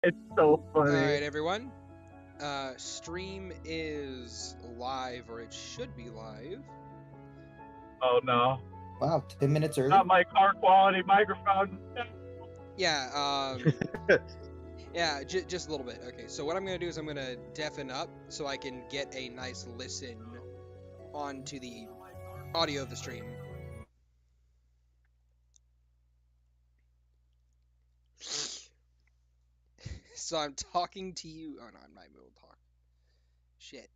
It's so funny. Alright, everyone. Stream is live, or it should be live. Oh no. Wow, 10 minutes early? Not my car quality microphone. Yeah, yeah, just a little bit. Okay, so what I'm gonna do is I'm gonna deafen up so I can get a nice listen onto the audio of the stream. So I'm talking to you. Oh no, I'm not able to talk. Shit.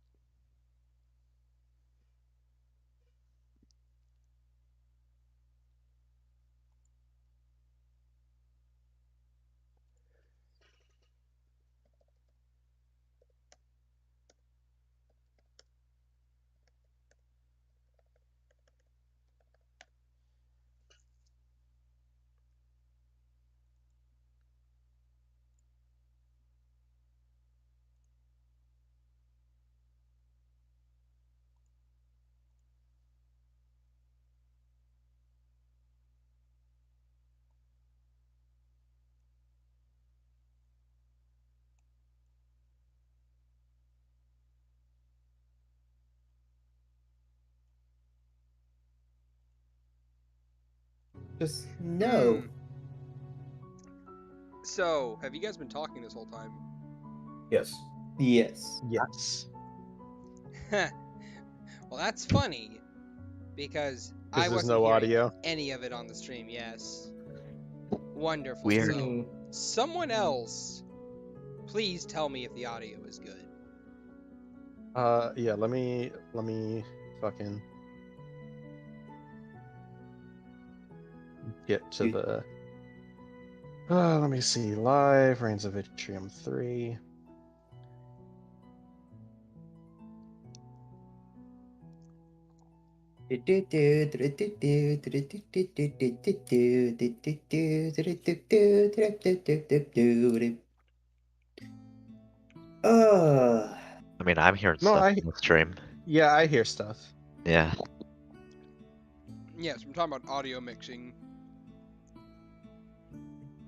Just no. So, have you guys been talking this whole time? Yes. Yes. Yes. Well, that's funny because I Because there's wasn't no hearing audio. any of it on the stream. Yes. Wonderful. Weird. So, someone else, please tell me if the audio is good. Yeah, let me fucking get to the let me see. Live Rains of Vitrium 3. I mean, I'm hearing No, stuff I- on the stream. Yeah, I hear stuff. Yeah. Yes, I'm talking about audio mixing.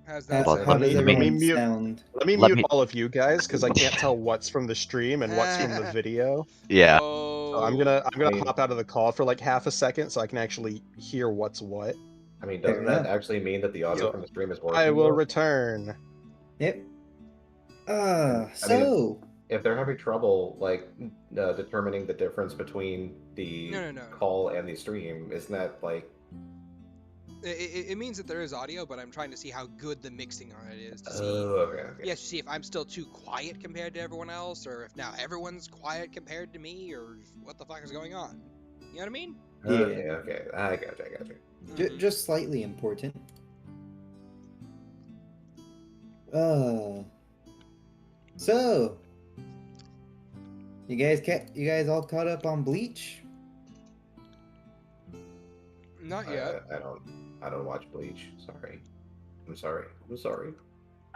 How's How, that Well, sound? how let me- does let me everyone mute- sound? Let me Let mute me- all of you guys because I can't tell what's from the stream and what's from the video. Yeah. Oh, So I'm gonna I mean- hop out of the call for like half a second so I can actually hear what's what. I mean, Fair doesn't that enough. actually mean that the audio So, from the stream is working? I will though? return. Yep. mean, So If they're having trouble, like, determining the difference between the No. call and the stream, isn't that, like... It means that there is audio, but I'm trying to see how good the mixing on it is to see. Oh, okay. Yes, to see if I'm still too quiet compared to everyone else, or if now everyone's quiet compared to me, or what the fuck is going on. You know what I mean? Yeah. Okay. I got you. Mhm. just slightly important. So you guys all caught up on Bleach? Not yet. I don't watch Bleach. Sorry. I'm sorry.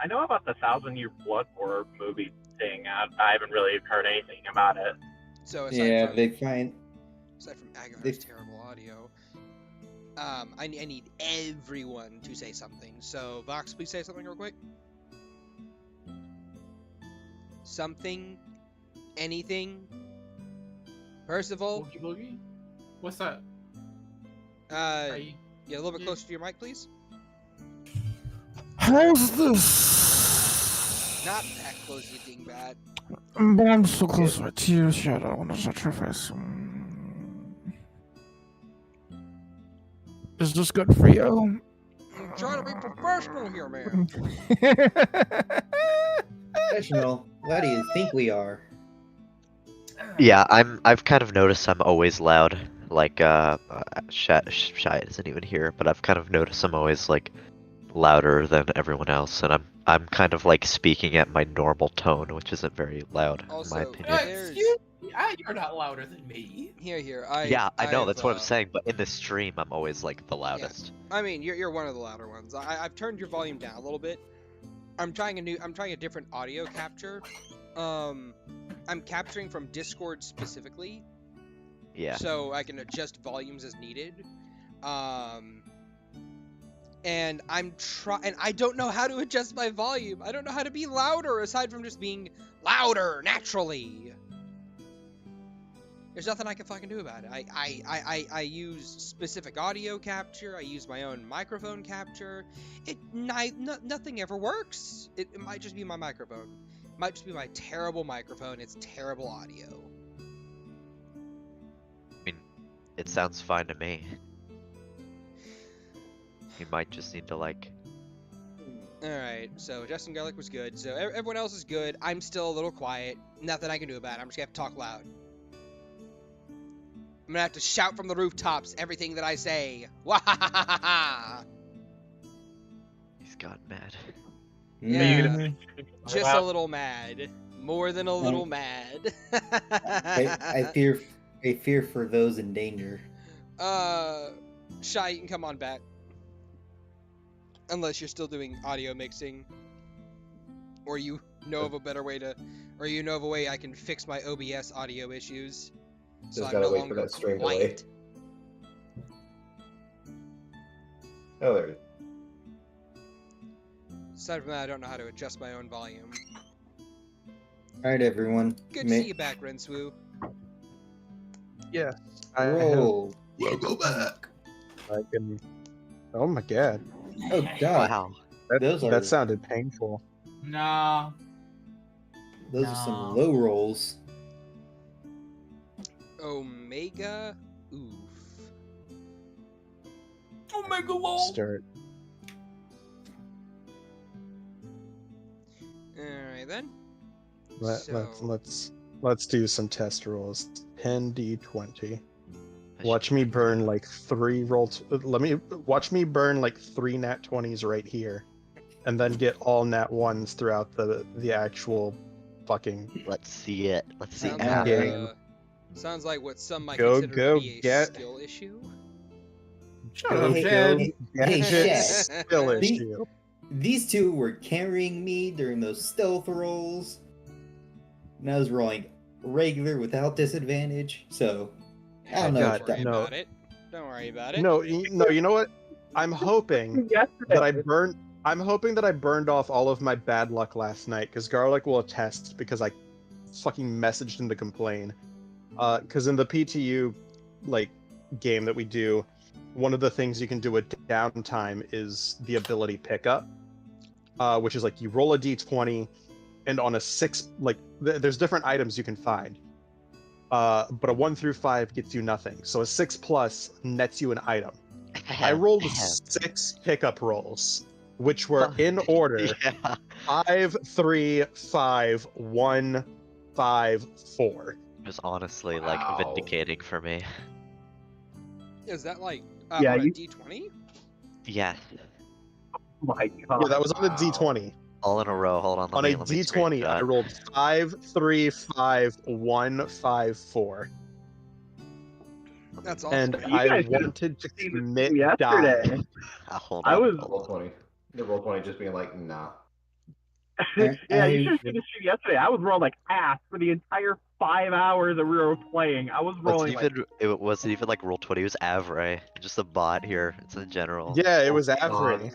I know about the 1,000-Year Blood War movie thing. I haven't really heard anything about it. So aside Yeah, from, they find aside from Agathar's they- terrible audio, I need everyone to say something. So Vox, please say something real quick. Something, anything. Percival, Boogie Boogie? What's that? get a little bit closer to your mic, please. How's this? Not that close, you dingbat. But I'm so close to you, Shad. I want to sacrifice. Is this good for you? I'm trying to be professional here, man. professional. What do you think we are? Yeah, I've kind of noticed I'm always loud. Like Shad isn't even here, but I've kind of noticed I'm always like louder than everyone else, and I'm kind of like speaking at my normal tone, which isn't very loud Also, in my opinion. there's- Excuse me, you're not louder than me. Here. Yeah, I know, I've, that's what I'm saying, but in the stream I'm always like the loudest. I mean, you're one of the louder ones. I've turned your volume down a little bit. I'm trying a different audio capture. I'm capturing from Discord specifically, Yeah. so I can adjust volumes as needed. and I don't know how to adjust my volume. I don't know how to be louder aside from just being louder naturally. There's nothing I can fucking do about it. I use specific audio capture. I use my own microphone capture. Nothing ever works. It might just be my microphone. It might just be my terrible microphone. It's terrible audio. I mean, it sounds fine to me. You might just need to like. Alright, so Justin Garlic was good. So everyone else is good. I'm still a little quiet. Nothing I can do about it. I'm just gonna have to talk loud. I'm gonna have to shout from the rooftops everything that I say. Wahahaha! He's gotten mad. Yeah, just a little mad. More than a little mad. I fear for those in danger. Shy, you can come on back. Unless you're still doing audio mixing. Or you know of a better way to... Or you know of a way I can fix my OBS audio issues. So Just I'm gotta no wait for longer that string delay. quiet. Oh, there it is. Aside from that, I don't know how to adjust my own volume. Alright, everyone. Good to see you back, Rencois. Yeah. Roll. Go back. I can. Oh my god. Oh god. Wow. That sounded painful. Nah. Those are some low rolls. Omega Oof. Omega lol. Start. Alright then. Let's do some test rolls. 10d20. Watch me burn like 3 rolls. Watch me burn like 3 nat 20s right here, and then get all nat 1s throughout the actual fucking. Let's see it. Let's see it Sounds now. like, sounds like what some might Go, consider go, to be a get- skill issue. Shut up, Hey, Shad. hey, Shad. Skill issue. These two were carrying me during those stealth rolls. And I was rolling regular without disadvantage, so I don't know. God, Don't worry no. about it. Don't worry about it. No, you know what? I'm hoping that I'm hoping that I burned off all of my bad luck last night, because Garlic will attest, because I fucking messaged him to complain. Because in the PTU game that we do, one of the things you can do at downtime is the ability pickup, which is you roll a d20, and on a 6, there's different items you can find. But a 1 through 5 gets you nothing. So a 6+ nets you an item. I rolled 6 pickup rolls, which were in order: Yeah. 5, 3, 5, 1, 5, 4. It was honestly Wow. vindicating for me. Is that Yeah, on a you- D20? Yeah. Oh my god. Yeah, that was on a d20. All in a row. Hold on. On a d20, I rolled 5, 3, 5, 1, 5, 4. That's awesome. And You I guys should've wanted to seen this commit yesterday. die. Hold I on. was- hold on. Roll 20. The roll 20 just being like, nah. Yeah, you should have seen this shit yesterday. I was rolling ass for the entire 5 hours that we were playing. I was rolling It wasn't even roll 20. It was Avray. Just a bot here. It's in general. Yeah, it was God. Avery.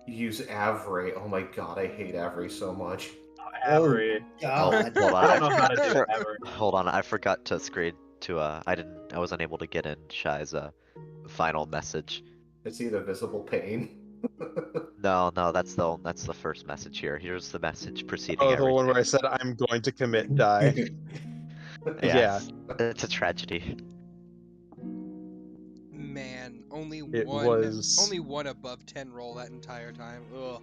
Use Avray. Oh my god, I hate Avray so much. average. Oh, God. hold on. I don't know how to do For- it ever. Hold on. I forgot to screen to I was unable to get in Shy's final message. It's either visible pain. No, that's the first message here. Here's the message preceding Oh, the everything. one where I said I'm going to commit die. Yeah. It's a tragedy. Man, only It one was- above 10 roll that entire time. Ugh.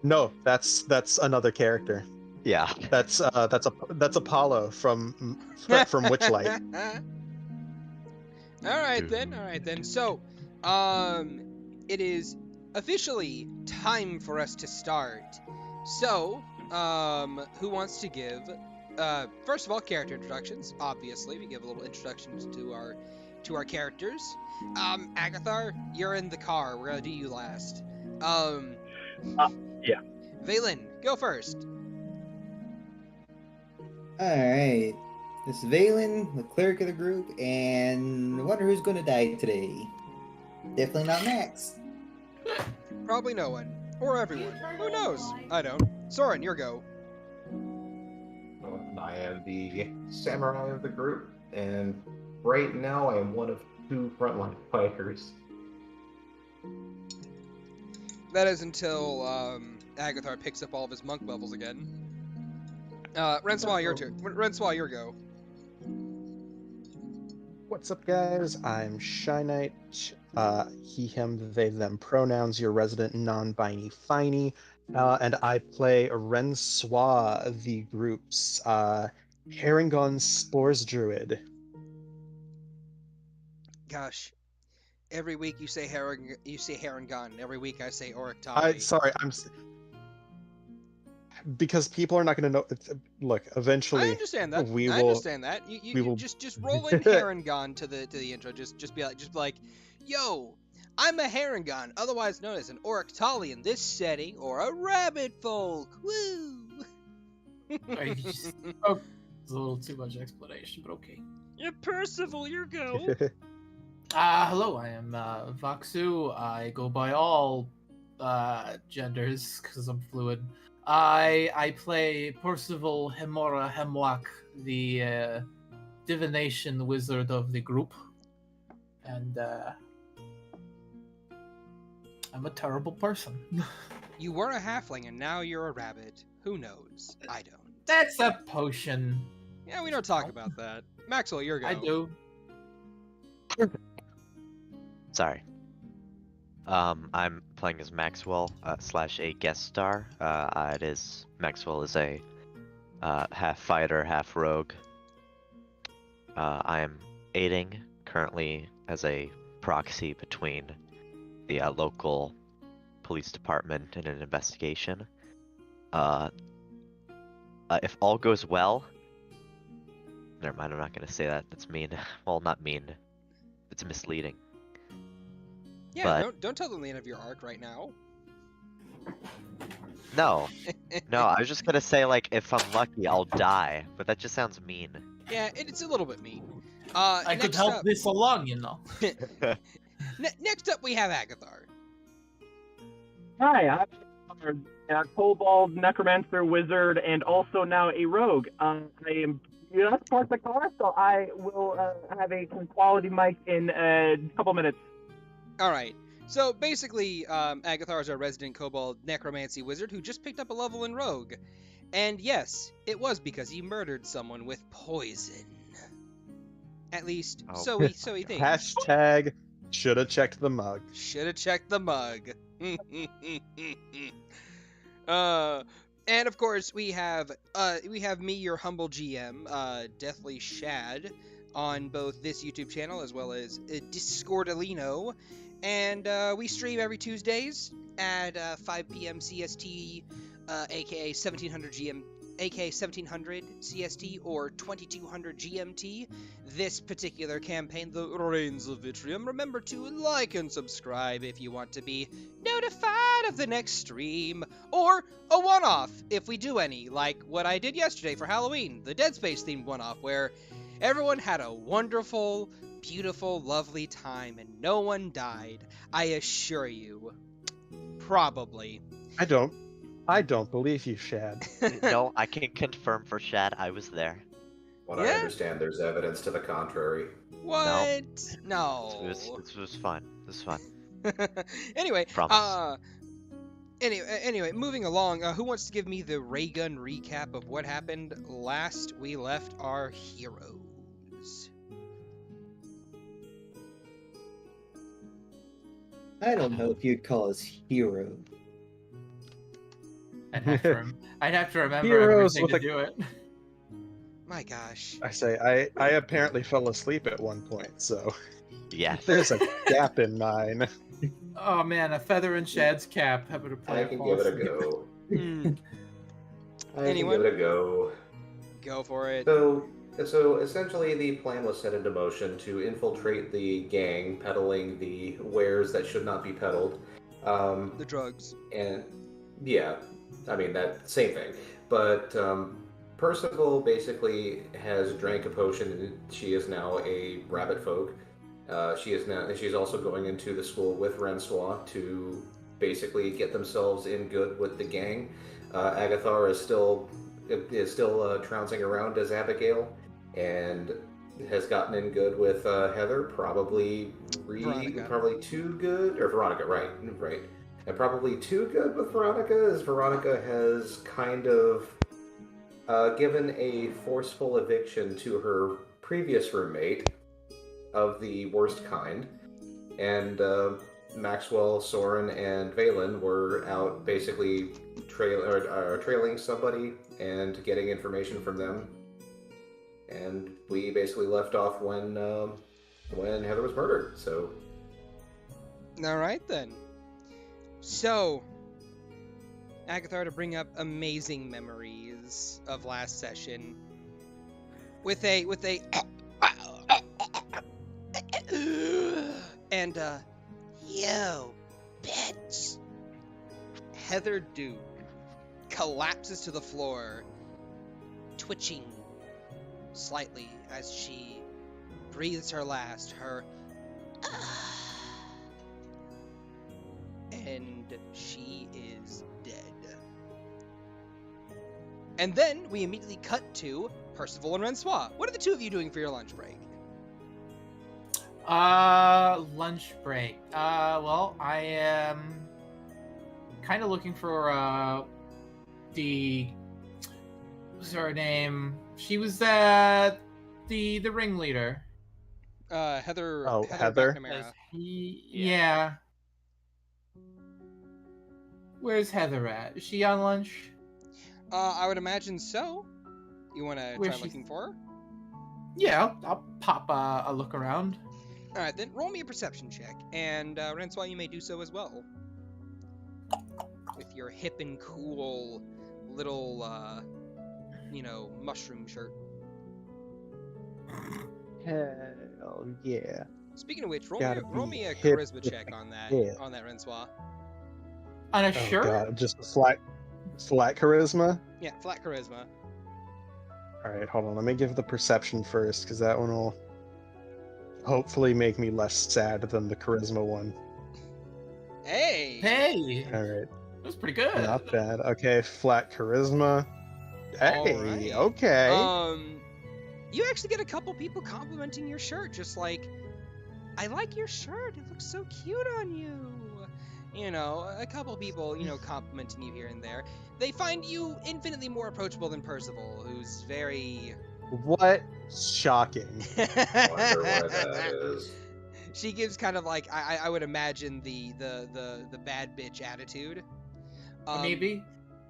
No, that's another character. Yeah. That's Apollo from Witchlight. Alright then. So, it is officially time for us to start. So, who wants to give, first of all, character introductions. Obviously, we give a little introductions to our characters. Agathar, you're in the car. We're gonna do you last. Yeah. Veylyn, go first. Alright. This is Veylyn, the cleric of the group, and I wonder who's gonna die today. Definitely not Max. Probably no one. Or everyone. Who knows? I don't. Soren, your go. I am the samurai of the group, and right now I am one of 2 frontline fighters. That is until Agathar picks up all of his monk levels again. Rencois, your turn. Rencois, your go. What's up, guys? I'm Shy Knight. He, him, they, them pronouns, your resident non-binary finey. And I play Rencois, the group's Herringon Spores Druid. Gosh, every week you say Herringon, and every week I say Orictali. Because people are not going to know. Look, eventually, I understand that. we I will. understand that. You will... just roll in Herringon to the intro. Just be like, yo, I'm a Herringon, otherwise known as an Orictali in this setting, or a rabbit folk. Woo! It's a little too much explanation, but okay. Yeah, Percival, your go. Hello, I am Voxu. I go by all genders because I'm fluid. I play Percival Hemora Hemwak, the divination wizard of the group, and I'm a terrible person. You were a halfling and now you're a rabbit. Who knows? I don't. That's a potion. Yeah, we don't talk about that. Maxwell, your go. I do. Sorry. I'm playing as Maxwell / a guest star. Maxwell is a half fighter, half rogue. I am aiding currently as a proxy between the local police department in an investigation. If all goes well, never mind. I'm not gonna say that. That's mean. Well, not mean. It's misleading. Yeah, don't tell them the end of your arc right now. No, I was just gonna say, like, if I'm lucky, I'll die, but that just sounds mean. Yeah, it's a little bit mean. I could help this along, you know. Next up, we have Agathar. Hi, I'm a kobold necromancer wizard and also now a rogue. I am just parked the car, so I will have a quality mic in a couple minutes. Alright, so basically, Agathar is our resident kobold necromancy wizard who just picked up a level in rogue. And yes, it was because he murdered someone with poison. At least, so he thinks. Hashtag shoulda checked the mug. Shoulda checked the mug. And of course we have me, your humble GM, Deathly Shad, on both this YouTube channel as well as Discordalino, and we stream every Tuesdays at 5 p.m. CST, aka 1700 CST or 2200 GMT. This particular campaign, the Rains of Vitrium. Remember to like and subscribe if you want to be notified of the next stream, or a one-off if we do any, like what I did yesterday for Halloween, the Dead Space themed one-off, where everyone had a wonderful, beautiful, lovely time and no one died. I assure you. Probably. I don't believe you, Shad. No, I can confirm for Shad. I was there. What I understand, there's evidence to the contrary. What? No. This was fun. This was fun. Anyway, Promise. Anyway, moving along. Who wants to give me the ray gun recap of what happened last we left our heroes? I don't know if you'd call us heroes. I'd have to remember Heroes everything to with do it. My gosh. I say I apparently fell asleep at one point, so Yeah. there's a gap in mine. Oh man, a feather in Shad's cap. Happy to play. I can give it a go. Anyone? Give it a go. Go for it. So essentially the plan was set into motion to infiltrate the gang peddling the wares that should not be peddled. The drugs. And yeah, I mean that same thing. But Percival basically has drank a potion and she is now a rabbit folk. She's also going into the school with Rencois to basically get themselves in good with the gang. Agathar is still trouncing around as Abigail, and has gotten in good with Heather. Probably too good, or Veronica, right, and probably too good with Veronica, as Veronica has kind of given a forceful eviction to her previous roommate of the worst kind, and Maxwell, Soren, and Veylyn were out basically trailing somebody and getting information from them, and we basically left off when Heather was murdered. So, all right then. So, Agathar, to bring up amazing memories of last session, with a and yo, bitch. Heather Duke collapses to the floor, twitching slightly as she breathes her last, and she is dead. And then we immediately cut to Percival and Rencois. What are the two of you doing for your lunch break? Lunch break. Well, I am kind of looking for what's her name? She was the ringleader. Heather. Oh, Heather? McNamara. Yeah. Where's Heather at? Is she on lunch? I would imagine so. You want to try looking for her? Yeah, I'll pop a look around. Alright, then roll me a perception check, and Rencois, you may do so as well. With your hip and cool little, mushroom shirt. Hell yeah. Speaking of which, roll me a hip charisma check on that, yeah. on that Rencois. On a Oh shirt? god, just a flat charisma? Yeah, flat charisma. Alright, hold on, let me give the perception first, because that one will hopefully make me less sad than the charisma one. Hey! Hey! Alright. That was pretty good. Not bad. Okay, flat charisma. Hey, Alright. okay. You actually get a couple people complimenting your shirt, just like, I like your shirt, it looks so cute on you. You know, a couple people, complimenting you here and there. They find you infinitely more approachable than Percival, who's very... What? Shocking. wonder why that is. She gives kind of like, I would imagine the bad bitch attitude. Maybe.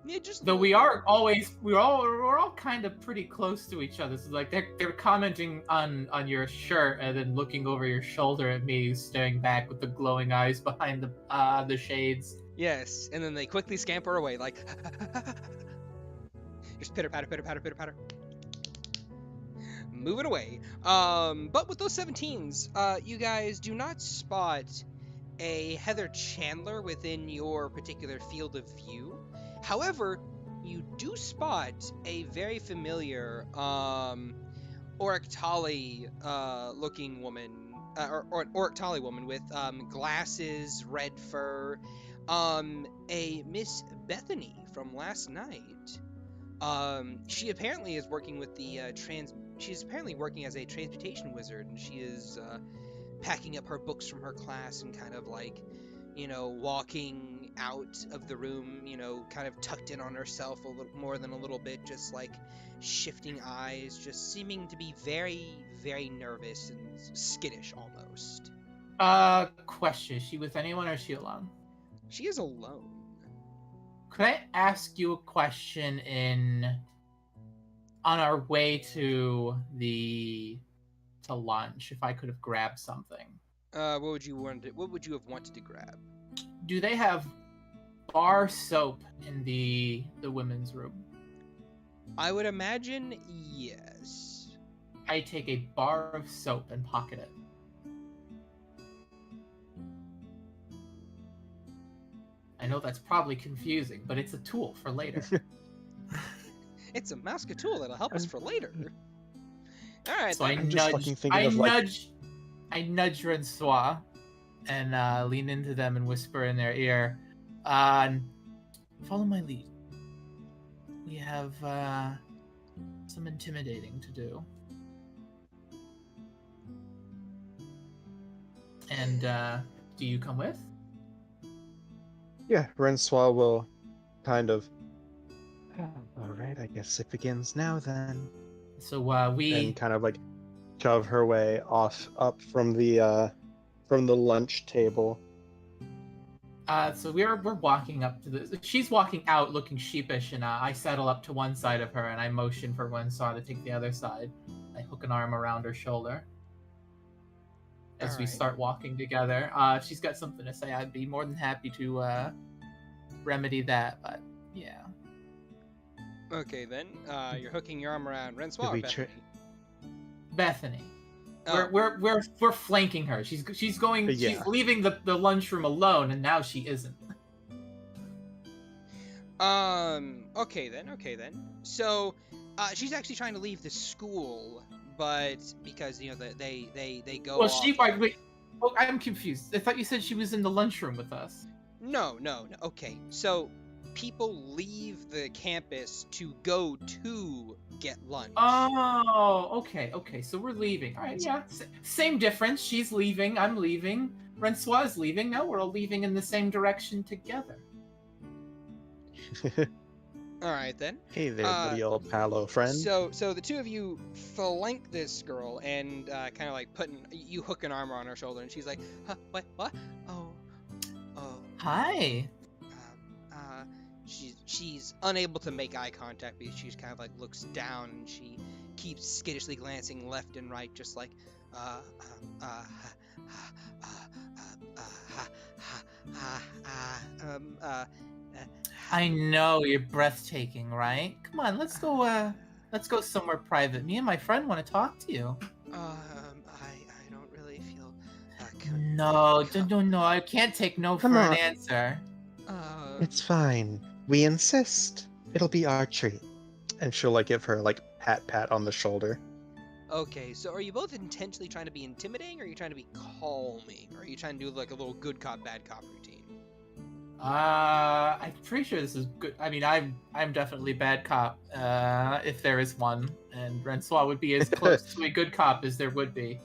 Yeah, just Though we're all kind of pretty close to each other. So like they're commenting on your shirt and then looking over your shoulder at me, staring back with the glowing eyes behind the shades. Yes, and then they quickly scamper away like just pitter patter, pitter patter, pitter patter. Moving away. But with those 17s, you guys do not spot a Heather Chandler within your particular field of view. However, you do spot a very familiar Orictali looking woman, or Orictali woman with glasses, red fur, a Miss Bethany from last night. She apparently is working with the she's apparently working as a transmutation wizard, and she is packing up her books from her class and kind of like, walking out of the room, kind of tucked in on herself a little more than a little bit, just like shifting eyes, just seeming to be very, very nervous and skittish almost. Question: is she with anyone or is she alone? She is alone. Could I ask you a question on our way to lunch, if I could have grabbed something? What would you have wanted to grab? Do they have bar soap in the women's room? I would imagine yes. I take a bar of soap and pocket it. I know that's probably confusing, but it's a tool for later. It's a Maska tool that'll help us for later. All right. So then. nudge Rencois and lean into them and whisper in their ear, follow my lead. We have some intimidating to do. And do you come with? Yeah, Rencois will kind of. All right, I guess it begins now then. So we and kind of like shove her way up from the lunch table. So we're walking up to the. She's walking out, looking sheepish, and I settle up to one side of her, and I motion for Rencois to take the other side. I hook an arm around her shoulder. As we start walking together, if she's got something to say, I'd be more than happy to remedy that. But yeah. Okay, then. You're hooking your arm around Rencois or Bethany? Bethany. Oh. We're flanking her. She's going. Yeah. She's leaving the lunchroom alone, and now she isn't. Okay then. So, she's actually trying to leave the school, but because they go. Well, off... wait. Oh, I'm confused. I thought you said she was in the lunchroom with us. No. Okay, so people leave the campus to go to get lunch. Oh, okay. So we're leaving. All right, yeah. Same difference. She's leaving. I'm leaving. Rencois is leaving. Now we're all leaving in the same direction together. All right then. Hey there, buddy, old palo friend. So the two of you flank this girl and kind of like you hook an arm around her shoulder, and she's like, huh, what? Oh. Hi. She's unable to make eye contact because she's kind of like looks down, and she keeps skittishly glancing left and right, just like I know you're breathtaking, right? Come on, let's go somewhere private. Me and my friend want to talk to you. I don't really feel No, I can't take no for an answer. It's fine. We insist. It'll be our treat. And she'll like give her like pat on the shoulder. Okay, so are you both intentionally trying to be intimidating, or are you trying to be calming? Or are you trying to do like a little good cop, bad cop routine? I'm pretty sure this is good. I mean, I'm definitely bad cop, if there is one, and Rencois would be as close to a good cop as there would be.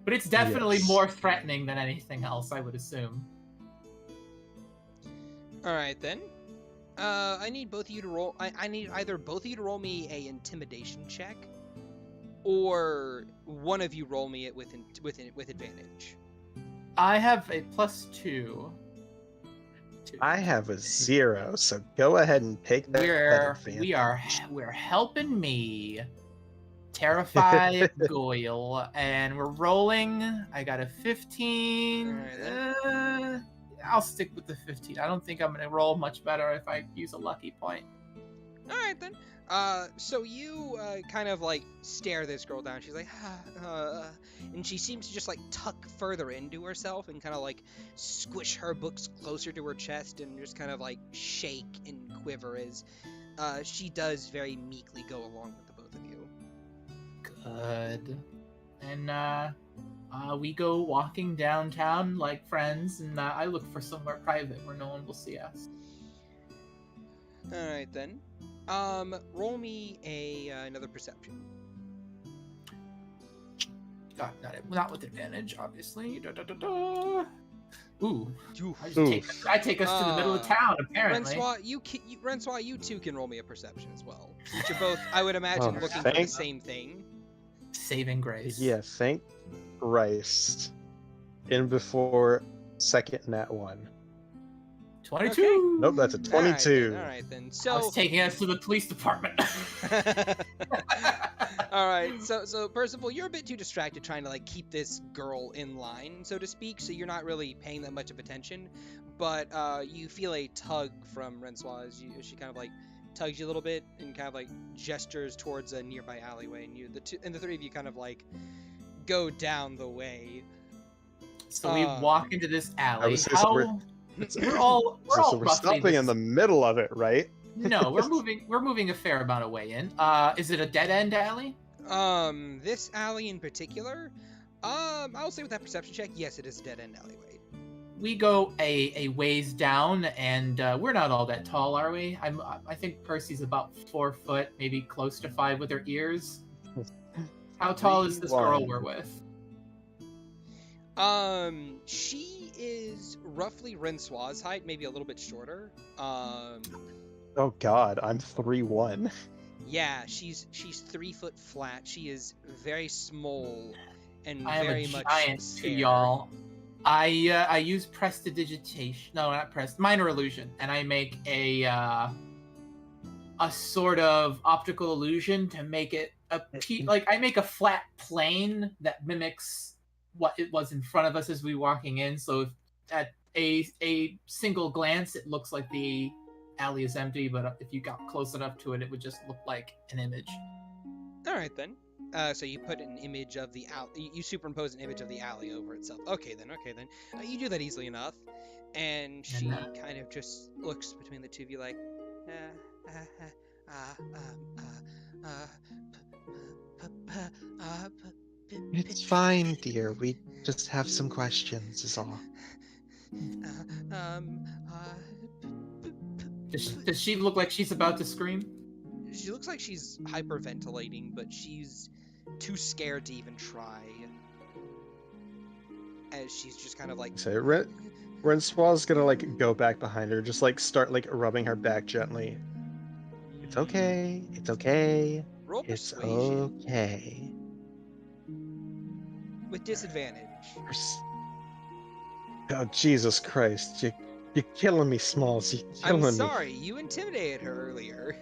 But it's definitely more threatening than anything else, I would assume. All right then. I need both of you to roll. I need either both of you to roll me a intimidation check, or one of you roll me it with advantage. I have a +2. I have a 0, so go ahead and take that advantage. We're helping me, terrified Goyle, and we're rolling. I got a 15. All right, then. I'll stick with the 15. I don't think I'm gonna roll much better if I use a lucky point. All right then. So you kind of like stare this girl down. She's like, and she seems to just like tuck further into herself and kind of like squish her books closer to her chest and just kind of like shake and quiver as she does very meekly go along with the both of you. Good. And we go walking downtown like friends, and I look for somewhere private where no one will see us. All right then. Roll me another perception. Not with advantage, obviously. Ooh. I take us to the middle of town, apparently. Rencois, you two can roll me a perception as well. You're both, I would imagine, looking for the same thing. Saving grace. Yeah, thank Christ. In before second nat 1. 22. Okay. Nope, that's a 22. All right then. So I was taking us to the police department. All right. So Percival, you're a bit too distracted trying to like keep this girl in line, so to speak. So you're not really paying that much of attention. But you feel a tug from Rencois as she kind of like tugs you a little bit and kind of like gestures towards a nearby alleyway, and the three of you kind of like go down the way. So we walk into this alley. We're we're stopping in the middle of it, right? No, we're moving a fair amount of way in. Is it a dead end alley? This alley in particular, I'll say with that perception check, yes, it is a dead-end alleyway. We go a ways down, and we're not all that tall, are we? I think Percy's about 4 foot, maybe close to 5 with her ears. How tall is this girl we're with? She is roughly Rencois' height, maybe a little bit shorter. Oh God, I'm 3'1". Yeah, she's 3 foot flat. She is very small and I am very a much giant to scared. y'all. I use prestidigitation. No, not minor illusion, and I make a sort of optical illusion to make it like I make a flat plane that mimics what it was in front of us as we were walking in. So if at a single glance, it looks like the alley is empty, but if you got close enough to it, it would just look like an image. All right then. So you put an image of the alley. You superimpose an image of the alley over itself. Okay then. You do that easily enough, and she kind of just looks between the two of you like, It's fine, dear. We just have some questions, is all. Does she look like she's about to scream? She looks like she's hyperventilating, but she's too scared to even try. As she's just kind of like... So Rencois gonna like go back behind her, just like start like rubbing her back gently. It's okay. It's okay. Roll It's persuasion. okay. With disadvantage. Oh Jesus Christ! You're killing me, Smalls. You're killing me. I'm sorry. You intimidated her earlier.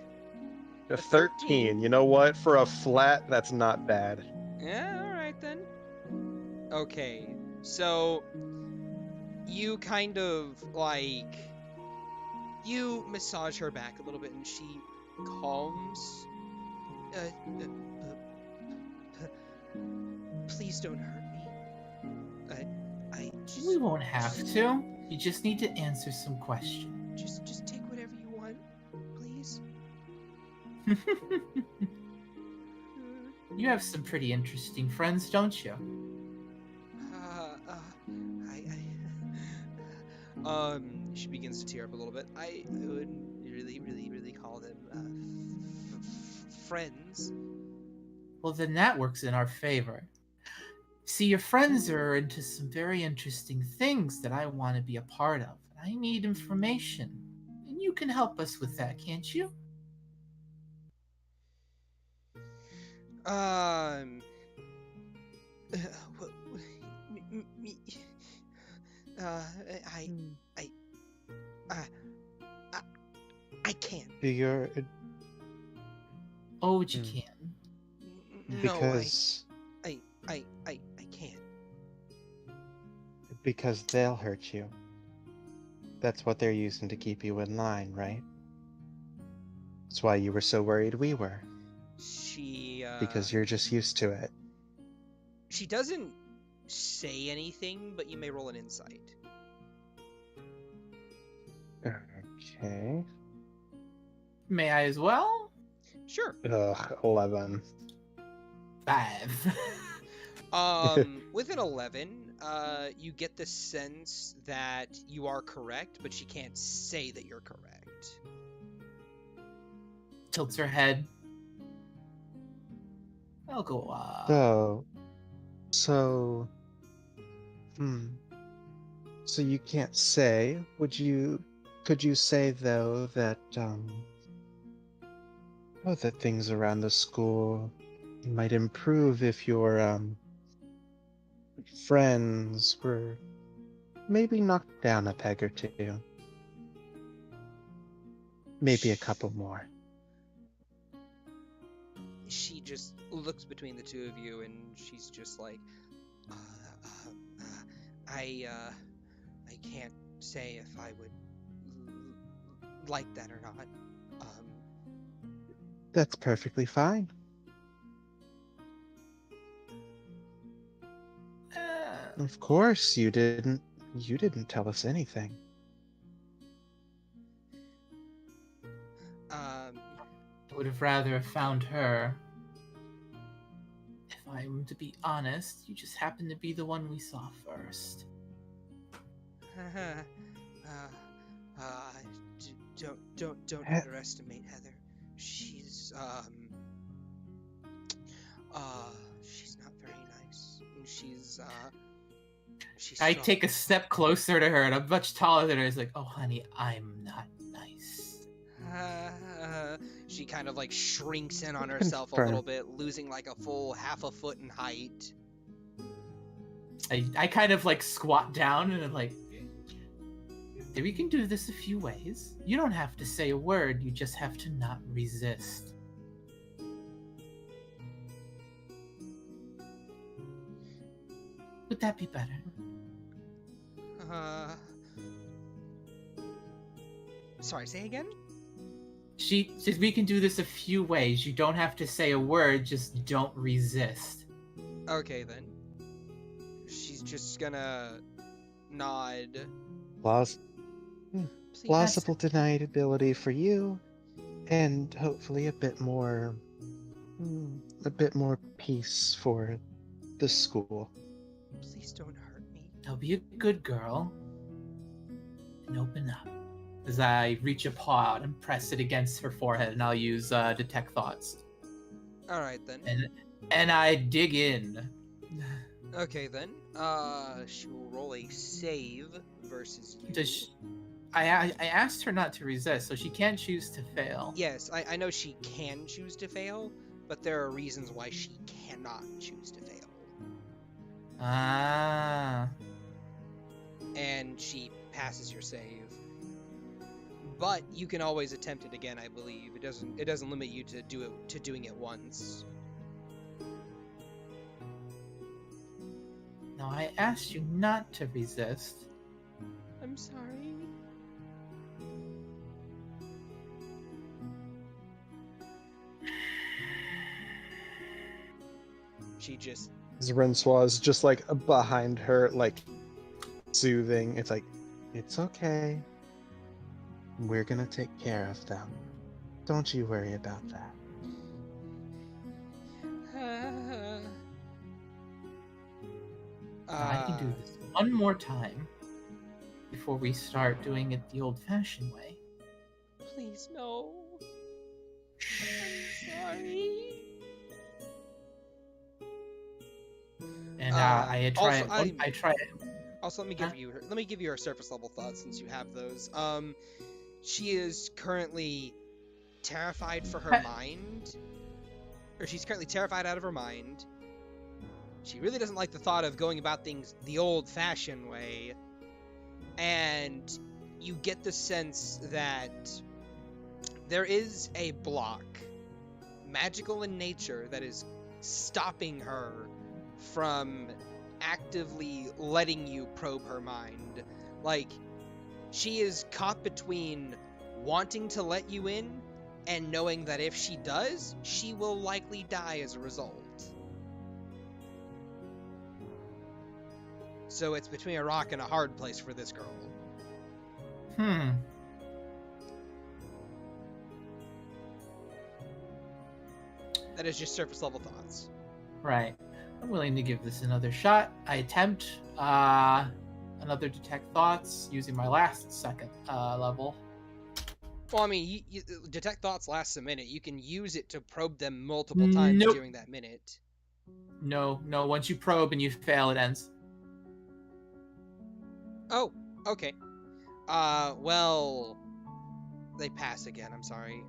A 13. You know what? For a flat, that's not bad. Yeah, alright then. Okay, so you kind of like you massage her back a little bit and she calms. Please don't hurt me. I just... We won't have to. You just need to answer some questions. Just take whatever you want, please. You have some pretty interesting friends, don't you? She begins to tear up a little bit. I would really call them friends. Well, then that works in our favor. See, your friends are into some very interesting things that I want to be a part of. I need information, and you can help us with that, can't you? I can't. You're... Oh, but you can. Because... No, I can't. Because they'll hurt you. That's what they're using to keep you in line, right? That's why you were so worried we were. Because you're just used to it. She doesn't say anything, but you may roll an insight. Okay. May I as well? Sure. 11. 5. With an 11, you get the sense that you are correct, but she can't say that you're correct. Tilts her head. I'll go up. So you can't say. Could you say though that that things around the school might improve if your friends were maybe knocked down a peg or two? Maybe a couple more. She just looks between the two of you and she's just like, I can't say if I would like that or not. That's perfectly fine. Of course, you didn't tell us anything. I would have rather found her if I'm to be honest, you just happen to be the one we saw first. Don't underestimate Heather. She's she's not very nice. She's I strong. take a step closer to her, and I'm much taller than her. It's like, oh, honey, I'm not nice. She kind of like shrinks in on herself a little bit, losing like a full half a foot in height. I kind of like squat down and I'm like, we can do this a few ways. You don't have to say a word, you just have to not resist. Would that be better? Sorry, say again? She says we can do this a few ways. You don't have to say a word, just don't resist. Okay, then. She's just gonna nod. Plausible deniability for you, and hopefully a bit more peace for the school. Please don't hurt me. Now be a good girl and open up. As I reach a paw out and press it against her forehead, and I'll use detect thoughts. Alright then. And I dig in. Okay then. She will roll a save versus you. I asked her not to resist, so she can't choose to fail. Yes, I know she can choose to fail, but there are reasons why she cannot choose to fail. Ah. And she passes your save. But you can always attempt it again, I believe. It doesn't limit you to doing it once. No, I asked you not to resist. I'm sorry. She just... Rencois is just like behind her, like soothing. It's like, it's okay. We're gonna take care of them. Don't you worry about that. I can do this one more time before we start doing it the old-fashioned way. Please, no. I'm sorry. And I try it. Also, let me give you her surface level thoughts since you have those. She is currently terrified for her mind, or she's currently terrified out of her mind. She really doesn't like the thought of going about things the old-fashioned way, and you get the sense that there is a block, magical in nature, that is stopping her from actively letting you probe her mind. Like, she is caught between wanting to let you in and knowing that if she does, she will likely die as a result. So it's between a rock and a hard place for this girl. That is just surface level thoughts. Right. I'm willing to give this another shot. I attempt another detect thoughts using my last second level. Well, I mean, you detect thoughts lasts a minute. You can use it to probe them multiple times during that minute. No. Once you probe and you fail, it ends. Oh, okay. Well, they pass again. I'm sorry.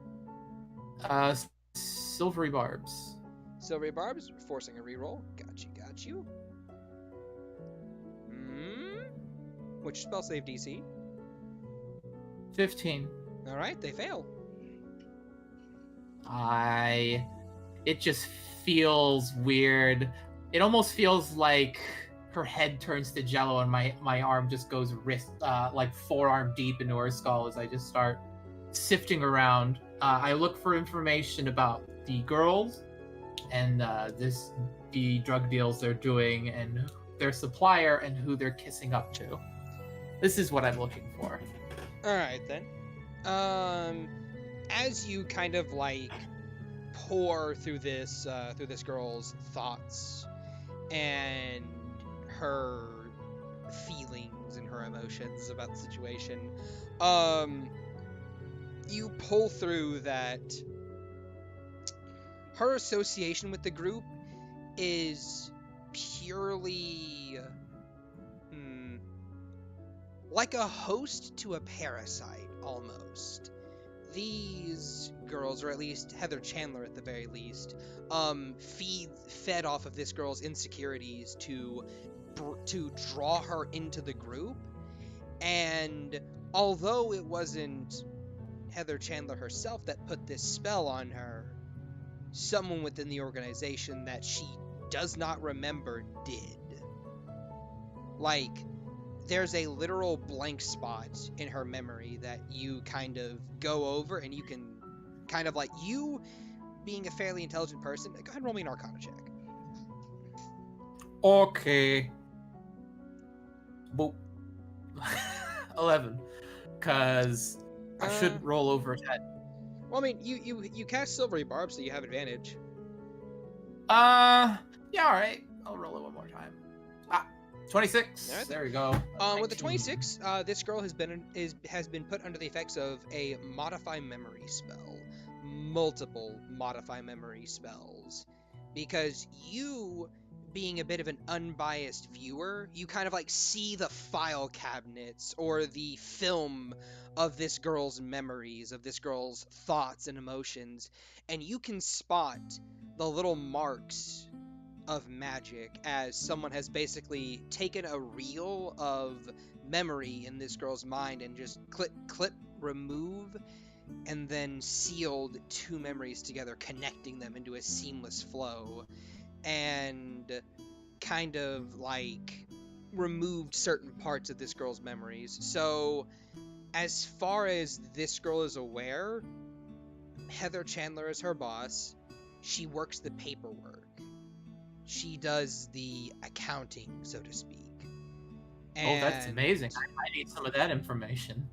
Silvery barbs. Silvery barbs, forcing a reroll. Got you. What's your spell save DC? 15. All right, they fail. It just feels weird. It almost feels like her head turns to jello and my arm just goes like forearm deep into her skull as I just start sifting around. I look for information about the girls and the drug deals they're doing and their supplier and who they're kissing up to. This is what I'm looking for. All right then. As you kind of like pour through this girl's thoughts and her feelings and her emotions about the situation. You pull through that her association with the group is purely like a host to a parasite, almost. These girls, or at least Heather Chandler at the very least, fed off of this girl's insecurities to draw her into the group. And although it wasn't Heather Chandler herself that put this spell on her, someone within the organization that she does not remember did. Like, there's a literal blank spot in her memory that you kind of go over, and you can kind of, like, you being a fairly intelligent person, go ahead and roll me an Arcana check. Okay. Boop. 11. Because I should roll over that. Well, I mean, you cast Silvery Barb, so you have advantage. Yeah, alright. I'll roll it one more time. 26. Right, there we go. With the 26, this girl has been put under the effects of a modify memory spell. Multiple modify memory spells. Because you, being a bit of an unbiased viewer, you kind of like see the file cabinets or the film of this girl's memories, of this girl's thoughts and emotions, and you can spot the little marks of magic as someone has basically taken a reel of memory in this girl's mind and just clip, remove, and then sealed two memories together, connecting them into a seamless flow, and kind of like removed certain parts of this girl's memories. So as far as this girl is aware, Heather Chandler is her boss. She works the paperwork. She does the accounting, so to speak. And, oh, that's amazing. I need some of that information.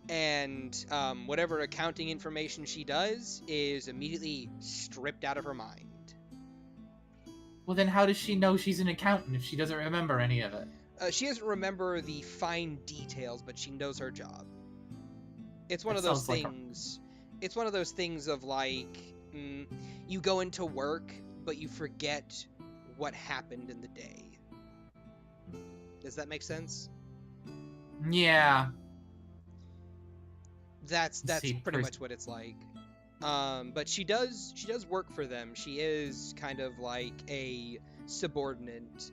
And whatever accounting information she does is immediately stripped out of her mind. Well, then how does she know she's an accountant if she doesn't remember any of it? She doesn't remember the fine details, but she knows her job. It's one of those things. It's one of those things of like, you go into work, but you forget what happened in the day. Does that make sense? Yeah. That's pretty much what it's like. But she does work for them. She is kind of like a subordinate.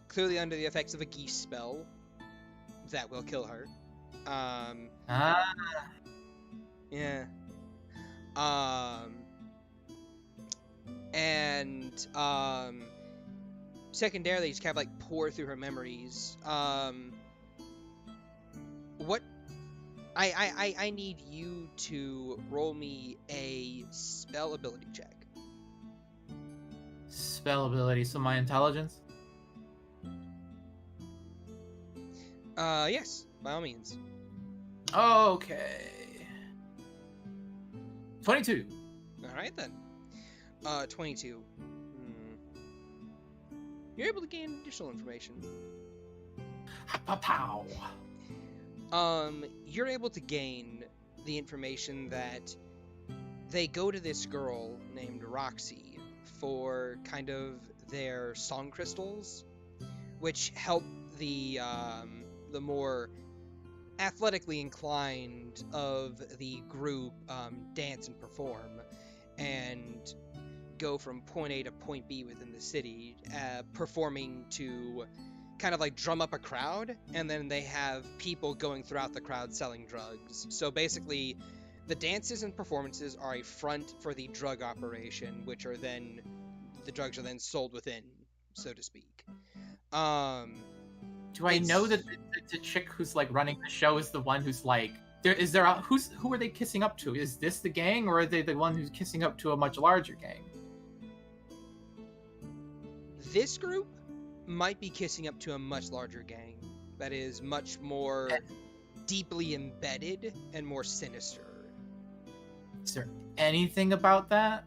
Clearly under the effects of a geese spell that will kill her. Yeah. And secondarily, just kind of like pour through her memories. What I need you to roll me a spell ability check. Spell ability, so my intelligence? Yes, by all means. Okay. 22. Alright then. 22. You're able to gain additional information. Pow. You're able to gain the information that they go to this girl named Roxy for kind of their song crystals, which help the more athletically inclined of the group dance and perform and go from point A to point B within the city, performing to kind of like drum up a crowd, and then they have people going throughout the crowd selling drugs. So basically, the dances and performances are a front for the drug operation, which are then, the drugs are then sold within, so to speak. Do I know that the chick who's like running the show is the one who's like, who are they kissing up to? Is this the gang, or are they the one who's kissing up to a much larger gang? This group might be kissing up to a much larger gang that is much more deeply embedded and more sinister. Is there anything about that?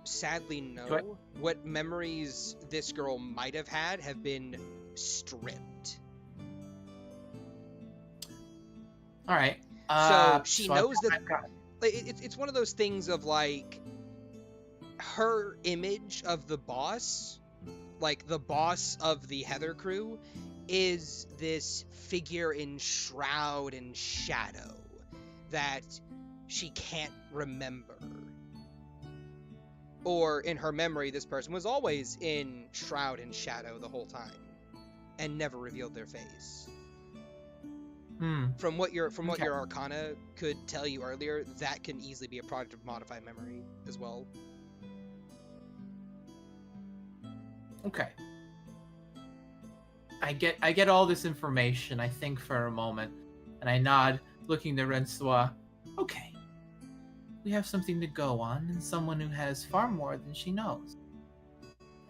Sadly, no. What memories this girl might have had have been stripped. All right. So she so knows that I've got- it's one of those things of like her image of the boss, like the boss of the Heather crew, is this figure in shroud and shadow that she can't remember. Or in her memory, this person was always in shroud and shadow the whole time and never revealed their face. From what your Arcana could tell you earlier, that can easily be a product of modified memory as well. Okay. I get all this information. I think for a moment, and I nod, looking to Rencois. Okay. We have something to go on, and someone who has far more than she knows.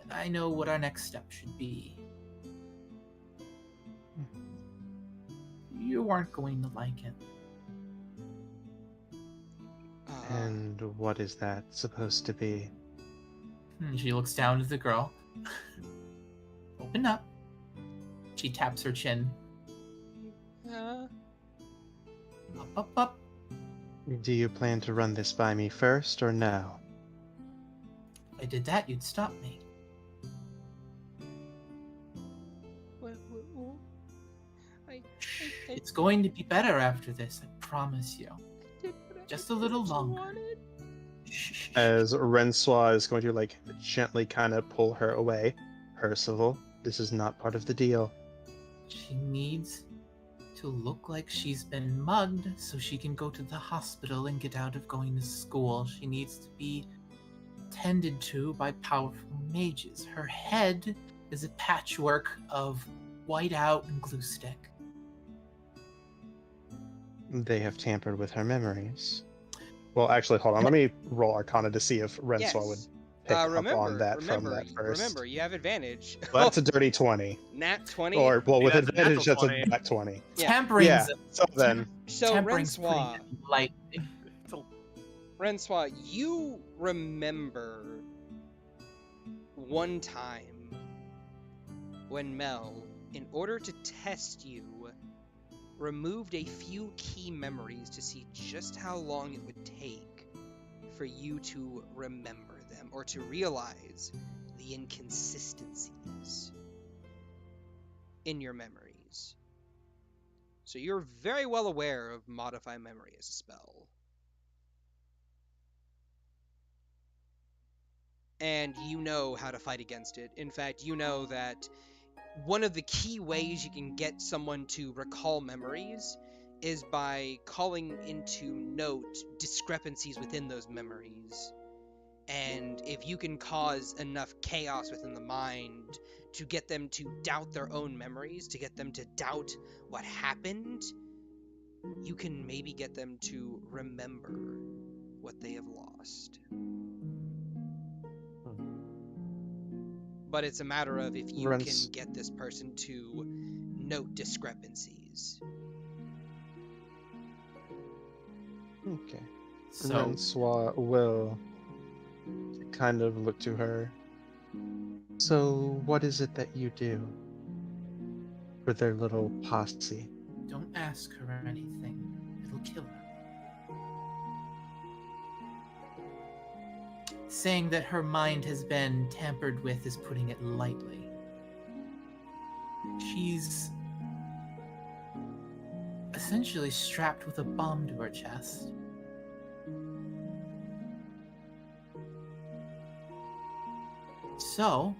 And I know what our next step should be. You aren't going to like it. And what is that supposed to be? She looks down at the girl. Open up. She taps her chin. Up. Do you plan to run this by me first or no? If I did that, you'd stop me. It's going to be better after this, I promise you. Just a little longer. Shh. As Rencois is going to like gently kind of pull her away. Percival, this is not part of the deal. She needs to look like she's been mugged so she can go to the hospital and get out of going to school. She needs to be tended to by powerful mages. Her head is a patchwork of whiteout and glue stick. They have tampered with her memories. Well, actually, hold on. Let me roll Arcana to see if Rencois would pick up on that from that first. Remember, you have advantage. Well, that's a dirty 20. Nat 20? Or, well, with that's a advantage, that's natural a nat 20. Yeah. Tempering's Yeah, so then... So, tempering's Rencois, pretty light. Rencois, you remember one time when Mel, in order to test you, removed a few key memories to see just how long it would take for you to remember them or to realize the inconsistencies in your memories. So you're very well aware of Modify Memory as a spell. And you know how to fight against it. In fact, you know that one of the key ways you can get someone to recall memories is by calling into note discrepancies within those memories. And if you can cause enough chaos within the mind to get them to doubt their own memories, to get them to doubt what happened, you can maybe get them to remember what they have lost. But it's a matter of if you can get this person to note discrepancies. Okay. So, Rencois will kind of look to her. So, what is it that you do for their little posse? don't ask her anything. It'll kill her. Saying that her mind has been tampered with is putting it lightly. She's essentially strapped with a bomb to her chest. So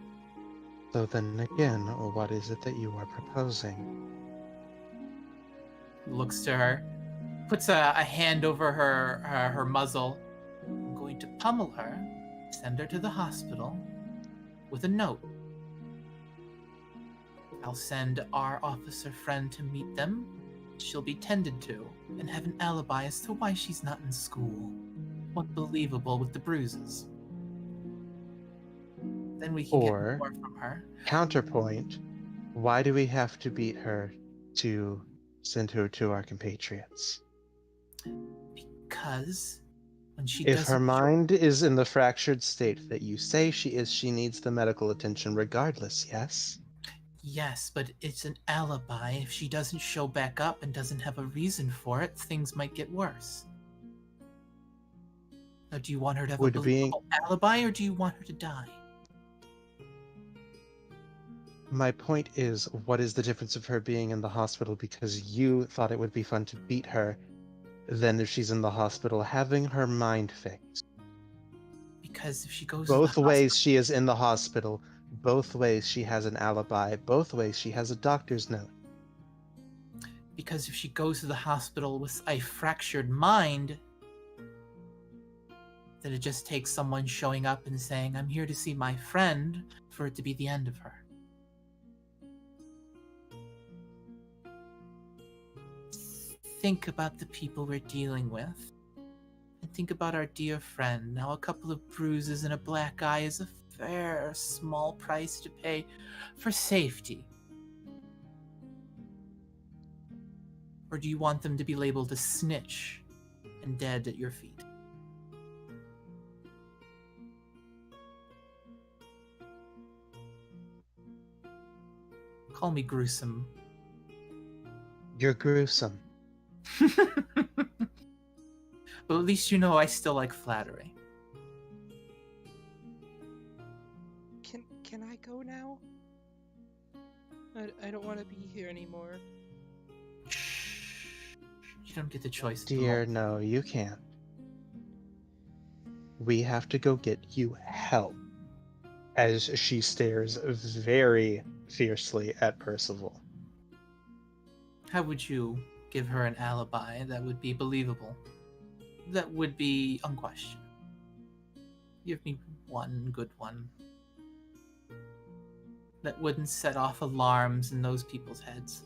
then again, what is it that you are proposing? looks to her, puts a hand over her muzzle. I'm going to pummel her, send her to the hospital with a note. I'll send our officer friend to meet them. She'll be tended to and have an alibi as to why she's not in school. What believable with the bruises. Then we can get Or- more from her. Counterpoint, why do we have to beat her to send her to our compatriots? Because When she If her doesn't show- mind is in the fractured state that you say she is, she needs the medical attention regardless, yes? Yes, but it's an alibi. If she doesn't show back up and doesn't have a reason for it, things might get worse. Now, do you want her to have a believable alibi, or do you want her to die? My point is, what is the difference of her being in the hospital because you thought it would be fun to beat her, than if she's in the hospital having her mind fixed? Because if she goes both to the ways she is in the hospital, both ways she has an alibi, both ways she has a doctor's note. Because if she goes to the hospital with a fractured mind, then it just takes someone showing up and saying, "I'm here to see my friend," for it to be the end of her. Think about the people we're dealing with. And think about our dear friend. Now, a couple of bruises and a black eye is a fair, small price to pay for safety. Or do you want them to be labeled a snitch and dead at your feet? Call me gruesome. You're gruesome. But at least you know I still like flattery. Can I go now? I don't want to be here anymore. You don't get the choice. Dear, no, you can't. We have to go get you help. As she stares very fiercely at Percival. How would you give her an alibi that would be believable? That would be unquestioned. Give me one good one. That wouldn't set off alarms in those people's heads.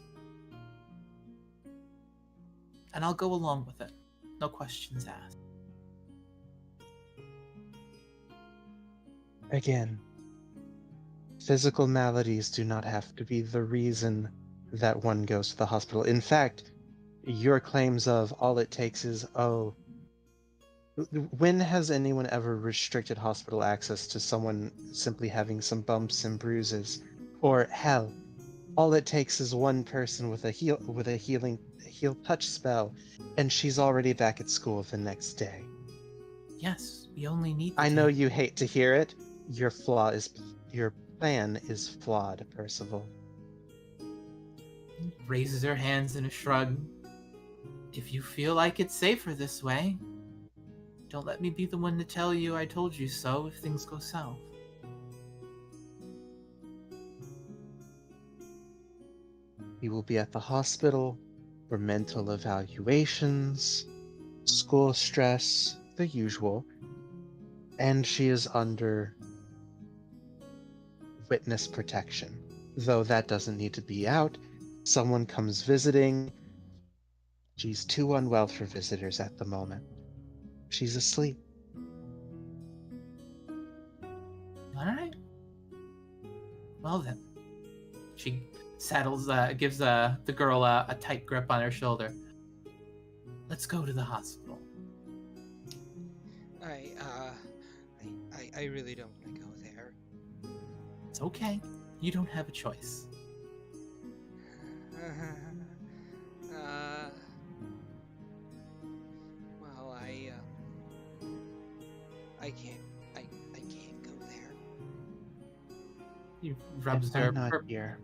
And I'll go along with it. No questions asked. Again, physical maladies do not have to be the reason that one goes to the hospital. In fact, your claims of all it takes is, when has anyone ever restricted hospital access to someone simply having some bumps and bruises? Or hell, all it takes is one person with a heal touch spell, and she's already back at school the next day. Yes, we only need. I know you hate to hear it. Your plan is flawed, Percival. Raises her hands in a shrug. If you feel like it's safer this way, don't let me be the one to tell you I told you so if things go south. You will be at the hospital for mental evaluations, school stress, the usual, and she is under witness protection. Though that doesn't need to be out. Someone comes visiting. She's too unwell for visitors at the moment. She's asleep. Alright. Well then. She gives the girl a tight grip on her shoulder. Let's go to the hospital. I really don't want to go there. It's okay. You don't have a choice. Well, I can't go there. He rubs I'm her. not here.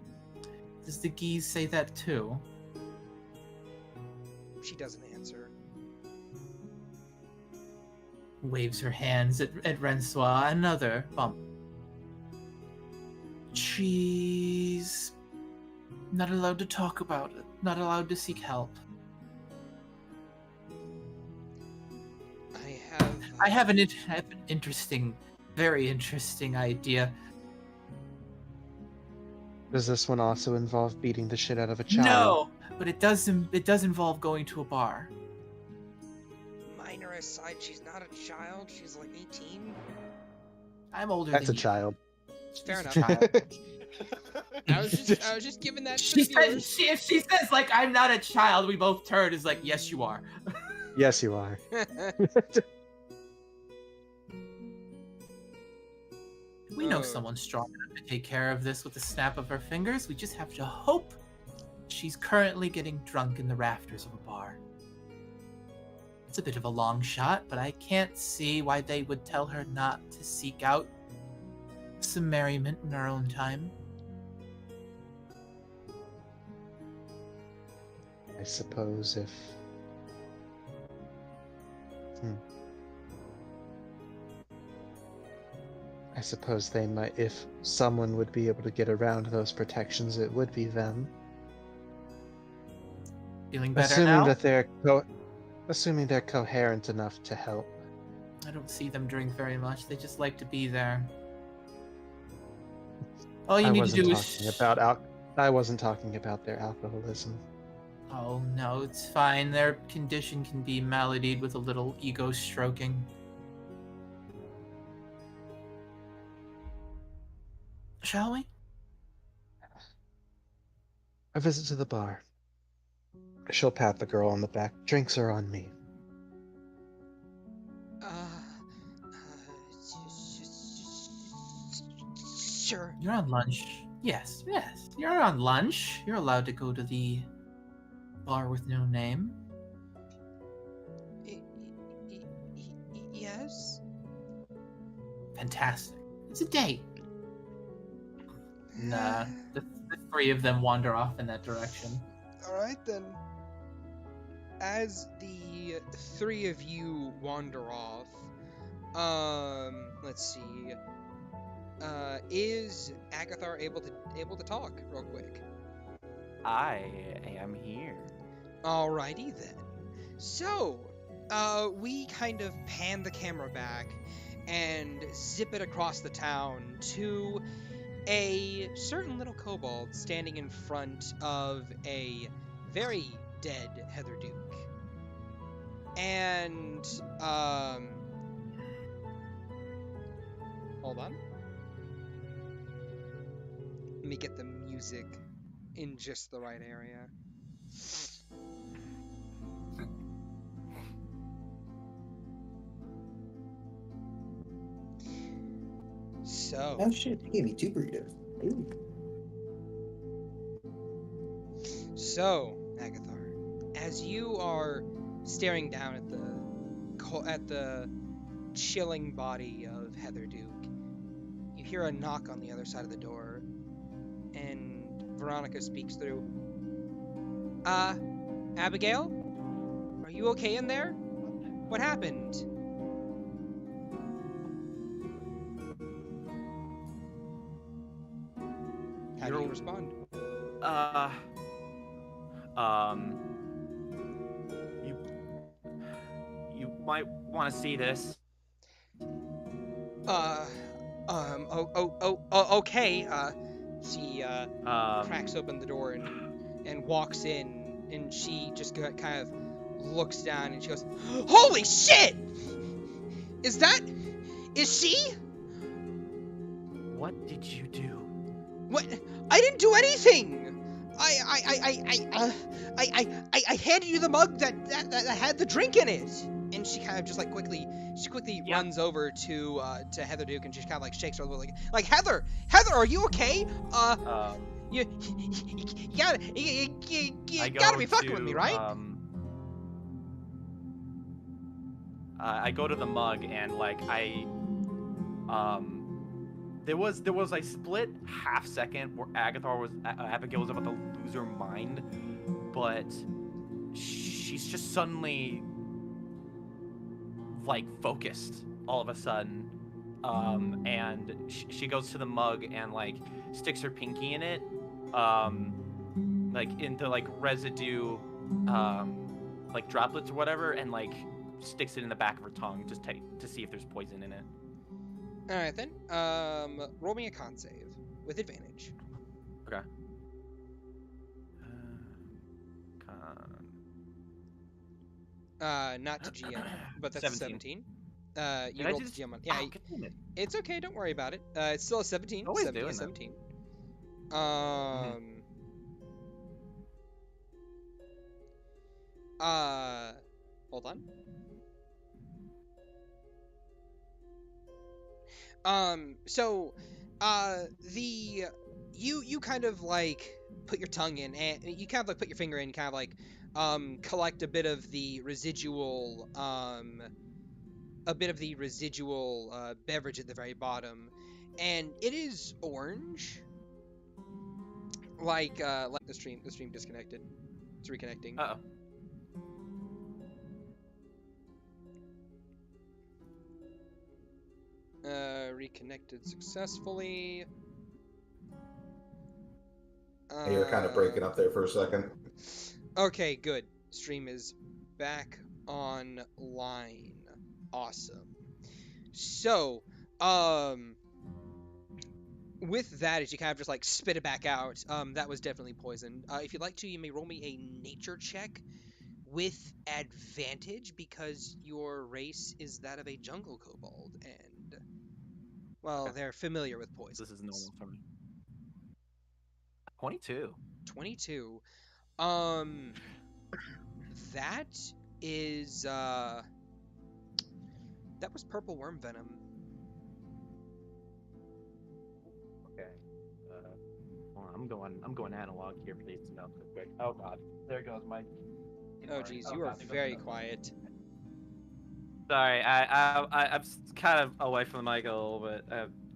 Does the geese say that too? She doesn't answer. Waves her hands at Rencois. Another bump. She's not allowed to talk about it. Not allowed to seek help. I have an interesting, very interesting idea. Does this one also involve beating the shit out of a child? No, but it does involve going to a bar. Minor aside, she's not a child. She's like 18. I'm older That's than a you. child. Fair enough. Child. I was just giving that. She says, if she says like I'm not a child, we both turn is like yes you are. Yes, you are. We know someone strong enough to take care of this with the snap of her fingers. We just have to hope she's currently getting drunk in the rafters of a bar. It's a bit of a long shot, but I can't see why they would tell her not to seek out some merriment in her own time. I suppose if... I suppose they might, if someone would be able to get around those protections, it would be them. Feeling better Assuming now? that assuming they're coherent enough to help. I don't see them drink very much. They just like to be there. All you need to do is... I wasn't talking about their alcoholism. Oh, no, it's fine. Their condition can be maladied with a little ego stroking. Shall we? A visit to the bar. She'll pat the girl on the back. Drinks are on me. Sure. You're on lunch. Yes, you're on lunch. You're allowed to go to the bar with no name. Yes? Fantastic. It's a date. Nah, the three of them wander off in that direction. Alright then. As the three of you wander off, let's see. Is Agathar able to talk real quick? I am here. Alrighty then. So, we kind of pan the camera back and zip it across the town to a certain little kobold standing in front of a very dead Heather Duke. And, hold on. Let me get the music in just the right area. So. Oh shit, he gave me 2 burritos. Ooh. So, Agathar, as you are staring down at the chilling body of Heather Duke, you hear a knock on the other side of the door, and Veronica speaks through. Abigail? Are you okay in there? What happened? How do you respond? You might want to see this. Okay. She cracks open the door and walks in, and she just kind of looks down and she goes, "Holy shit! Is she? What did you do? What? I didn't do anything. I handed you the mug that had the drink in it." And she kind of just quickly runs over to Heather Duke, and she kind of shakes her a little, like Heather, are you okay? You gotta be fucking with me, right? I go to the mug and there was a split half second where Abigail was about to lose her mind, but she's just suddenly focused all of a sudden, and she goes to the mug and sticks her pinky in it, into residue, droplets or whatever, and sticks it in the back of her tongue just to see if there's poison in it. All right then. Roll me a con save with advantage. Okay. Not to GM, but that's 17. You Did rolled to GM on. Yeah, it's okay. Don't worry about it. It's still a 17. Always 17 doing is 17. Hold on. So, you kind of like put your tongue in, and you kind of like put your finger in, kind of like, collect a bit of the residual, beverage at the very bottom, and it is orange. Like the stream disconnected. It's reconnecting. Uh-oh. Reconnected successfully. You're kind of breaking up there for a second. Okay, good. Stream is back online. Awesome. So, with that, as you kind of just like spit it back out, that was definitely poison. If you'd like to, you may roll me a nature check with advantage because your race is that of a jungle kobold, and well, they're familiar with poison. This is normal for me. 22. 22. That is that was purple worm venom. Okay. Hold on, I'm going analog here for these notes real quick. Oh god, there goes my. Oh geez, you are very quiet. Sorry, I'm kind of away from the mic a little bit,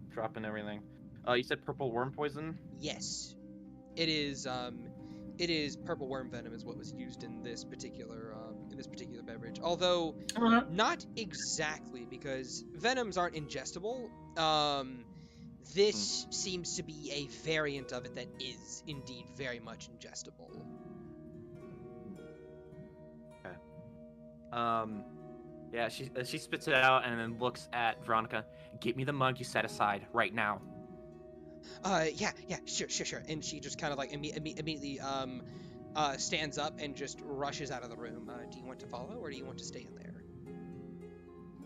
dropping everything. You said purple worm poison? Yes, it is. It is purple worm venom is what was used in this particular beverage. Although not exactly, because venoms aren't ingestible. This seems to be a variant of it that is indeed very much ingestible. Okay. Yeah, she spits it out and then looks at Veronica. Get me the mug you set aside right now. Yeah, sure. And she just kind of like immediately stands up and just rushes out of the room. Do you want to follow or do you want to stay in there?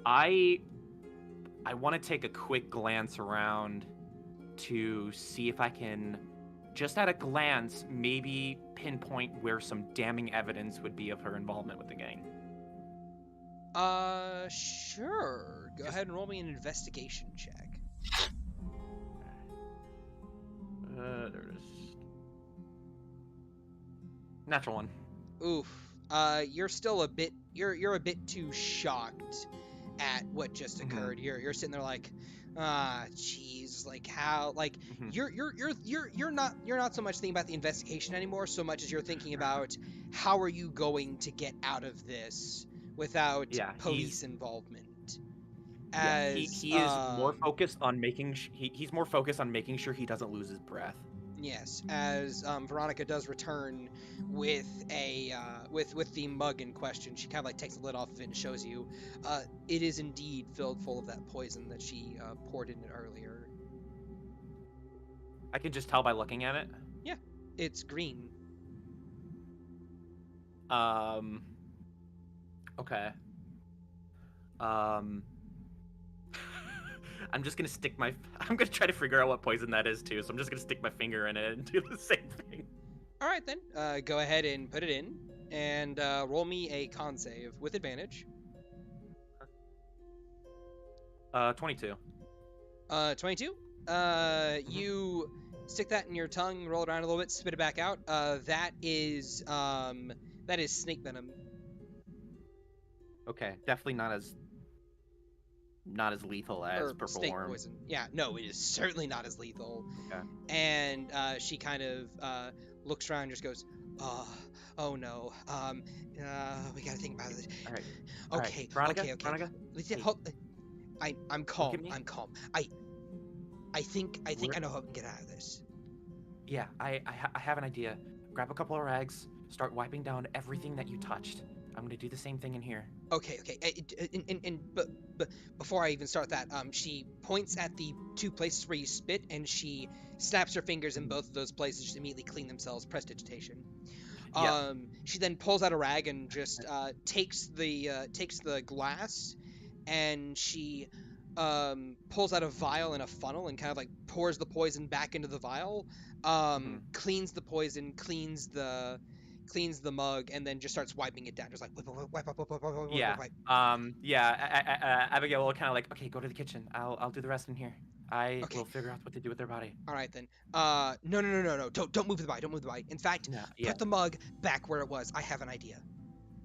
I want to take a quick glance around to see if I can, just at a glance, maybe pinpoint where some damning evidence would be of her involvement with the gang. Sure. Go ahead and roll me an investigation check. There it is. Natural one. Oof. You're still a bit. You're a bit too shocked at what just occurred. You're sitting there like, jeez, like how, like you're not so much thinking about the investigation anymore, so much as you're thinking about how are you going to get out of this without police involvement. As he is more focused on making he's more focused on making sure he doesn't lose his breath. Yes, as Veronica does return with a with the mug in question, she kind of like takes the lid off of it and shows you, it is indeed filled full of that poison that she poured in it earlier. I can just tell by looking at it. Yeah, it's green. Okay. I'm just gonna I'm gonna try to figure out what poison that is too, so I'm just gonna stick my finger in it and do the same thing. Alright then, go ahead and put it in, and roll me a con save with advantage. 22. 22? You stick that in your tongue, roll it around a little bit, spit it back out. That is snake venom. Okay, definitely not as lethal as purple snake worm. Poison. Yeah, no, it is certainly not as lethal. Okay. And she kind of looks around and just goes, oh no, we gotta think about it. All right. Okay, Veronica, okay. Veronica? I'm calm. Me? I'm calm. I think I know how we can get out of this. Yeah, I have an idea. Grab a couple of rags, start wiping down everything that you touched. I'm gonna do the same thing in here. Okay. But before I even start that, she points at the two places where you spit, and she snaps her fingers in both of those places, just immediately clean themselves. Prestidigitation. Yeah. She then pulls out a rag and just takes the glass, and she pulls out a vial and a funnel and kind of like pours the poison back into the vial. Cleans the poison, cleans the cleans the mug, and then just starts wiping it down. Just like wipe. Yeah. Abigail will kind of like, okay, go to the kitchen. I'll do the rest in here. I will figure out what to do with their body. All right then. No. Don't move the body. Don't move the body. In fact, put the mug back where it was. I have an idea.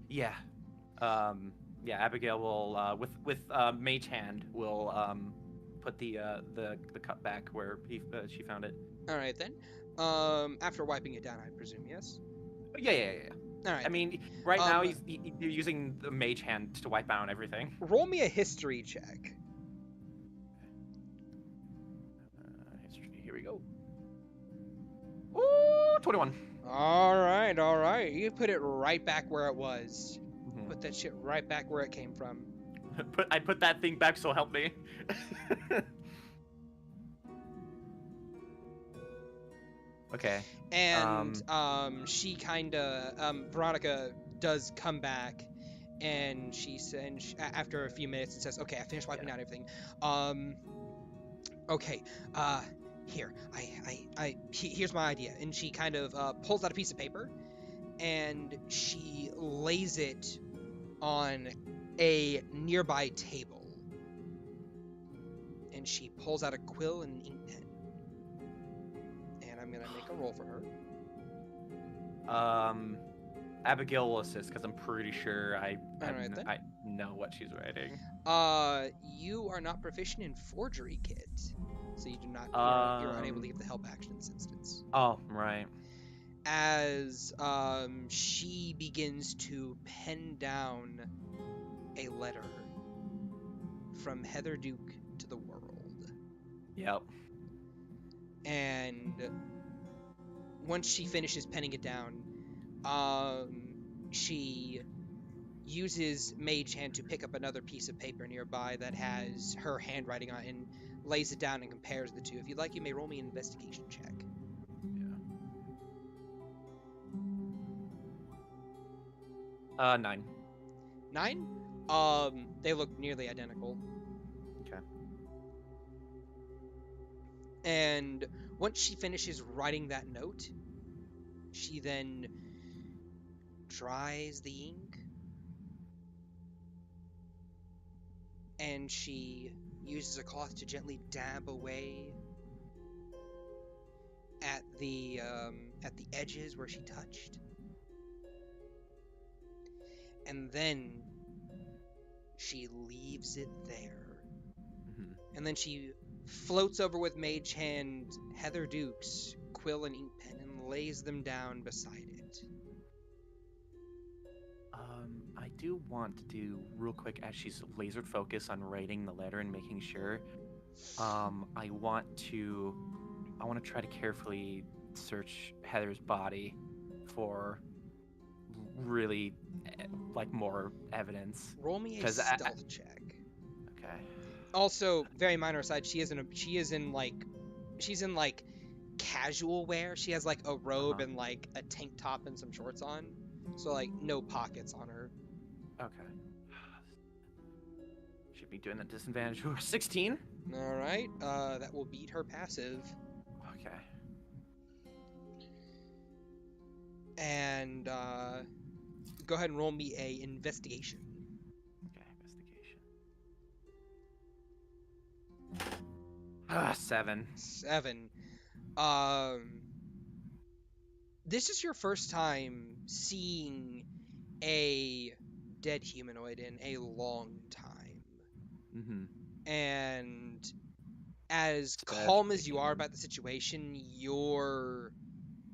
Yeah. Abigail will with Mage Hand will put the cup back where she found it. All right then. After wiping it down, I presume, yes. Yeah. All right. I mean, right now he's using the Mage Hand to wipe out everything. Roll me a history check. History. Here we go. Ooh, 21. All right. You put it right back where it was. Mm-hmm. Put that shit right back where it came from. I put that thing back, so help me. Okay. And she Veronica does come back, and she says after a few minutes and says, "Okay, I finished wiping out everything. Okay. Here's my idea." And she kind of pulls out a piece of paper, and she lays it on a nearby table, and she pulls out a quill and an ink pen. I'm gonna make a roll for her. Abigail will assist because I'm pretty sure I know what she's writing. You are not proficient in forgery, Kit, so you do not. You're unable to give the help action in this instance. Oh, right. As she begins to pen down a letter from Heather Duke to the world. Yep. And once she finishes penning it down, she uses Mage Hand to pick up another piece of paper nearby that has her handwriting on it and lays it down and compares the two. If you'd like, you may roll me an investigation check. Yeah. 9. 9? They look nearly identical. Okay. And once she finishes writing that note, she then dries the ink, and she uses a cloth to gently dab away at the edges where she touched, and then she leaves it there. Mm-hmm. And then she floats over with Mage Hand Heather Duke's quill and ink pen and lays them down beside it. I do want to do real quick as she's laser focused on writing the letter and making sure. I want to try to carefully search Heather's body for really like more evidence. Roll me a stealth check. Okay. Also, very minor aside, she's in casual wear. She has like a robe and like a tank top and some shorts on. So like no pockets on her. Okay. Should be doing that disadvantage. 16? Alright. That will beat her passive. Okay. And go ahead and roll me a investigation. Okay, investigation. 7. This is your first time seeing a dead humanoid in a long time. Mm-hmm. And as calm as you are about the situation, you're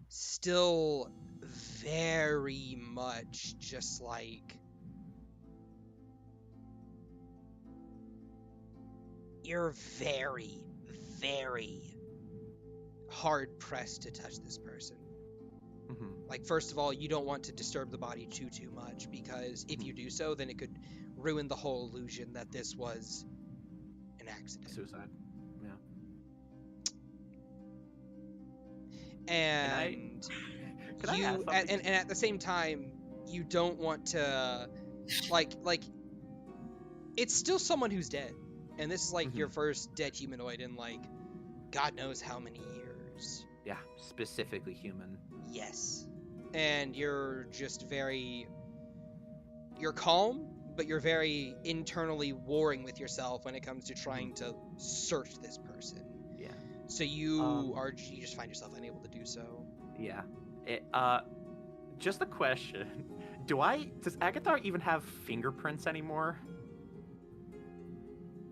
still very much just like... You're very, very hard-pressed to touch this person. Mm-hmm. Like, first of all, you don't want to disturb the body too much, because if you do so, then it could ruin the whole illusion that this was an accident. Suicide. Yeah. And and at the same time, you don't want to like it's still someone who's dead, and this is like your first dead humanoid in like God knows how many years. Yeah, specifically human. Yes. and you're just you're calm, but you're very internally warring with yourself when it comes to trying to search this person. Yeah. So you just find yourself unable to do so. Yeah. Just a question. Does Agathar even have fingerprints anymore?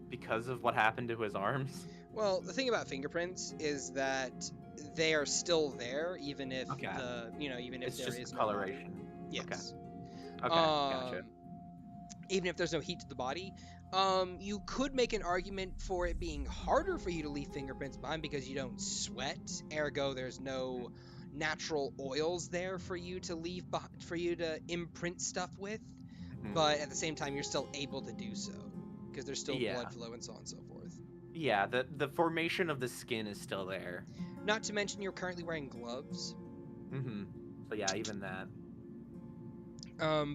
Because of what happened to his arms? Well, the thing about fingerprints is that they are still there, even if Okay. even if It's there just is the no body. coloration. Yes. Okay, gotcha. Even if there's no heat to the body, you could make an argument for it being harder for you to leave fingerprints behind because you don't sweat. Ergo, there's no natural oils there for you to for you to imprint stuff with. But at the same time, you're still able to do so because there's still blood flow and so on and so forth. Yeah, the formation of the skin is still there. Not to mention you're currently wearing gloves. So yeah, even that.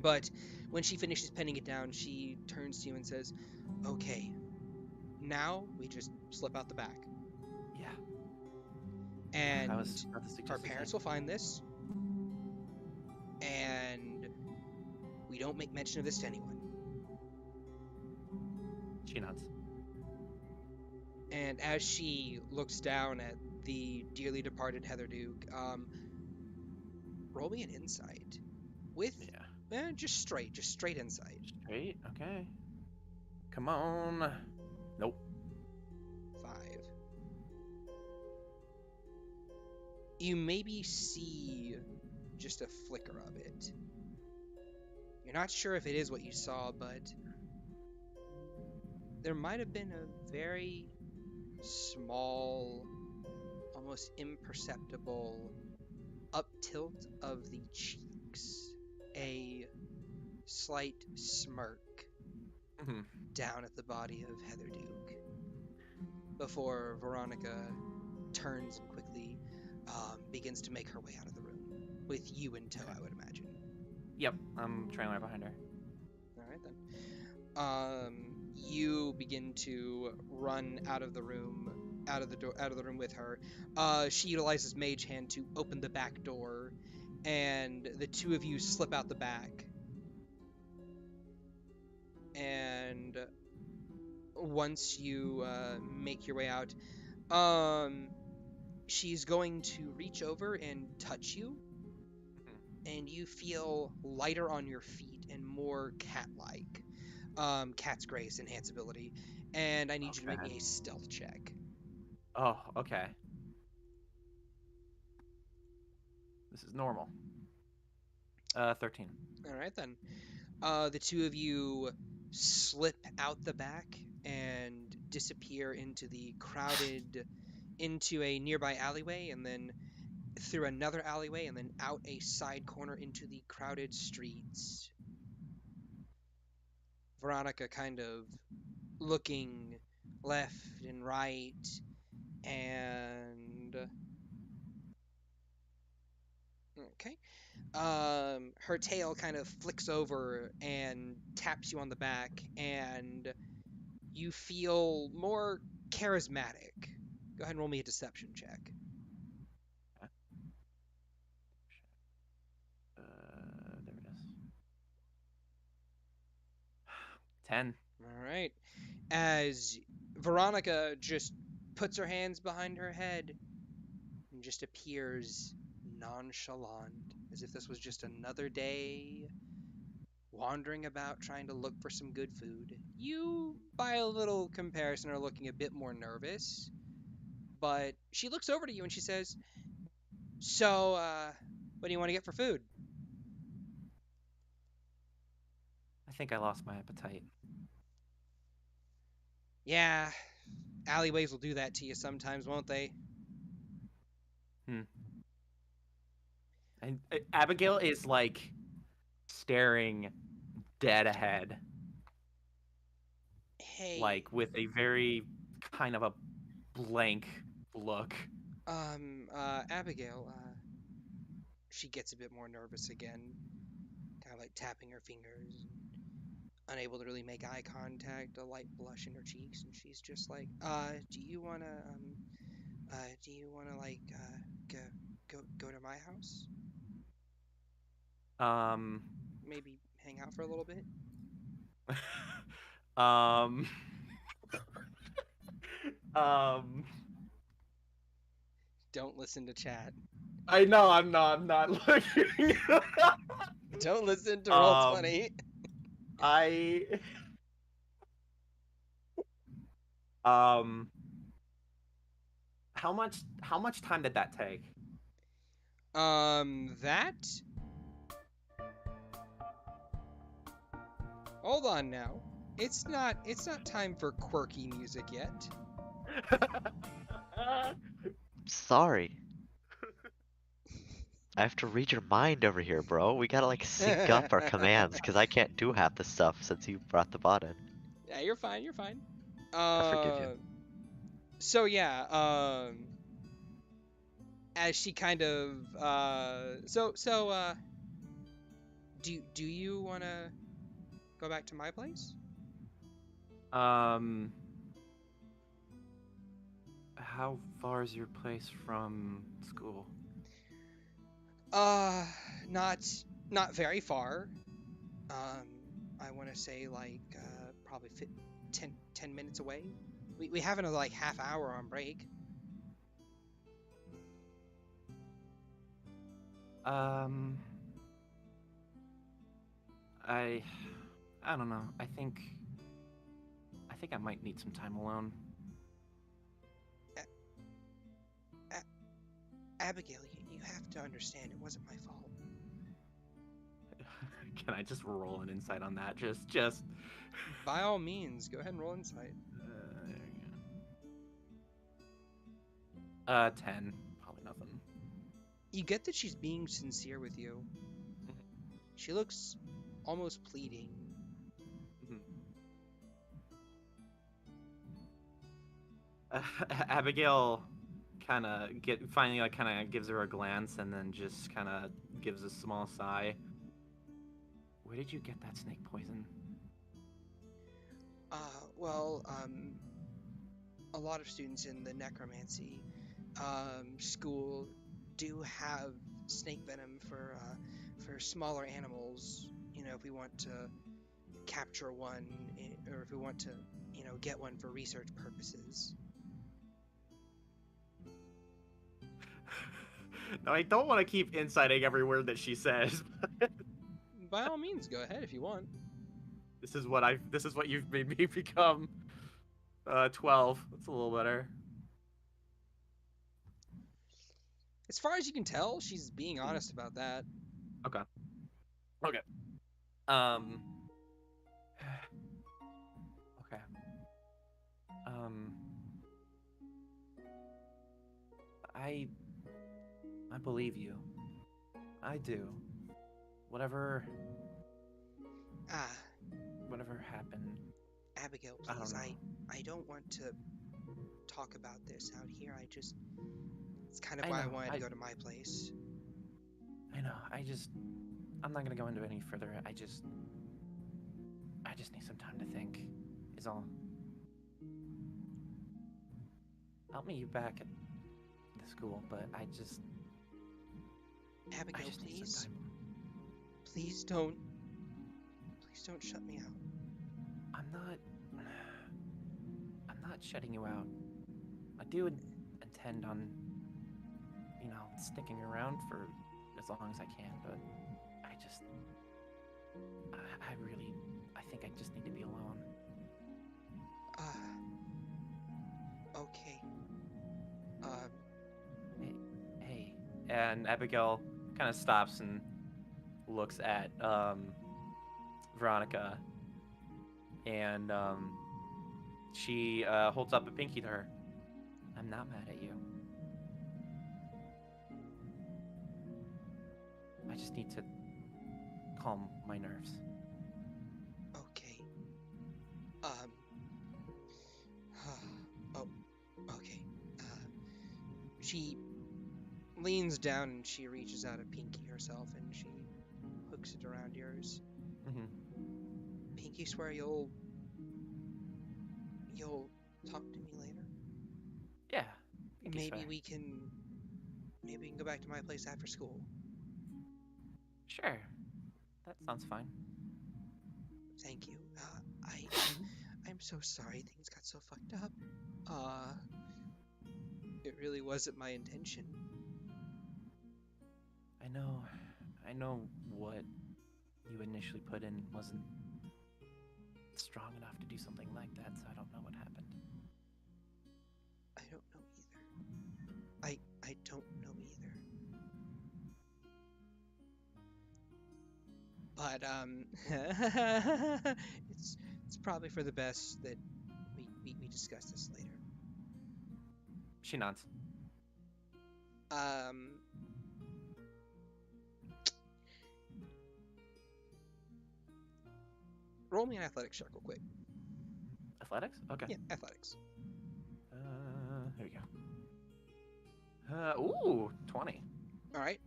But when she finishes penning it down, she turns to you and says, "Okay, now we just slip out the back. Yeah. And I was about to suggest our the parents same. will find this, and we don't make mention of this to anyone." She nods. And as she looks down at the dearly departed Heather Duke, roll me an insight with just straight insight. Straight, okay. Come on. Nope. 5. You maybe see just a flicker of it. You're not sure if it is what you saw, but there might have been a very small, almost imperceptible up tilt of the cheeks, a slight smirk down at the body of Heather Duke, before Veronica turns and quickly begins to make her way out of the room, with you in tow, I would imagine. Yep, I'm trailing right behind her. All right then. You begin to run out of the room, out of the room with her. She utilizes Mage Hand to open the back door, and the two of you slip out the back. And once you make your way out, she's going to reach over and touch you, and you feel lighter on your feet and more cat-like. Cat's grace, enhance ability, and I need you to make me a stealth check. Oh, okay. This is normal. 13. All right then. The two of you slip out the back and disappear into a nearby alleyway, and then through another alleyway, and then out a side corner into the crowded streets. Veronica kind of looking left and right, and okay. Her tail kind of flicks over and taps you on the back, and you feel more charismatic. Go ahead and roll me a deception check. There it is. 10. All right. As Veronica just puts her hands behind her head and just appears nonchalant, as if this was just another day wandering about trying to look for some good food. You, by a little comparison, are looking a bit more nervous, but she looks over to you and she says, "So, what do you want to get for food?" I think I lost my appetite. Yeah, alleyways will do that to you sometimes, won't they? And Abigail is like staring dead ahead. Hey. Like with a very kind of a blank look. Abigail, she gets a bit more nervous again, kind of like tapping her fingers, unable to really make eye contact, a light blush in her cheeks, and she's just like, do you wanna like, go to my house? Maybe hang out for a little bit. um, Don't listen to chat. I know I'm not looking. Don't listen to Roll20. How much time did that take? That. Hold on now. It's not time for quirky music yet. Sorry. I have to read your mind over here, bro. We gotta like sync up our commands because I can't do half the stuff since you brought the bot in. Yeah, you're fine. You're fine. I forgive you. So yeah. As she kind of do you want to go back to my place? How far is your place from school? Not very far. I want to say like probably 10 minutes away. We have another like half hour on break. I don't know. I think I might need some time alone. Abigail, you have to understand it wasn't my fault. Can I just roll an insight on that? Just. By all means, go ahead and roll insight. 10. Probably nothing. You get that she's being sincere with you. She looks almost pleading. Abigail finally kind of gives her a glance and then just kind of gives a small sigh. Where did you get that snake poison? A lot of students in the necromancy school do have snake venom for smaller animals. You know, if we want to capture one, or if we want to, get one for research purposes. No, I don't want to keep inciting every word that she says. By all means, go ahead if you want. This is what you've made me become. 12. That's a little better. As far as you can tell, she's being honest about that. Okay. Okay. I believe you. I do. Whatever happened. Abigail, please, I don't want to talk about this out here. It's kind of why I wanted to go to my place. I know. I'm not gonna go into it any further. I just need some time to think, is all. I'll meet you back at the school, but Abigail, please don't shut me out. I'm not shutting you out. I do intend on, sticking around for as long as I can, but I think I just need to be alone. Okay. Hey. And Abigail kind of stops and looks at Veronica, and she holds up a pinky to her. I'm not mad at you. I just need to calm my nerves. Okay. Okay. She leans down and she reaches out a pinky herself and she hooks it around yours. Mm-hmm. Pinky, swear you'll talk to me later? Yeah. Maybe we can go back to my place after school. Sure. that sounds fine. Thank you. I'm so sorry things got so fucked up. It really wasn't my intention. I know what you initially put in wasn't strong enough to do something like that, so I don't know what happened. I don't know either. I don't know either. But it's probably for the best that we discuss this later. She nods. Roll me an athletics check real quick. Athletics? Okay. Yeah, athletics. Here we go. Ooh, 20. All right.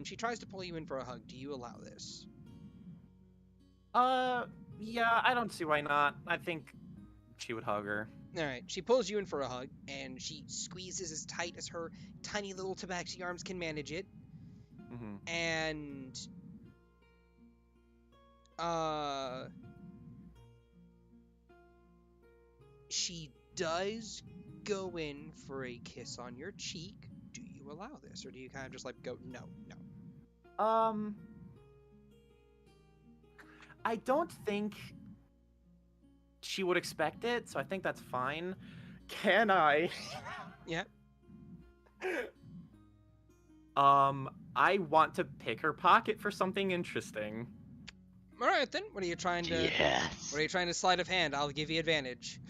She tries to pull you in for a hug. Do you allow this? Yeah, I don't see why not. I think she would hug her. All right. She pulls you in for a hug, and she squeezes as tight as her tiny little tabaxi arms can manage it. Mm-hmm. And she does go in for a kiss on your cheek. Do you allow this, or do you kind of just like go no? I don't think she would expect it, so I think that's fine. Can I? Yeah. I want to pick her pocket for something interesting. All right then. What are you trying to? Yes. What are you trying to sleight of hand? I'll give you advantage.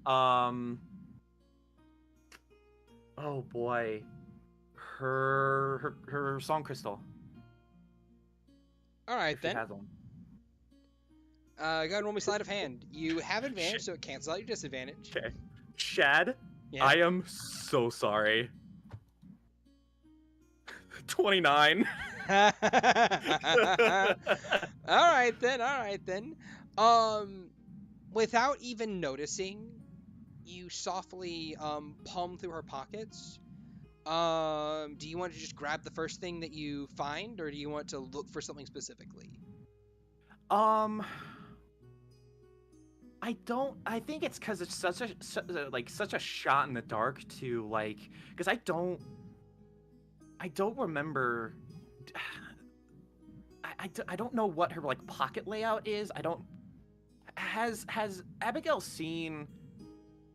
Oh boy, her song crystal. All right If she then. has one. Go ahead and roll me sleight of hand. You have advantage, so it cancels out your disadvantage. Okay. Shad, Yeah. I am so sorry. 29. All right then. Without even noticing, you softly palm through her pockets. Do you want to just grab the first thing that you find, or do you want to look for something specifically? I think it's because it's such a shot in the dark to because I don't remember. I don't know what her pocket layout is. Has Abigail seen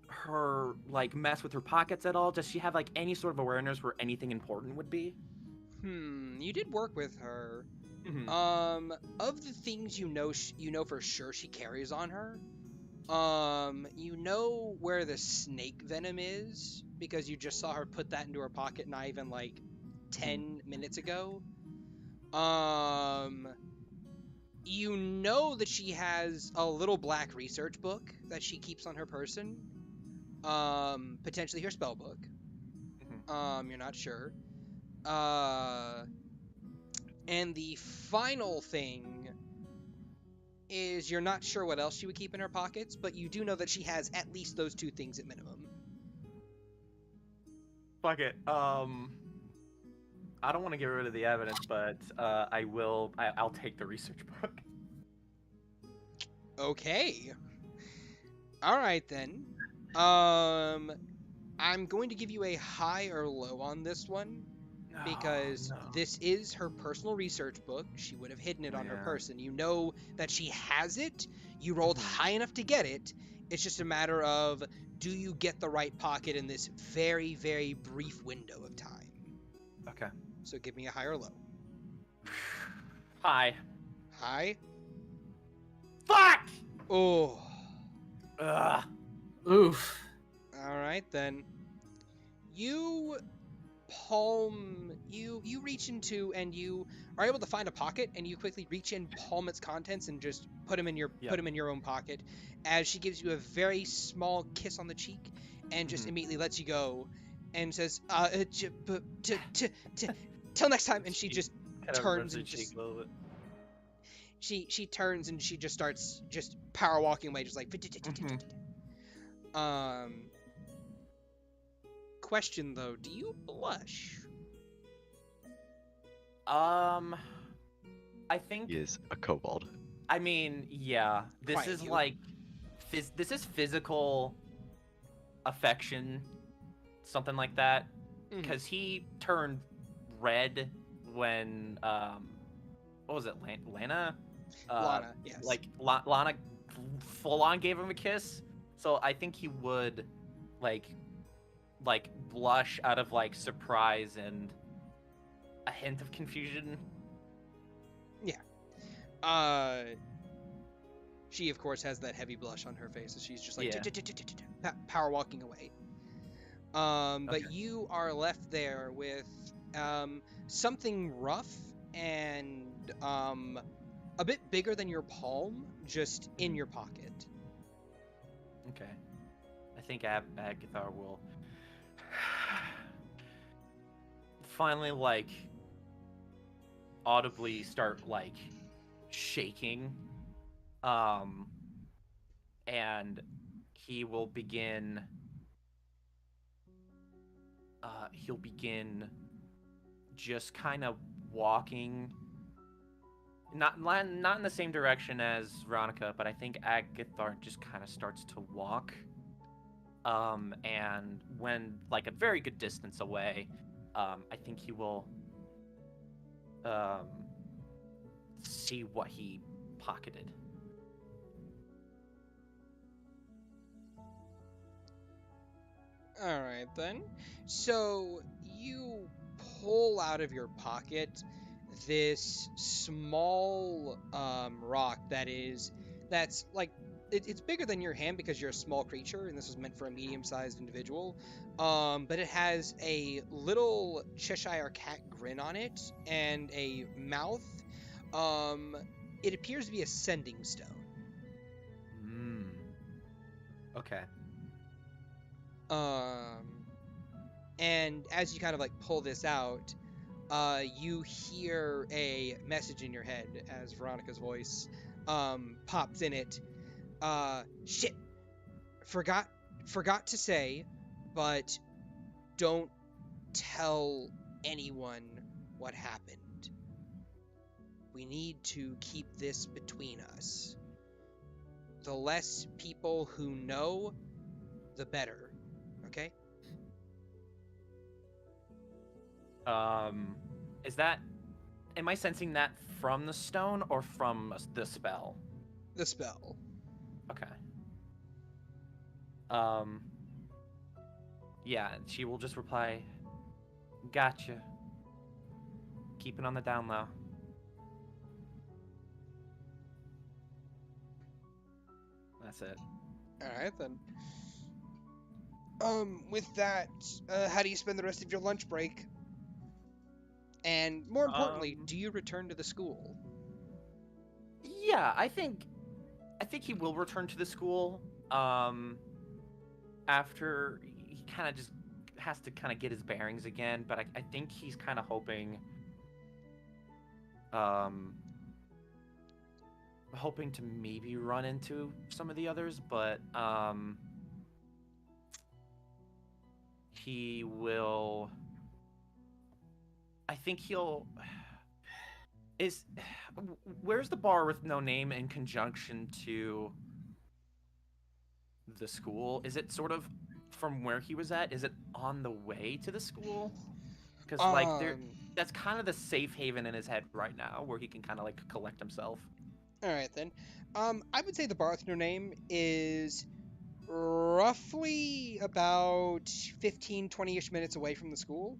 her mess with her pockets at all? Does she have any sort of awareness where anything important would be? You did work with her. Mm-hmm. Of the things you know for sure she carries on her, you know where the snake venom is because you just saw her put that into her pocket not even 10 minutes ago. You know that she has a little black research book that she keeps on her person. Potentially her spell book. Mm-hmm. You're not sure. And the final thing is you're not sure what else she would keep in her pockets, but you do know that she has at least those two things at minimum. Fuck it. I don't want to get rid of the evidence, but I'll take the research book. Okay. All right then. I'm going to give you a high or low on this one because this is her personal research book. She would have hidden it on her person. You know that she has it. You rolled high enough to get it. It's just a matter of, do you get the right pocket in this very, very brief window of time? Okay. So give me a high or low. High. High? Fuck! Oh. Ugh. Oof. All right then. You reach into and you are able to find a pocket, and you quickly reach in, palm its contents, and just put them in your own pocket. As she gives you a very small kiss on the cheek, and just immediately lets you go, and says, "Till next time." And she just turns and just she turns and she just starts just power walking away, just like. Question though, do you blush? I think. He is a kobold. I mean, yeah. This Quiet is you. like, this is physical affection, something like that. Mhm. Because he turned red when what was it, Lana? Lana, yes. Like Lana full on gave him a kiss. So I think he would like blush out of like surprise and a hint of confusion. She of course has that heavy blush on her face, so she's just like Yeah. power walking away. But Okay. you are left there with something rough and a bit bigger than your palm just in your pocket. Okay. I think Agathar will finally like audibly start like shaking. And he will begin he'll begin just kind of walking not in the same direction as Veronica, but I think Agathar just kind of starts to walk. And when like a very good distance away, I think he will see what he pocketed. All right then. So you pull out of your pocket this small rock that's like it's bigger than your hand because you're a small creature and this was meant for a medium-sized individual. But it has a little Cheshire cat grin on it and a mouth. It appears to be a sending stone. Okay. And as you kind of like pull this out, you hear a message in your head as Veronica's voice pops in it. Shit, forgot to say, but don't tell anyone what happened. We need to keep this between us. The less people who know, the better. Okay? Is that? Am I sensing that from the stone or from the spell? The spell. Okay. Yeah, she will just reply, "Gotcha. Keep it on the down low." That's it. All right then. With that, how do you spend the rest of your lunch break? And more importantly, do you return to the school? Yeah, I think he will return to the school. After he kind of just has to kind of get his bearings again, but I think he's kind of hoping to maybe run into some of the others, but he will. I think he'll. Where's the bar with no name in conjunction to the school? Is it sort of from where he was at? Is it on the way to the school? Because like that's kind of the safe haven in his head right now, where he can kind of like collect himself. All right then. I would say the bar with no name is roughly about 15-20ish minutes away from the school.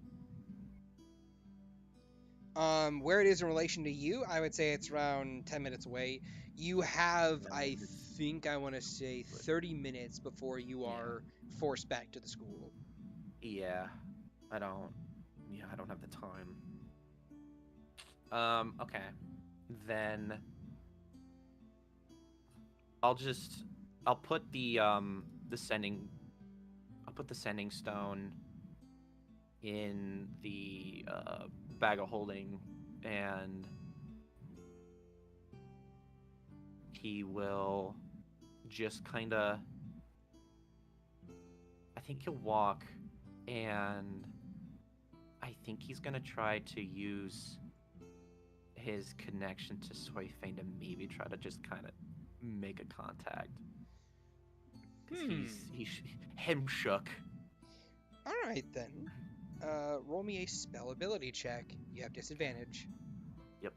Where it is in relation to you, I would say it's around 10 minutes away. You have, I think, I want to say 30 minutes before you are forced back to the school. Yeah, I don't have the time. Okay. Then I'll put the sending stone in the bag of holding, and he will just kind of, I think he'll walk, and I think he's gonna try to use his connection to Soyfane to maybe try to just kind of make a contact. 'Cause he's him shook. All right then. Roll me a spell ability check. You have disadvantage. Yep.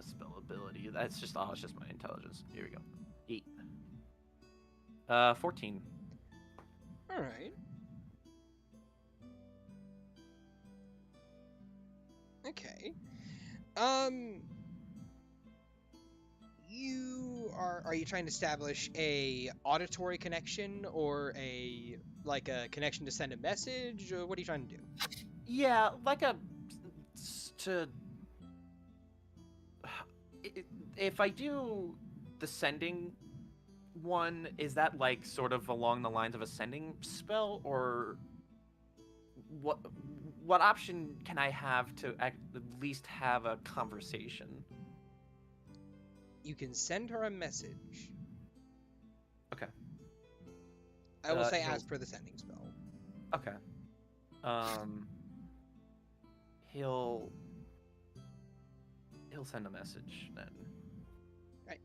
Spell ability. That's just it's just my intelligence. Here we go. 8. 14. All right. Okay. Are you trying to establish a auditory connection or a connection to send a message, or what are you trying to do? Yeah, like if I do the sending one, is that like sort of along the lines of a sending spell, or what option can I have to at least have a conversation? You can send her a message. Okay. I will say as per the sending spell. Okay. He'll send a message then. Right.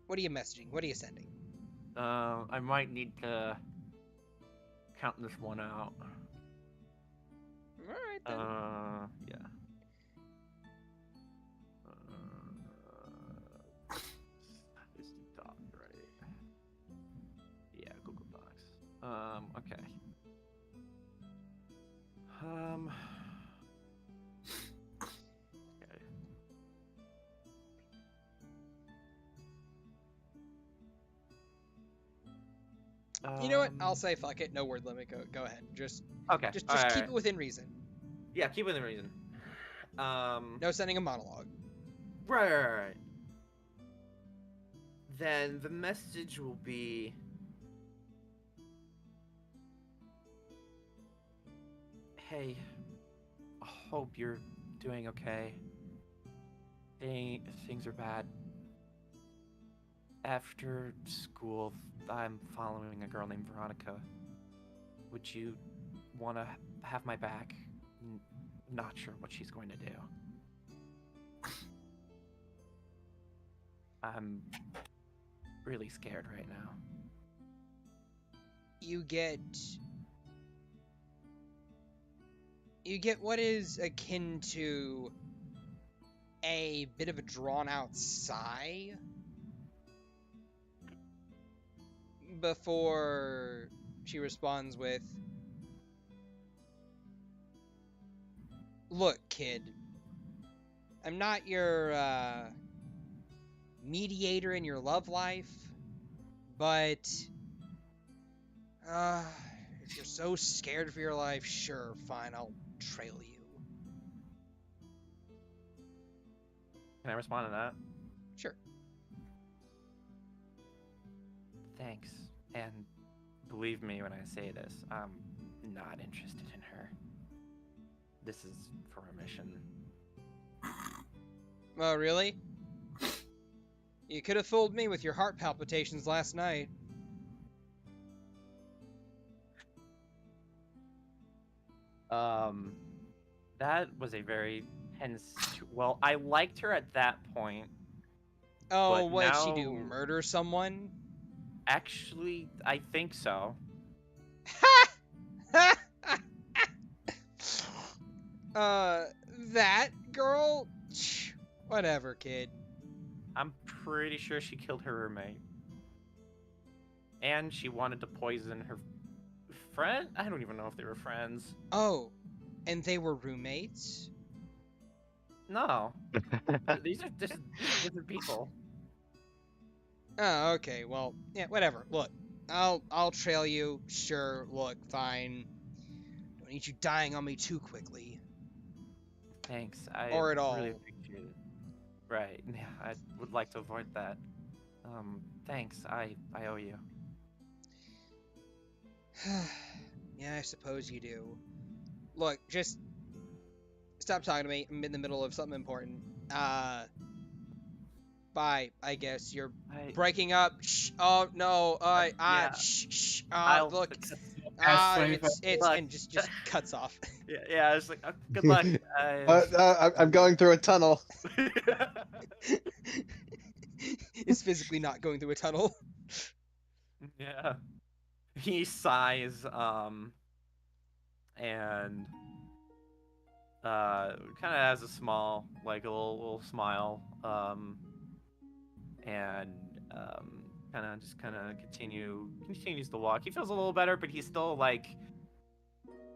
What are you messaging? What are you sending? I might need to count this one out. All right then. Yeah. Is the doc right? Yeah, Google Docs. Okay. Okay. You know what? I'll say fuck it. No word limit. Go ahead. Just Okay. Just All keep right. it within reason. Yeah, keep it within reason. No sending a monologue. Right. Then the message will be, hey, I hope you're doing okay. Things are bad. After school, I'm following a girl named Veronica. Would you want to have my back? Not sure what she's going to do. I'm really scared right now. You get what is akin to a bit of a drawn-out sigh before she responds with, "Look, kid, I'm not your mediator in your love life, but if you're so scared for your life, sure, fine, I'll trail you." Can I respond to that? Sure. Thanks. And believe me when I say this, I'm not interested in her. This is for a mission. Oh, really? You could have fooled me with your heart palpitations last night. That was a very tense. Well, I liked her at that point. Oh, but what did she now- do? Murder someone? Actually, I think so. That girl? Whatever, kid. I'm pretty sure she killed her roommate. And she wanted to poison her friend? I don't even know if they were friends. Oh, and they were roommates? No. These are different people. Oh, okay. Well, yeah, whatever. Look, I'll trail you. Sure. Look, fine. Don't need you dying on me too quickly. Thanks. I Or at all. really appreciate it. Right. Yeah, I would like to avoid that. Thanks. I owe you. Yeah, I suppose you do. Look, just stop talking to me. I'm in the middle of something important. Bye. I guess you're I- breaking up. Shh. Oh no. yeah. Shh. I'll Look. Past 25 It's Look. and just cuts off. Yeah, it's like, good luck. I'm going through a tunnel. Is physically not going through a tunnel. Yeah. He sighs, and kind of has a small, like a little smile, and kind of continues to walk. He feels a little better, but he's still like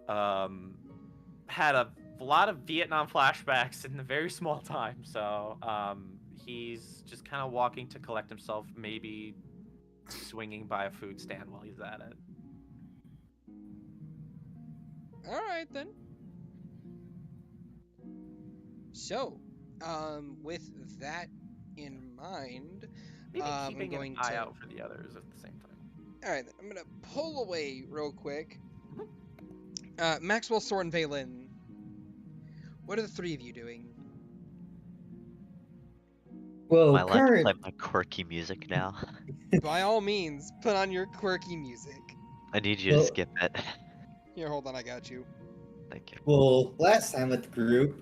had a lot of Vietnam flashbacks in a very small time. So he's just kind of walking to collect himself, maybe swinging by a food stand while he's at it. All right then. So, with that in mind, Maybe I'm keeping going an eye to. out for the others at the same time. All right, I'm gonna pull away real quick. Maxwell, Soren, Veylyn. What are the three of you doing? Well, Am I allowed to current. play my quirky music now? By all means, put on your quirky music. I need you to Well- skip it. Here, hold on, I got you. Thank you. Well, last time with the group,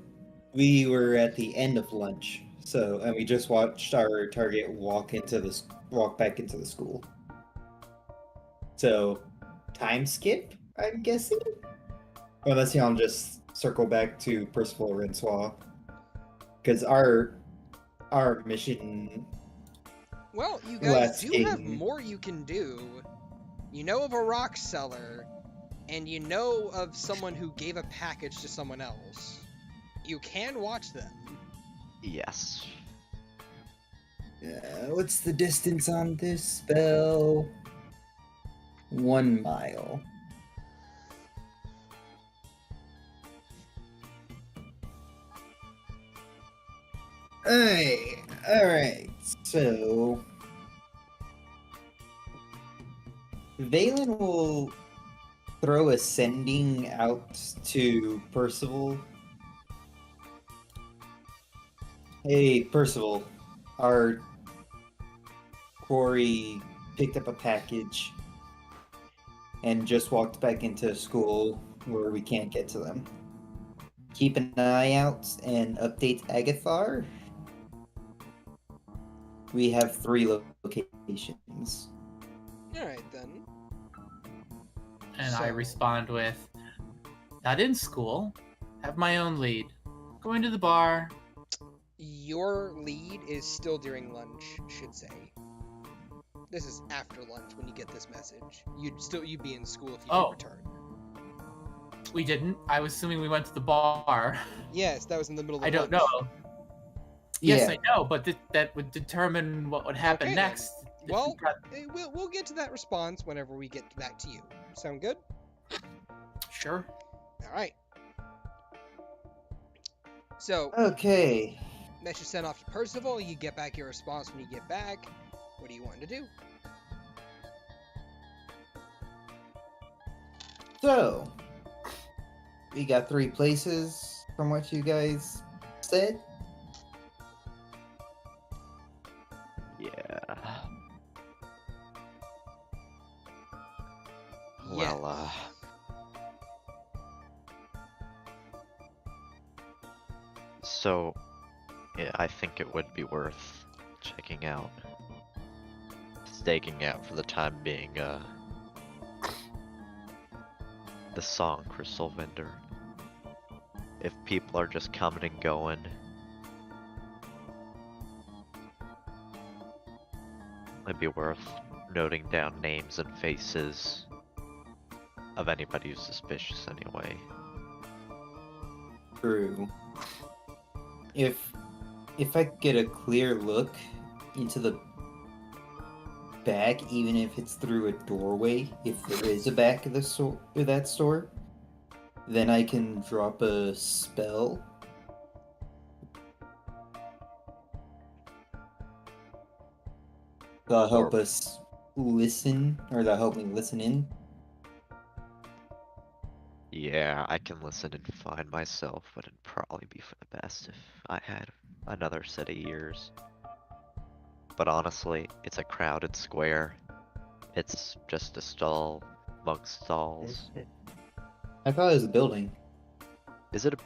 we were at the end of lunch, and we just watched our target walk back into the school. So, time skip, I'm guessing. Unless y'all just circle back to Percival Rencois, because our mission. Well, you guys Last do have game. more you can do. You know of a rock seller, and you know of someone who gave a package to someone else. You can watch them. Yes. What's the distance on this spell? 1 mile. Alright, so Veylyn will throw a sending out to Percival. Hey, Percival, our quarry picked up a package and just walked back into school where we can't get to them. Keep an eye out and update Agathar. We have 3 locations. Alright then. And I So- respond with, not in school. Have my own lead. Going to the bar. Your lead is still during lunch, should say. This is after lunch when you get this message. You'd be in school if you Oh. didn't return. We didn't. I was assuming we went to the bar. Yes, that was in the middle of I don't lunch. know. Yes, Yeah. I know, but that would determine what would happen Okay, then. next. If Well, we got- we'll get to that response whenever we get back to you. Sound good? Sure. All right. So Okay. that should send off to Percival. You get back your response when you get back. What do you want to do? So, we got 3 places from what you guys said. Yeah. Yeah. Well, so, yeah, I think it would be worth checking out, staking out for the time being, the song Crystal Vendor. If people are just coming and going, it'd be worth noting down names and faces of anybody who's suspicious anyway. True. If I could get a clear look into the back, even if it's through a doorway, if there is a back of that store, then I can drop a spell. That'll help us listen, or that'll help me listen in. Yeah, I can listen and find myself, but it'd probably be for the best if I had another set of ears. but honestly, it's a crowded square. It's just a stall amongst stalls. I thought it was a building. Is it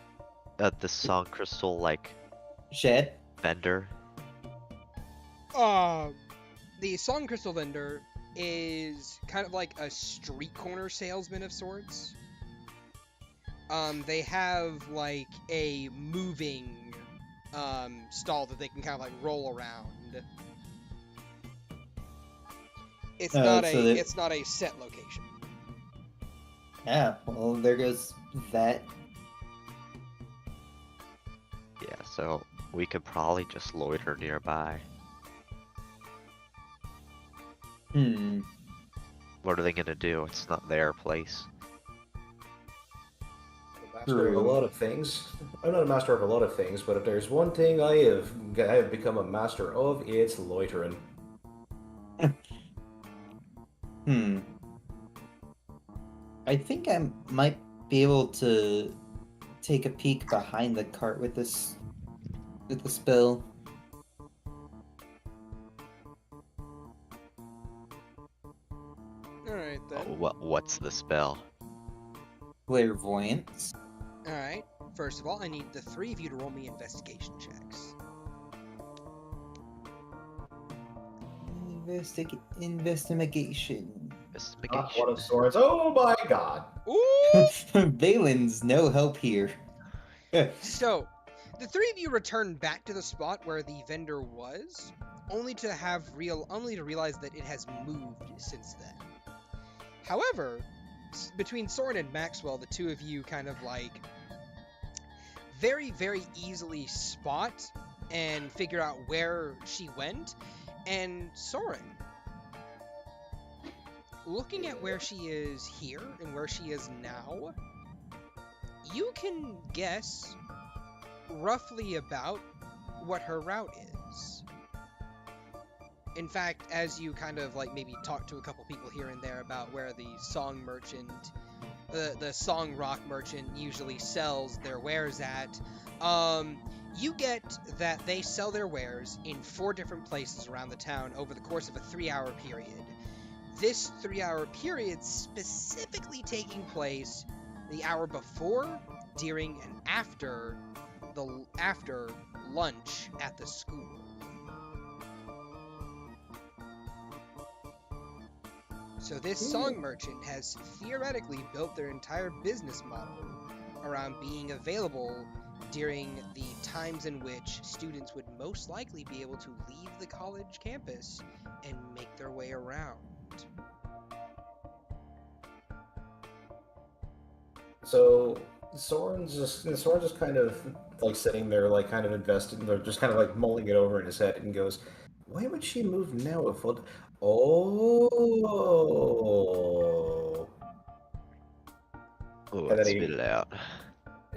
the song crystal like Shad? vendor? The Song Crystal vendor is kind of like a street corner salesman of sorts. They have like a moving stall that they can kind of like roll around. It's it's not a set location. Yeah, well, there goes that. Yeah, so we could probably just loiter nearby. What are they gonna do? It's not their place. Master of a lot of things. I'm not a master of a lot of things, but if there's one thing I have become a master of, it's loitering. I think I might be able to take a peek behind the cart with the spell. Alright then. What's the spell? Clairvoyance. Alright. First of all, I need the three of you to roll me investigation checks. Investigation. One of swords. Oh my god! Ooh! Veylyn's no help here. So, the three of you return back to the spot where the vendor was, only to realize that it has moved since then. However, between Soren and Maxwell, the two of you kind of like very, very easily spot and figure out where she went. And Soren, looking at where she is here and where she is now, you can guess roughly about what her route is. In fact, as you kind of like maybe talk to a couple people here and there about where the song merchant, the song rock merchant usually sells their wares at, you get that they sell their wares in 4 different places around the town over the course of a 3-hour period. This 3-hour period specifically taking place the hour before, during, and after lunch at the school. So this song merchant has theoretically built their entire business model around being available during the times in which students would most likely be able to leave the college campus and make their way around. So Soren's just kind of like sitting there, like kind of invested, or just kind of like mulling it over in his head, and goes, "Why would she move now? If what? Oh." Oh, And then spit it out.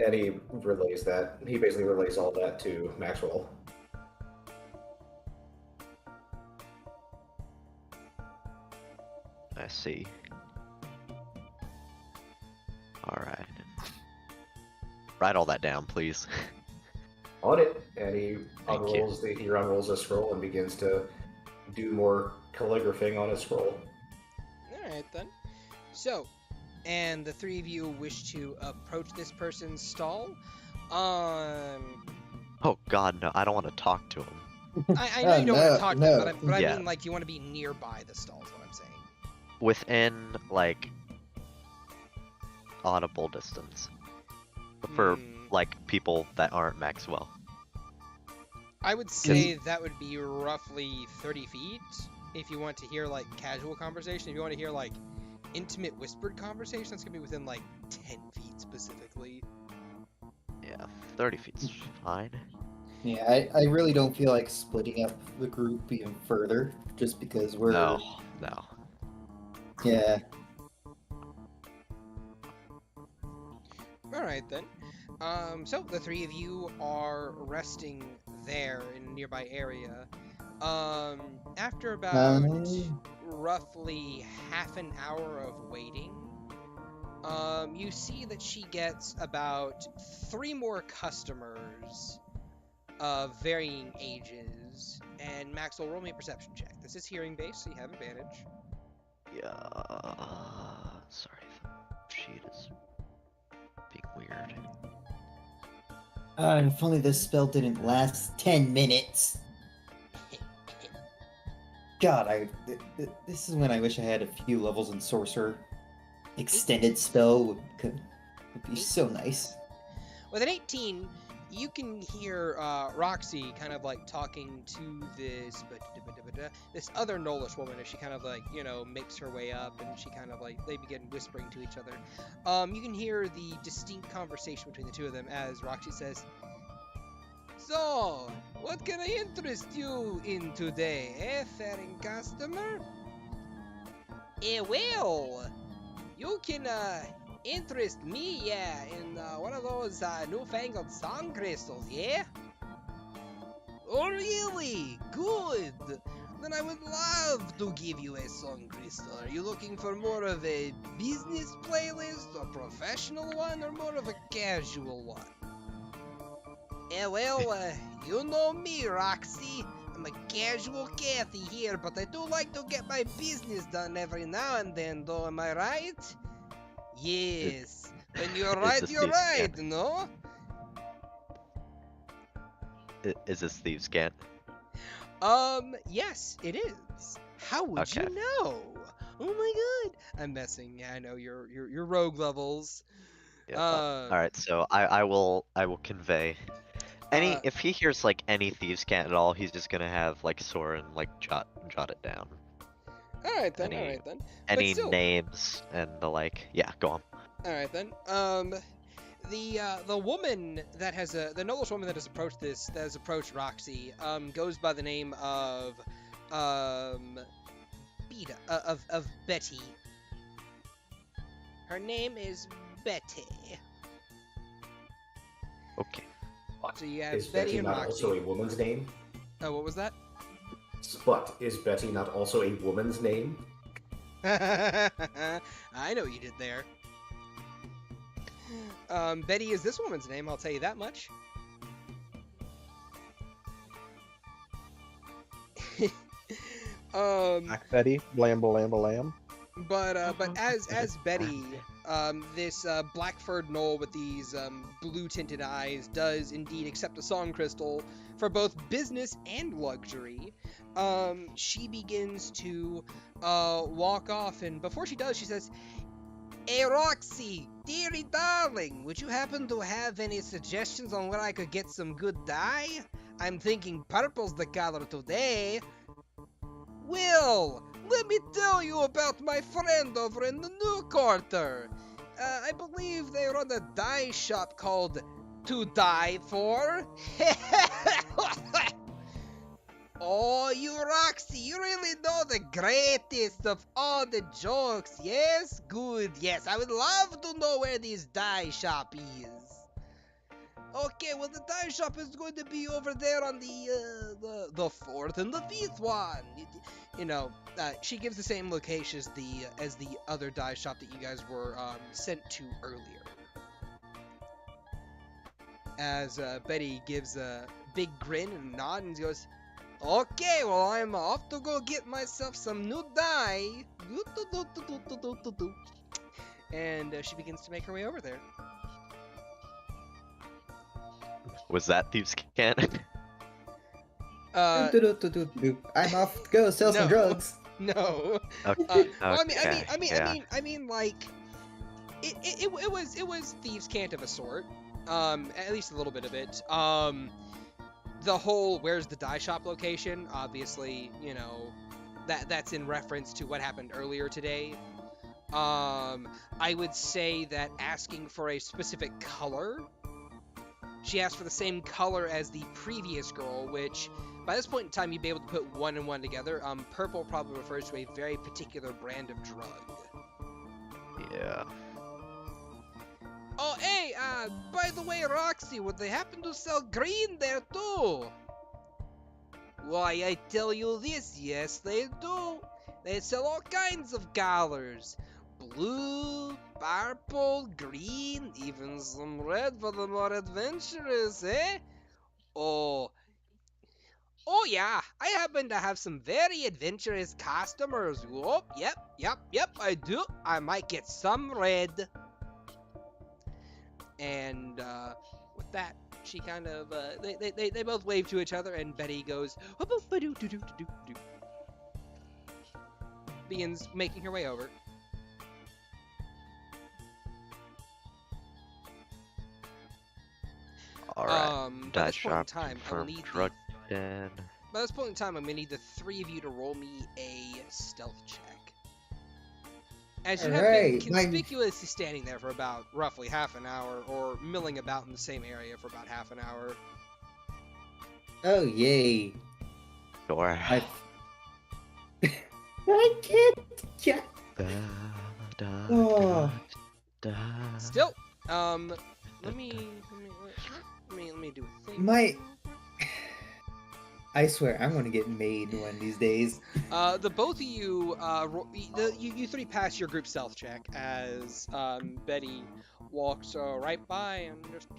And he relays that. He basically relays all that to Maxwell. I see. Alright. Write all that down, please. On it, and he unrolls a scroll and begins to do more calligraphing on his scroll. Alright then. So, and the three of you wish to approach this person's stall. Oh god, no, I don't want to talk to him. I know you don't want to talk to them, but I Yeah. mean, like, you want to be nearby the stall is what I'm saying. Within, like, audible distance. For, like, people that aren't Maxwell. I would say that would be roughly 30 feet if you want to hear, like, casual conversation. If you want to hear, like, intimate whispered conversation, that's going to be within, like, 10 feet specifically. Yeah, 30 feet's fine. Yeah, I really don't feel like splitting up the group even further, just because we're... No. Yeah. Alright then. So the three of you are resting there in a nearby area. After about roughly half an hour of waiting, you see that she gets about 3 more customers of varying ages. And Maxwell, roll me a perception check. This is hearing based, so you have advantage. Yeah. Sorry, the sheet is being weird. If only this spell didn't last 10 minutes. God, this is when I wish I had a few levels in Sorcerer. Extended spell would be so nice. With an 18, you can hear Roxy kind of like talking to this other Nolish woman as she kind of like, makes her way up, and she kind of like, they begin whispering to each other. You can hear the distinct conversation between the two of them as Roxy says, "So, what can I interest you in today, faring customer?" Well, you can interest me, in one of those newfangled song crystals, yeah? Oh, really? Good. Then I would love to give you a song crystal. Are you looking for more of a business playlist, a professional one, or more of a casual one? Well, you know me, Roxy. I'm a casual Kathy here, but I do like to get my business done every now and then, though, am I right? Yes. When you're right, you're right, no? Is this Thieves' Cant? Yes, it is. How would you know? Oh my god. I'm messing. Yeah, I know your rogue levels. Yeah. Alright, so I will convey. If he hears like any Thieves' Cant at all, he's just gonna have like Soren like jot it down. Alright then. Any names and the like. Yeah, go on. Alright then. The woman that has the Nolish woman that has approached Roxy, goes by the name of Betty. Her name is Betty. Okay. So you have Is Betty Betty and not Roxy. also a woman's name? Oh, what was that? But is Betty not also a woman's name? I know you did there. Betty is this woman's name, I'll tell you that much. Black Betty, blam blam blam. But as Betty, this black-furred knoll with these blue-tinted eyes does indeed accept a song crystal for both business and luxury. She begins to walk off, and before she does, she says, "Hey, Roxy, dearie darling, would you happen to have any suggestions on where I could get some good dye? I'm thinking purple's the color today." "Well, let me tell you about my friend over in the New Quarter. I believe they run a dye shop called To Die For." "Oh, you Roxy, you really know the greatest of all the jokes, yes? Good, yes, I would love to know where this dye shop is." "Okay, well, the dye shop is going to be over there on the 4th and the 5th one." She gives the same location as the other dye shop that you guys were sent to earlier. As Betty gives a big grin and a nod and goes, "Okay, well, I'm off to go get myself some new dye." And she begins to make her way over there. Was that Thieves' Cant? I'm off to go sell some drugs. No. Okay. I mean, like, it was Thieves' Cant of a sort. At least a little bit of it. The whole "where's the dye shop" location, obviously, that's in reference to what happened earlier today. I would say that asking for a specific color, she asked for the same color as the previous girl, which by this point in time you'd be able to put one and one together. Purple probably refers to a very particular brand of drug. Yeah. "Oh, hey, by the way, Roxy, would they happen to sell green there too?" "Why, I tell you this, yes, they do. They sell all kinds of colors. Blue, purple, green, even some red for the more adventurous, eh? Oh, oh yeah, I happen to have some very adventurous customers. Oh, yep, I do. I might get some red. And with that, she kind of they both wave to each other, and Betty goes begins making her way over. Alright. By this point in shop time, I'll confirmed need drug den. by this point in time, I'm gonna need the three of you to roll me a stealth check. As you have been conspicuously standing there for about roughly half an hour, or milling about in the same area for about half an hour. Oh, yay. Sure. I can't get... Oh. Still, let me do a thing. I swear, I'm gonna get made one of these days. The both of you, you three pass your group stealth check as Betty walks right by and just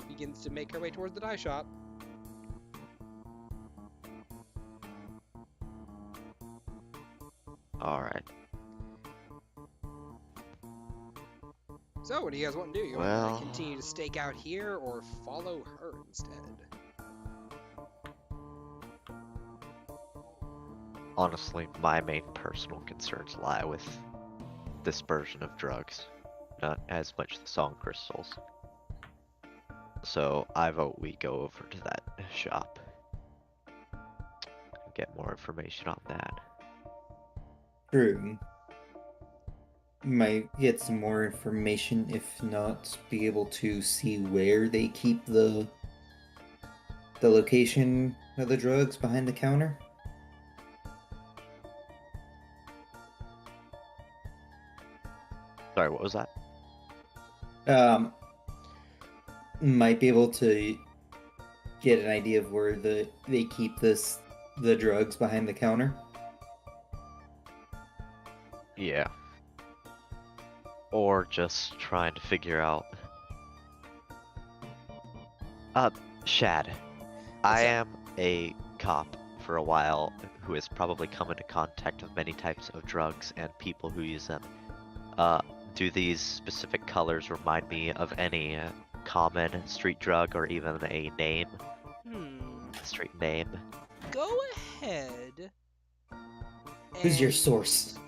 begins to make her way towards the dye shop. Alright. So, what do you guys want to do? You want to continue to stake out here or follow her instead? Honestly, my main personal concerns lie with dispersion of drugs, not as much the song crystals. So I vote we go over to that shop and get more information on that. True. Might get some more information, if not be able to see where they keep the location of the drugs behind the counter. Sorry, what was that? Might be able to get an idea of where they keep the drugs behind the counter. Yeah. Or just trying to figure out. Shad. I am a cop for a while who has probably come into contact with many types of drugs and people who use them. Do these specific colors remind me of any common street drug or even a name? Street name? Go ahead. Who's your source?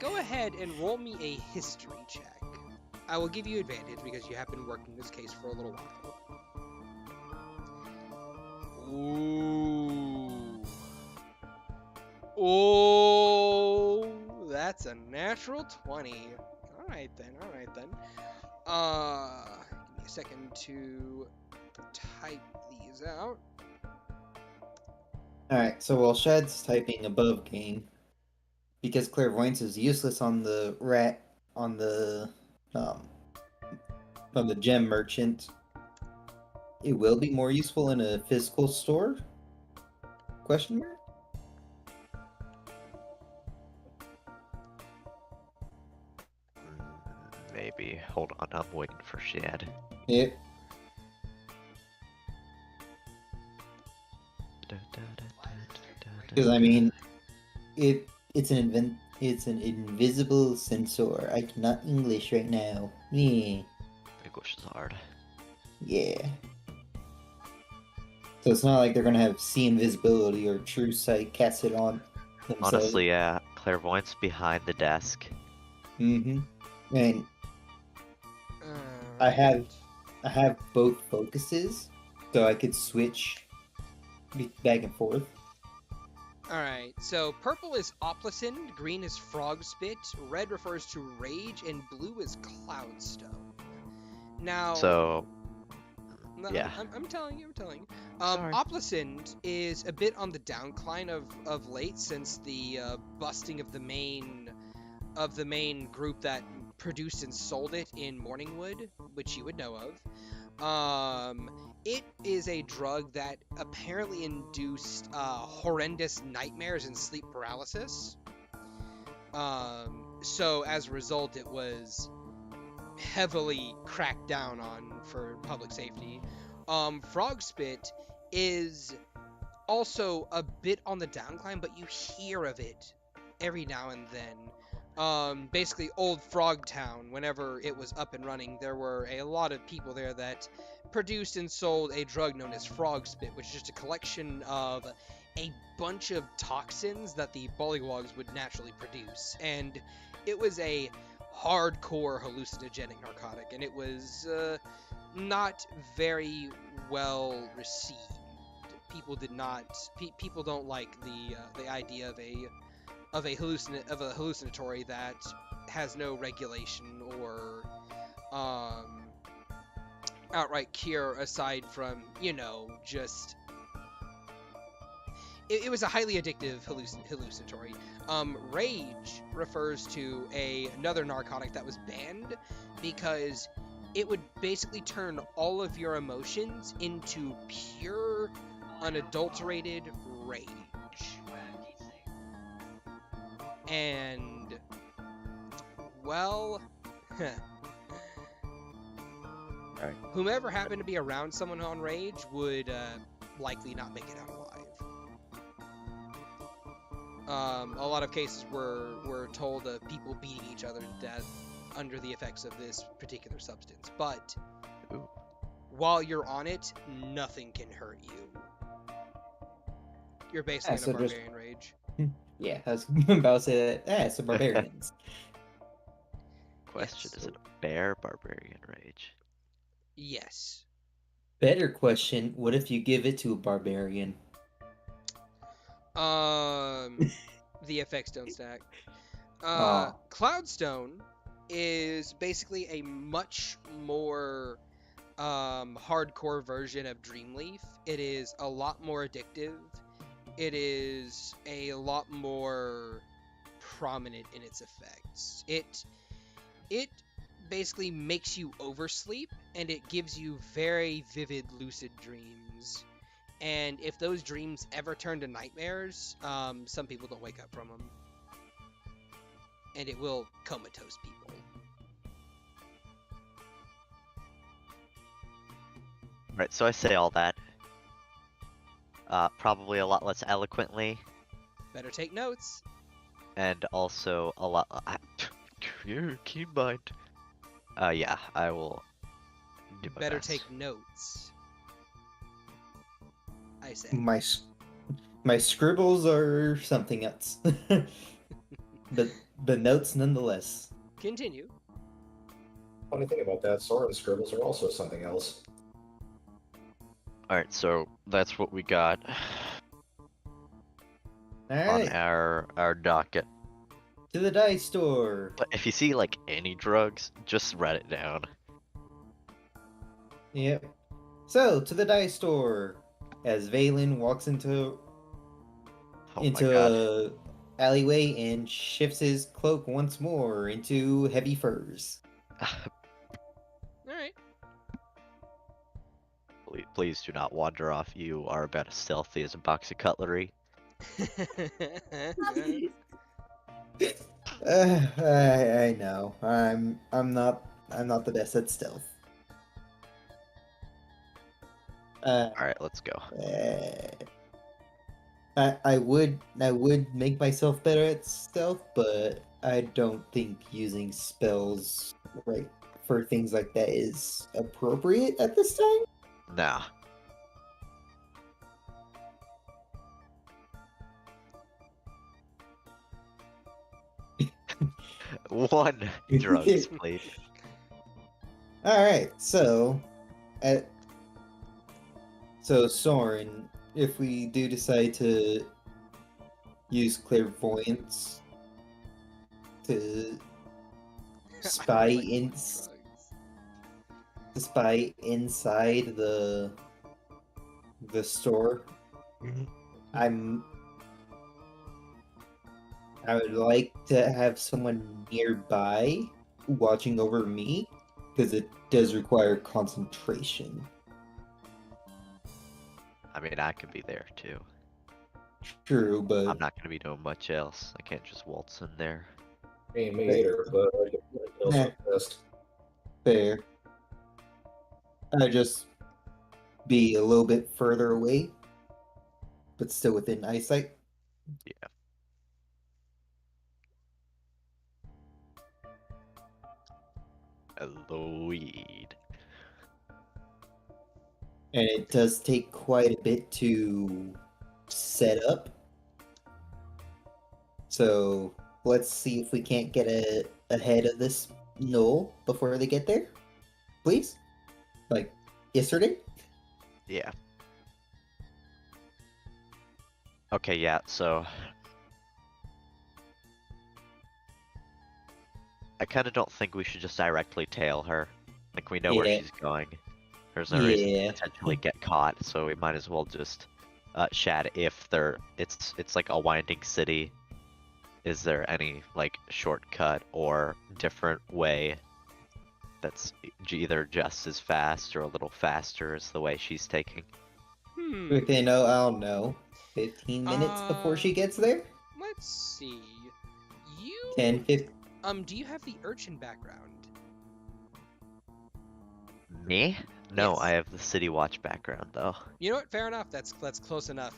Go ahead and roll me a history check. I will give you advantage because you have been working this case for a little while. Ooh. Oh, that's a natural 20. Alright then. Give me a second to type these out. Alright, so while Shad's typing above game, because clairvoyance is useless on the gem merchant, it will be more useful in a physical store? Question mark? Maybe. Hold on, I'm waiting for Shad. Yep. Because I mean, it's an invisible sensor. I cannot English right now. Yeah. English is hard. Yeah. So it's not like they're gonna have see invisibility or true sight casted on themselves. Honestly, yeah. Clairvoyance behind the desk. Mm-hmm. And I have both focuses, so I could switch back and forth. Alright, so purple is Oplicin, green is Frog Spit, red refers to Rage, and blue is Cloudstone. Now... So... No, yeah. I'm telling you. Oplicin is a bit on the downcline of late since the busting of the main group that produced and sold it in Morningwood, which you would know of. It is a drug that apparently induced horrendous nightmares and sleep paralysis. So as a result, it was heavily cracked down on for public safety. Frog spit is also a bit on the downcline, but you hear of it every now and then. Basically, Old Frog Town, whenever it was up and running, there were a lot of people there that produced and sold a drug known as frog spit, which is just a collection of a bunch of toxins that the bullywugs would naturally produce. And it was a hardcore hallucinogenic narcotic, and it was not very well received. People did not. People don't like the idea of a hallucinatory that has no regulation or outright cure aside from just. It was a highly addictive hallucinatory. Rage refers to another narcotic that was banned because it would basically turn all of your emotions into pure, unadulterated rage. And, well, whomever happened to be around someone on rage would likely not make it out alive. A lot of cases were told of people beating each other to death under the effects of this particular substance. But while you're on it, nothing can hurt you. You're basically in a barbarian rage. Yeah, I was about to say that. It's a barbarians. Question, is it a bear barbarian rage? Yes. Better question, what if you give it to a barbarian? The effects don't stack. Cloudstone is basically a much more hardcore version of Dreamleaf. It is a lot more addictive. It is a lot more prominent in its effects. It basically makes you oversleep, and it gives you very vivid lucid dreams. And if those dreams ever turn to nightmares, some people don't wake up from them. And it will comatose people. Right, so I say all that. Probably a lot less eloquently. Better take notes. And also a lot... You're keen mind. Yeah, I will do my Better best. take notes. I say. My scribbles are something else. but notes nonetheless. Continue. Funny thing about that, Soren scribbles are also something else. Alright, so that's what we got on our docket. To the dice store. But if you see like any drugs, just write it down. Yep. So, to the dice store. As Veylyn walks into a alleyway and shifts his cloak once more into heavy furs. Alright. Please do not wander off. You are about as stealthy as a box of cutlery. I know. I'm not the best at stealth. Alright, let's go. I would make myself better at stealth, but I don't think using spells for things like that is appropriate at this time. Nah. One drugs, please. Alright, so Soren, if we do decide to use clairvoyance to spy inside the store, I would like to have someone nearby watching over me, because it does require concentration. I mean, I could be there too. True, but I'm not gonna be doing much else. I can't just waltz in there. Me either, but I can feel some pissed. Fair. I just be a little bit further away, but still within eyesight. Yeah. Lloyd. And it does take quite a bit to set up. So let's see if we can't get ahead of this knoll before they get there. Please? Like yesterday? Yeah. Okay, yeah, so I kind of don't think we should just directly tail her. Like, we know where she's going. There's no reason to potentially get caught, so we might as well just Shad, if it's like a winding city, is there any like shortcut or different way that's either just as fast or a little faster as the way she's taking? Within, I don't know, 15 minutes before she gets there? Let's see. 10, 15. Do you have the urchin background? Me? No, Yes. I have the City Watch background though. You know what? Fair enough. That's close enough.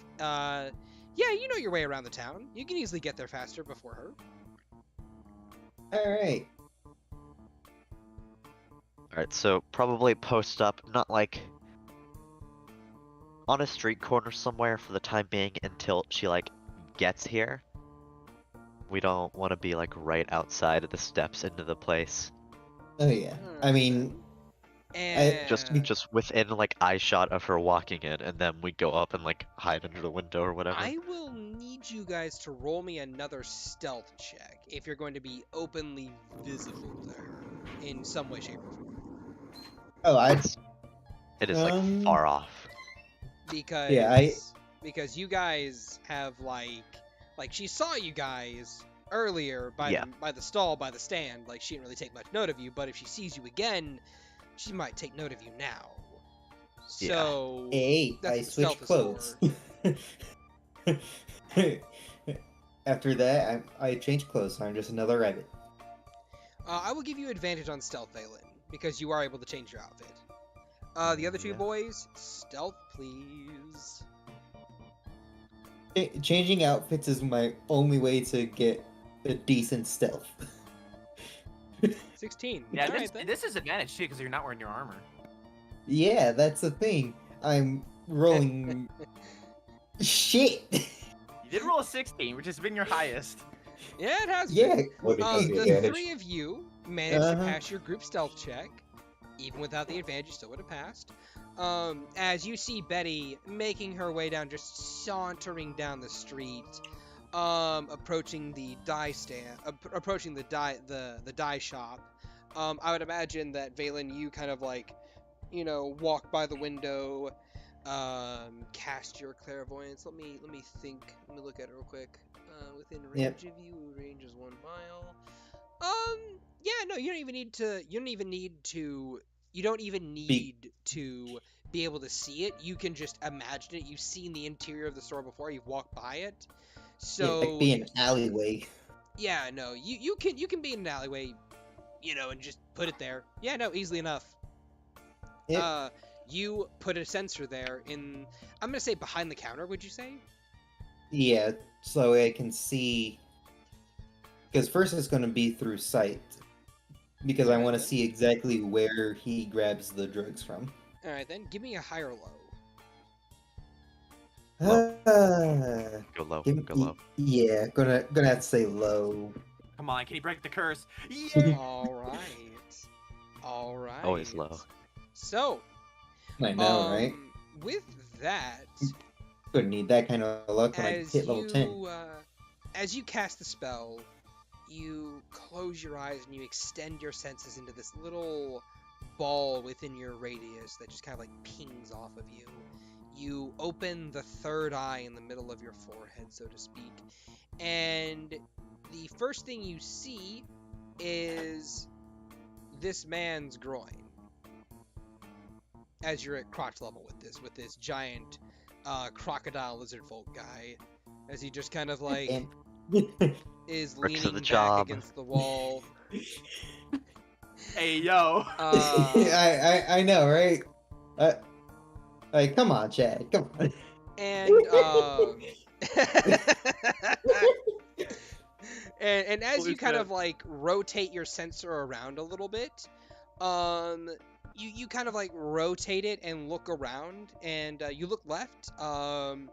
Yeah, you know your way around the town. You can easily get there faster before her. Alright. Alright, so probably post up, not like on a street corner somewhere for the time being until she like gets here. We don't want to be like right outside of the steps into the place. Oh yeah. I mean, And just within like eye shot of her walking in, and then we go up and like hide under the window or whatever. I will need you guys to roll me another stealth check if you're going to be openly visible there in some way, shape, or form. oh, It is like far off. Because because you guys have like she saw you guys earlier by the stall, by the stand. Like, she didn't really take much note of you, but if she sees you again, she might take note of you now. So hey, that's I what switched stealth is clothes. After that, I changed clothes, so I'm just another rabbit. I will give you advantage on stealth, Veylyn, because you are able to change your outfit. The other two boys, stealth, please. Changing outfits is my only way to get a decent stealth. 16. Yeah, Alright, this is advantage too because you're not wearing your armor. Yeah, that's the thing. I'm rolling shit. You did roll a 16, which has been your highest. Yeah, it has Yeah. been. What becomes the The advantage? three of you managed to pass your group stealth check. Even without the advantage, you still would have passed. As you see Betty making her way down, just sauntering down the street, approaching the dye stand, approaching the dye shop. I would imagine that Veylyn, you kind of like, walk by the window, cast your clairvoyance. Let me think. Let me look at it real quick. Within range of you, range is 1 mile. Yeah, no, you don't even need to be able to see it. You can just imagine it. You've seen the interior of the store before. You've walked by it. So like be an alleyway. Yeah, no, you can be in an alleyway, and just put it there. Yeah, no, easily enough. Yep. You put a sensor there in, I'm gonna say behind the counter, would you say? Yeah, so I can see. Because first it's going to be through sight. Because I want to see exactly where he grabs the drugs from. Alright then, give me a high or low. Go low. Give me- Go low. Yeah, gonna have to say low. Come on, can you break the curse? Yeah! Alright. Always low. So, I know, right? with that, Couldn't need that kind of luck when I hit level 10. As you cast the spell, you close your eyes and you extend your senses into this little ball within your radius that just kind of like pings off of you. You open the third eye in the middle of your forehead, so to speak, and the first thing you see is this man's groin. As you're at crotch level with this giant crocodile lizard folk guy, as he just kind of like is leaning back against the wall. Hey yo! I know, right? Like, come on, Chad, come on. And and as you kind of like rotate your sensor around a little bit, you kind of like rotate it and look around, and you look left, and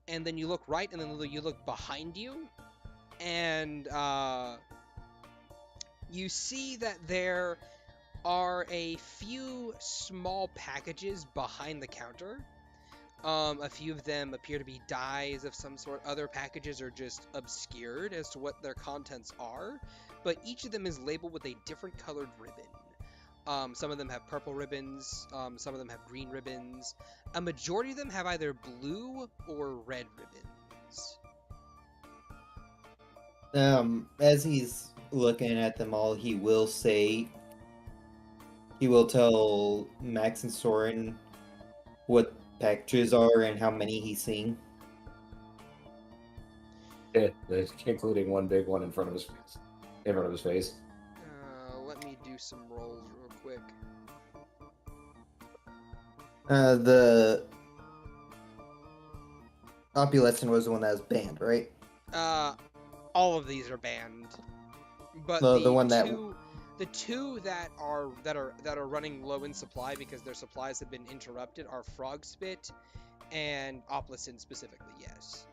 then you look right, and then you look behind you, and you see that there are a few small packages behind the counter. A few of them appear to be dyes of some sort. Other packages are just obscured as to what their contents are, but each of them is labeled with a different colored ribbon. Some of them have purple ribbons, some of them have green ribbons. A majority of them have either blue or red ribbons. As he's looking at them all, he will tell Max and Soren what packages are and how many he's seen. Yeah, including one big one in front of his face. Let me do some rolls real quick. The opulescent was the one that was banned, right? All of these are banned, but the one the two that are running low in supply because their supplies have been interrupted are frog spit and opalescent specifically. Yes.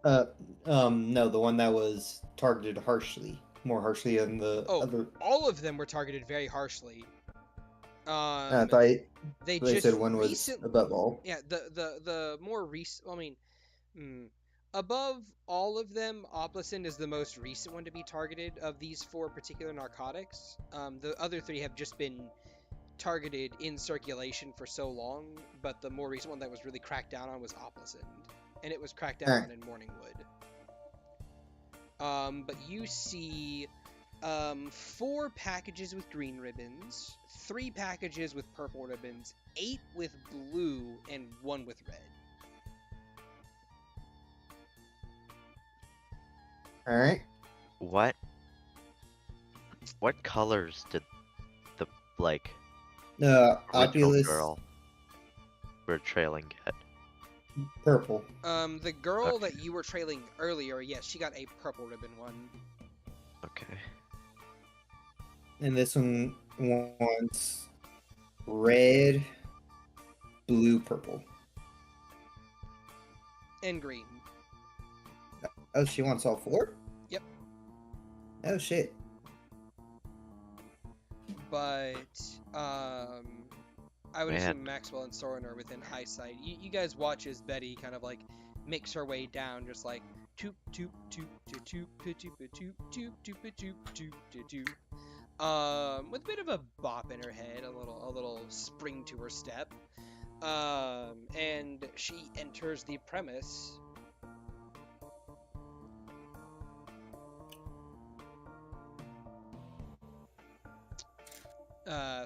No, the one that was targeted more harshly than the other. All of them were targeted very harshly. I thought they said one was above all. Yeah, the more recent. I mean, above all of them, opalescent is the most recent one to be targeted of these 4 particular narcotics. The other 3 have just been targeted in circulation for so long, but the more recent one that was really cracked down on was opalescent, and it was cracked down on in Morningwood. But you see 4 packages with green ribbons, 3 packages with purple ribbons, 8 with blue, and 1 with red. All right. What colors did the Opulus girl we're trailing get? Purple. The girl that you were trailing earlier, yes, she got a purple ribbon one. Okay. And this one wants red, blue, purple. And green. Oh, she wants all 4? Yep. Oh, shit. But, I would assume Maxwell and Soren are within eyesight. You guys watch as Betty kind of like makes her way down, just like toop toop toop toop toop toop toop toop toop toop toop toop. With a bit of a bop in her head, a little spring to her step. And she enters the premise.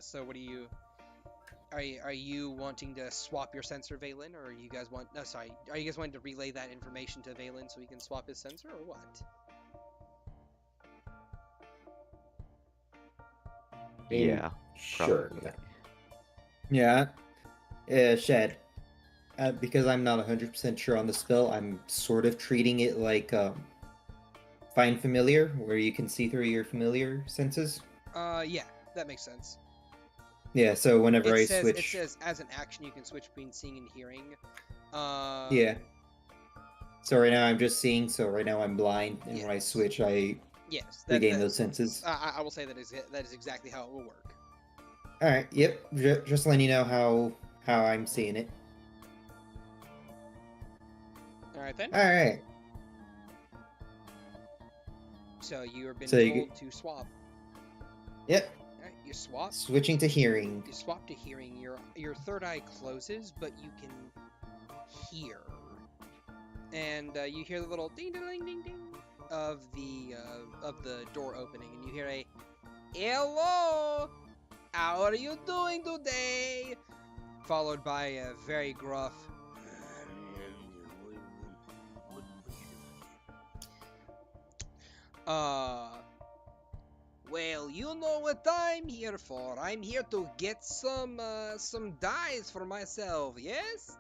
So what do you... Are you wanting to swap your sensor, Veylyn, or you guys want... No, sorry. Are you guys wanting to relay that information to Veylyn so he can swap his sensor, or what? Yeah. Sure. Yeah. Shad. Because I'm not 100% sure on the spell, I'm sort of treating it like Find Familiar, where you can see through your familiar senses. Yeah, that makes sense. Yeah, so whenever I switch... It says, as an action, you can switch between seeing and hearing. Yeah. So right now I'm just seeing, so right now I'm blind, and when I switch, I regain those senses. I will say that is exactly how it will work. Alright, yep. Just letting you know how I'm seeing it. Alright then. Alright. So you have been told to swap. Yep. Alright, you swap. Switching to hearing. You swap to hearing. Your third eye closes, but you can hear. And you hear the little ding ding ding ding ding of the door opening, and you hear a "Hello, how are you doing today?" Followed by a very gruff Well, you know what I'm here for. I'm here to get some dyes for myself, yes?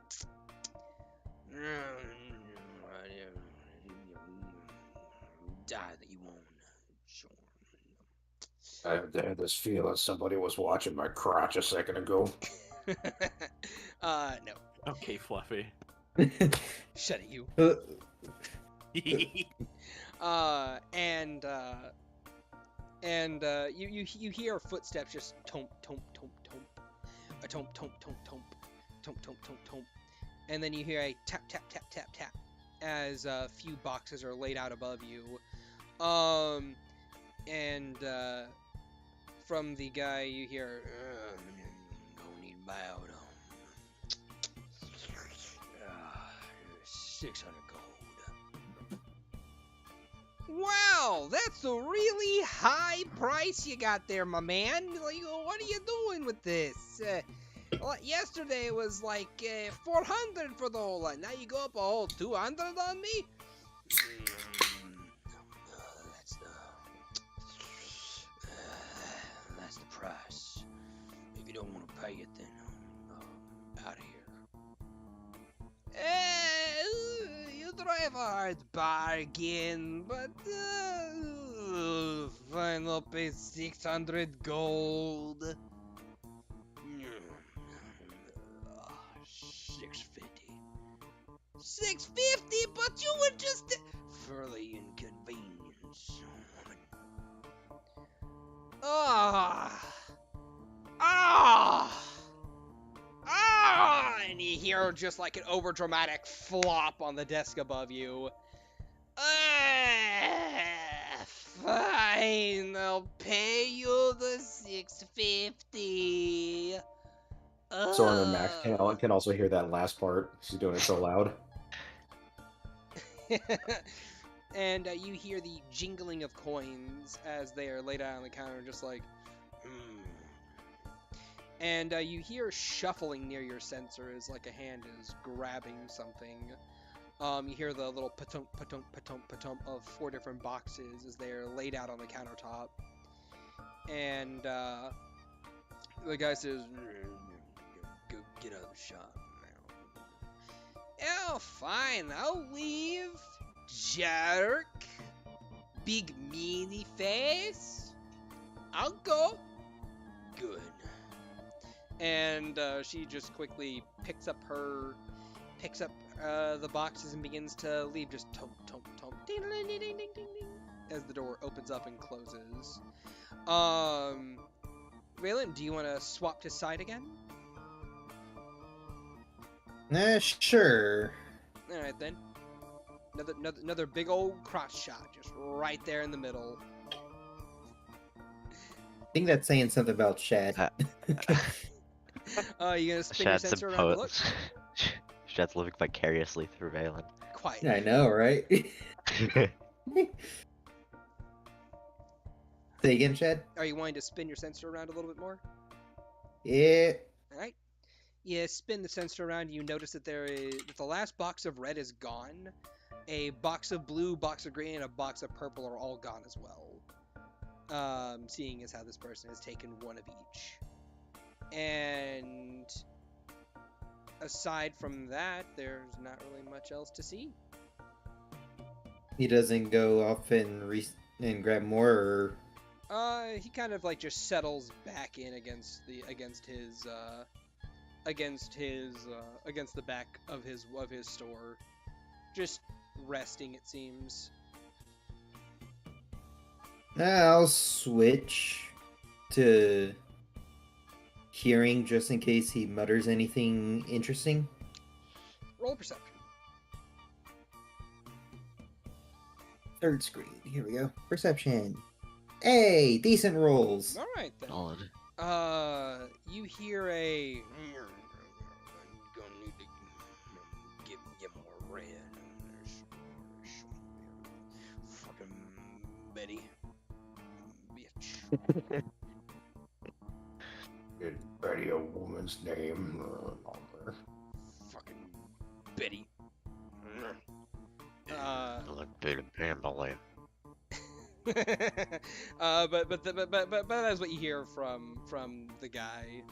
Dye that you want. Sure. I had this feeling somebody was watching my crotch a second ago. No. Okay, Fluffy. Shut it, you. You hear footsteps just tomp tomp tomp tomp, a tomp tomp tomp tomp, tomp tomp tomp tomp, and then you hear a tap tap tap tap tap as a few boxes are laid out above you. From the guy you hear, don't need bow. 600 gold. Wow, that's a really high price you got there, my man. Like, what are you doing with this? Yesterday it was like 400 for the whole lot. Now you go up a whole 200 on me? That's the price. If you don't want to pay it, then out of here. You drive a hard bargain, but fine, I'll pay 600 gold. 650. 650, but you were just for the inconvenience. And you hear just like an overdramatic flop on the desk above you. Fine, I'll pay you the 650. Soren and Max can also hear that last part. She's doing it so loud. And you hear the jingling of coins as they are laid out on the counter, just like, And you hear shuffling near your sensor as like a hand is grabbing something. You hear the little patump, patump, patump, patump of 4 different boxes as they are laid out on the countertop. And the guy says, go get out of the shop now. Oh, fine, I'll leave. Jerk. Big meanie face. I'll go. Good. And she just quickly picks up the boxes and begins to leave, just tomp, tomp, tomp, ding, ding, ding, ding, ding, ding, as the door opens up and closes. Veylyn, do you want to swap to side again? Sure. Alright then. Another big old cross shot, just right there in the middle. I think that's saying something about Shad. You gonna spin your sensor around to look? Shad's living vicariously through Veylyn. Quiet. I know, right? Say again, Shad? Are you wanting to spin your sensor around a little bit more? Yeah. Alright. You spin the sensor around and you notice that that the last box of red is gone. A box of blue, box of green, and a box of purple are all gone as well. Seeing as how this person has taken one of each. And aside from that, there's not really much else to see. He doesn't go off and grab more, or... He kind of like just settles back in against the back of his store, just resting, it seems. I'll switch to hearing just in case he mutters anything interesting. Roll perception. Third screen. Here we go. Perception. Hey, decent rolls. All right then. Solid. You hear a. I'm gonna need to get more red. Fucking Betty, bitch. Is Betty a woman's name? Fucking Betty. Like Billy Pamela. But that's what you hear from the guy.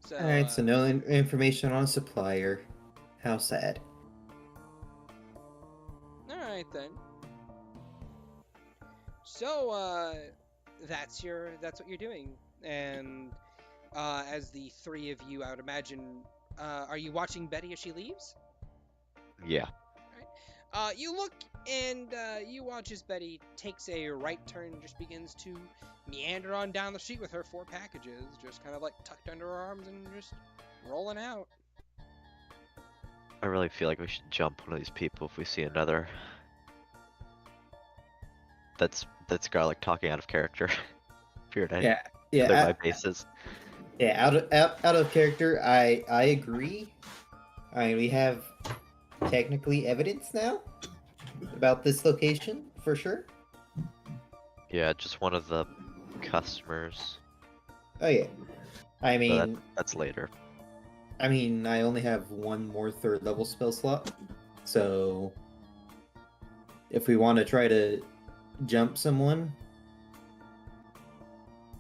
So, Alright, so no information on supplier. How sad. all right then. So that's what you're doing, and as the three of you, I would imagine, are you watching Betty as she leaves? Yeah. You look and you watch as Betty takes a right turn and just begins to meander on down the street with her 4 packages, just kind of like tucked under her arms and just rolling out. I really feel like we should jump one of these people if we see another. That's garlic talking out of character. Feared I clear my bases. Yeah, out of character. I agree. I mean, we have technically evidence now about this location for sure. Yeah, just one of the customers. Oh yeah. I mean, that's later. I mean, I only have one more 3rd level spell slot, so if we want to try to jump someone,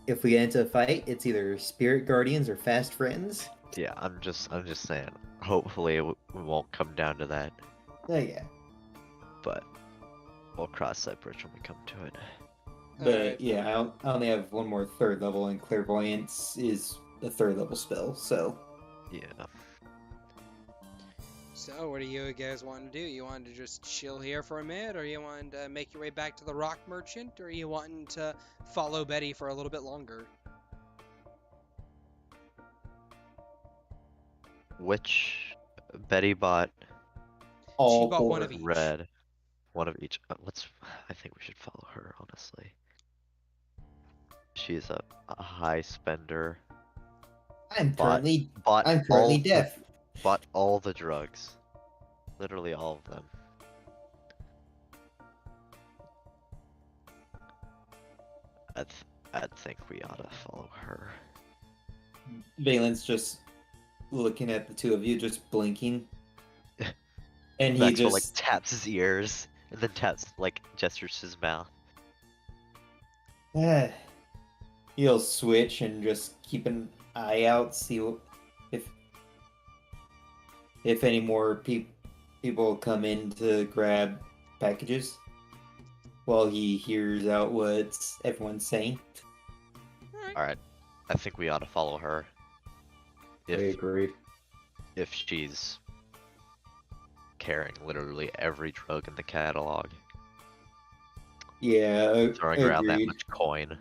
if we get into a fight, it's either spirit guardians or fast friends. Yeah, I'm just saying. Hopefully, we won't come down to that. Oh yeah. But we'll cross that bridge when we come to it. But yeah, I only have one more 3rd level, and clairvoyance is a 3rd level spell, so. Yeah. So, what do you guys want to do? You want to just chill here for a minute, or you want to make your way back to the Rock Merchant, or you want to follow Betty for a little bit longer? Which Betty bought? All she bought one of each. Red. One of each. I think we should follow her, honestly. She's a high spender. I'm currently bought deaf. Bought all the drugs. Literally all of them. I think we ought to follow her. Veylyn's just looking at the two of you, just blinking. And he Maxwell, just like, taps his ears, and then gestures his mouth. He'll switch and just keep an eye out, see if any more people come in to grab packages, while he hears out what everyone's saying. Alright, I think we ought to follow her. I agree. If she's carrying literally every drug in the catalog. Yeah, Throwing around that much coin.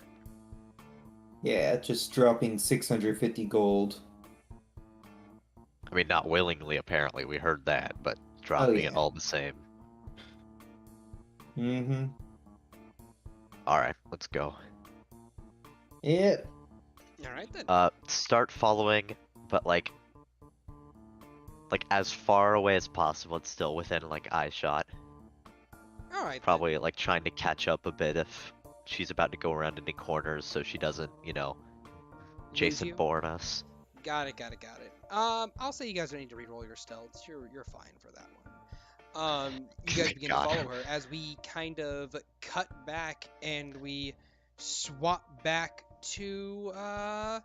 Yeah, just dropping 650 gold. I mean, not willingly, apparently. We heard that, but dropping it all the same. Mm-hmm. Alright, let's go. Yeah. Alright then. Start following, but like as far away as possible. It's still within eye shot. Alright. Probably trying to catch up a bit if she's about to go around any corners, so she doesn't, Jason Bourne us. Got it. I'll say you guys don't need to reroll your stealths. You're fine for that one. You guys begin to follow her as we kind of cut back and we swap back to Oh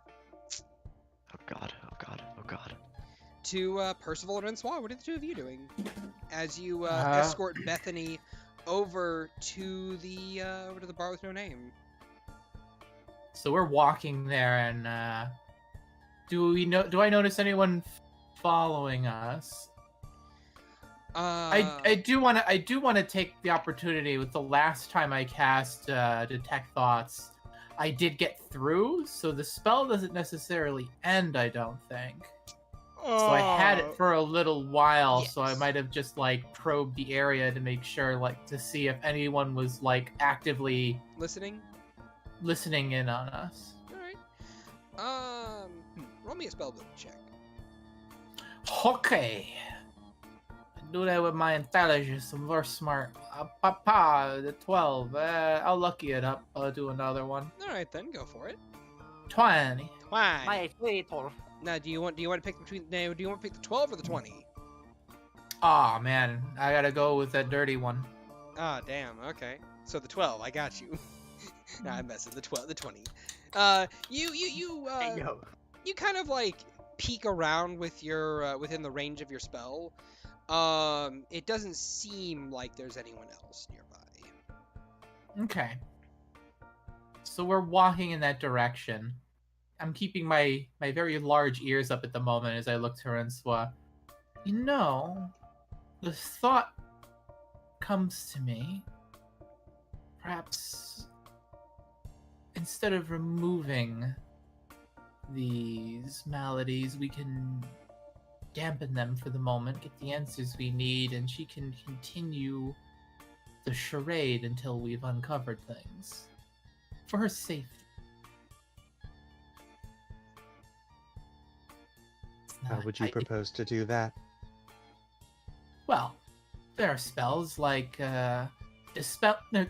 god. To Percival and Rencois. What are the two of you doing as you escort Bethany over to the bar with no name? So we're walking there, and do I notice anyone following us? I do want to take the opportunity. With the last time I cast Detect Thoughts, I did get through, so the spell doesn't necessarily end, I don't think. So I had it for a little while, yes. So I might have just probed the area to make sure, to see if anyone was actively listening in on us. All right. Roll me a spell book check. Okay. I do that with my intelligence. I'm very smart. The 12. I'll lucky it up. I'll do another one. All right, then go for it. 20. My fatal. Now, do you want to pick between? Now, do you want to pick the 12 or the 20? Oh man, I gotta go with that dirty one. Ah, damn. Okay. So the 12, I got you. Nah, I'm messing. The 12, the 20. You kind of like peek around with your within the range of your spell. It doesn't seem like there's anyone else nearby. Okay. So we're walking in that direction. I'm keeping my very large ears up at the moment as I look to Rencois. You know, the thought comes to me. Perhaps instead of removing these maladies, we can dampen them for the moment, get the answers we need, and she can continue the charade until we've uncovered things. For her safety. How would you propose to do that? Well, there are spells like there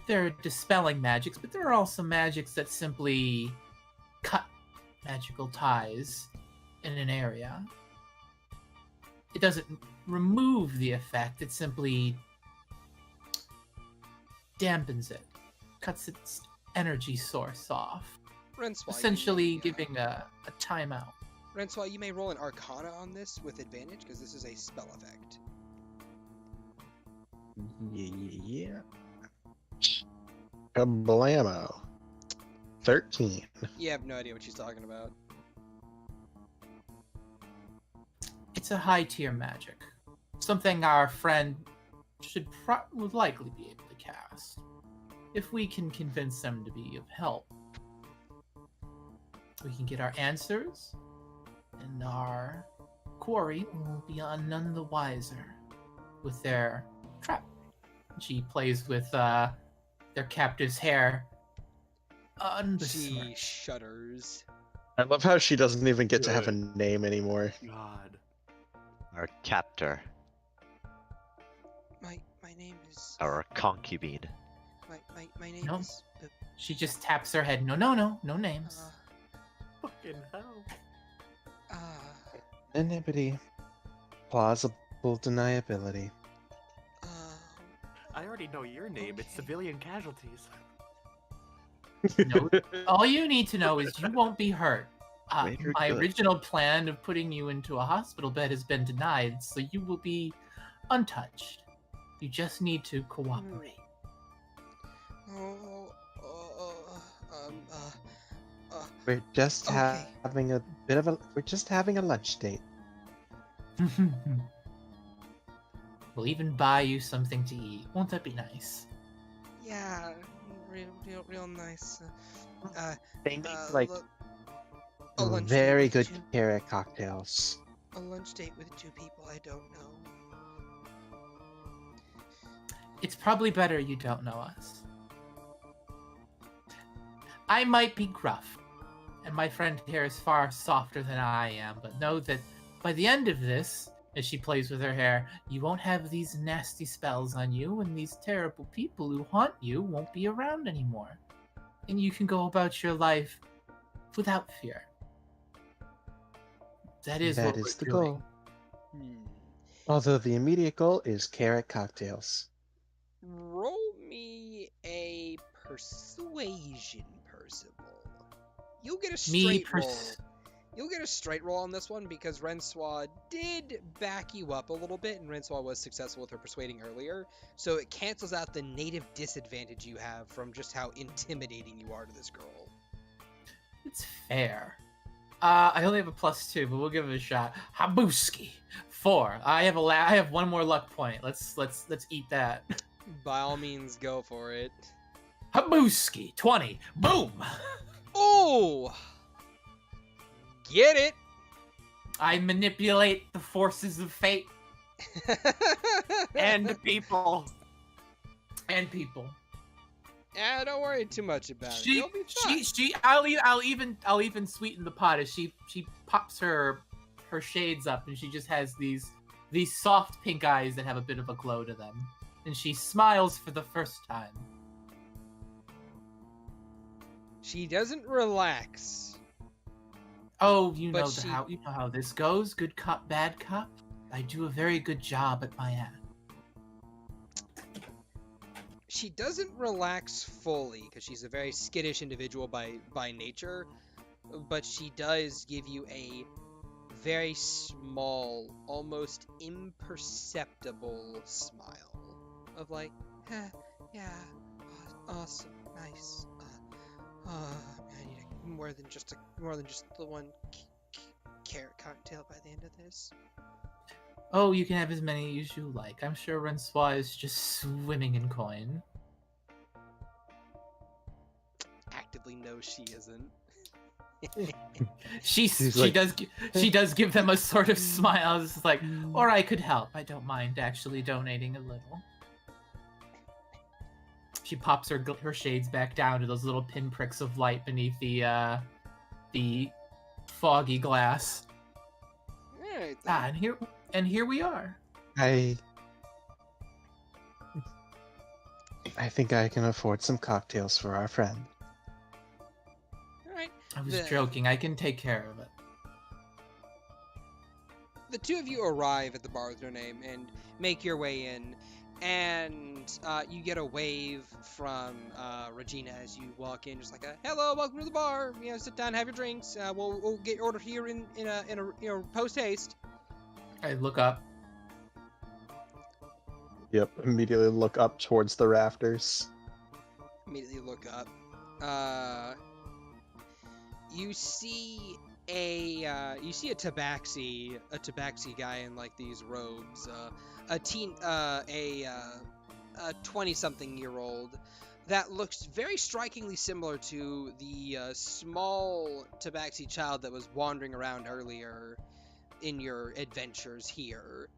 are dispelling magics, but there are also magics that simply cut magical ties in an area. It doesn't remove the effect, it simply dampens it, cuts its energy source off, Rencois, essentially giving a timeout. Rencois, you may roll an Arcana on this with advantage, because this is a spell effect. Yeah. Kablamo. 13. You have no idea what she's talking about. It's a high tier magic. Something our friend would likely be able to cast. If we can convince them to be of help, we can get our answers, and our quarry will be none the wiser with their trap. She plays with their captive's hair. She shudders. I love how she doesn't even get to have a name anymore. God. Our captor. My name is... Our concubine. My name No. is... She just taps her head. No names. Fucking hell. Anonymity. Plausible deniability. I already know your name. It's civilian casualties. No, all you need to know is you won't be hurt. Very My good. original plan of putting you into a hospital bed has been denied, so you will be untouched. You just need to cooperate. We're just Okay. having a lunch date. We'll even buy you something to eat. Won't that be nice? Yeah, real nice. They make a lunch date very with good two- carrot cocktails. A lunch date with two people I don't know. It's probably better you don't know us. I might be gruff, and my friend here is far softer than I am, but know that by the end of this, as she plays with her hair, you won't have these nasty spells on you, and these terrible people who haunt you won't be around anymore. And you can go about your life without fear. That is what we're the doing. goal. Although the immediate goal is carrot cocktails. Roll me a persuasion, Percival. You'll get a straight roll. You'll get a straight roll on this one because Rencois did back you up a little bit, and Rencois was successful with her persuading earlier, so it cancels out the native disadvantage you have from just how intimidating you are to this girl. It's fair. I only have a +2, but we'll give it a shot. Habuski, 4. I have one more luck point. Let's eat that. By all means, go for it. Habuski, 20. Boom. Oh, get it. I manipulate the forces of fate And people. and people. Yeah, don't worry too much about it. You'll be fine. I'll even sweeten the pot as she pops her shades up and she just has these soft pink eyes that have a bit of a glow to them, and she smiles for the first time. She doesn't relax. Oh, you But know how this goes. Good cop, bad cop. I do a very good job at my end. she doesn't relax fully because she's a very skittish individual by nature, but she does give you a very small, almost imperceptible smile of like, yeah, awesome, nice. I need more than just the one carrot cocktail by the end of this. Oh, you can have as many as you like. I'm sure Rencois is just swimming in coin. Actively knows she isn't. She does give them a sort of smile. It's like, or I could help. I don't mind actually donating a little. She pops her shades back down to those little pinpricks of light beneath the foggy glass. Right, and here we are. I think I can afford some cocktails for our friend. Alright. I was joking. I can take care of it. The two of you arrive at the bar with no name and make your way in, and you get a wave from Regina as you walk in, just like a hello, welcome to the bar. Sit down, have your drinks. We'll get your order here in a post haste. I look up. Yep, immediately look up towards the rafters. Immediately look up. You see a tabaxi guy in like these robes, a 20-something-year-old that looks very strikingly similar to the small tabaxi child that was wandering around earlier in your adventures here,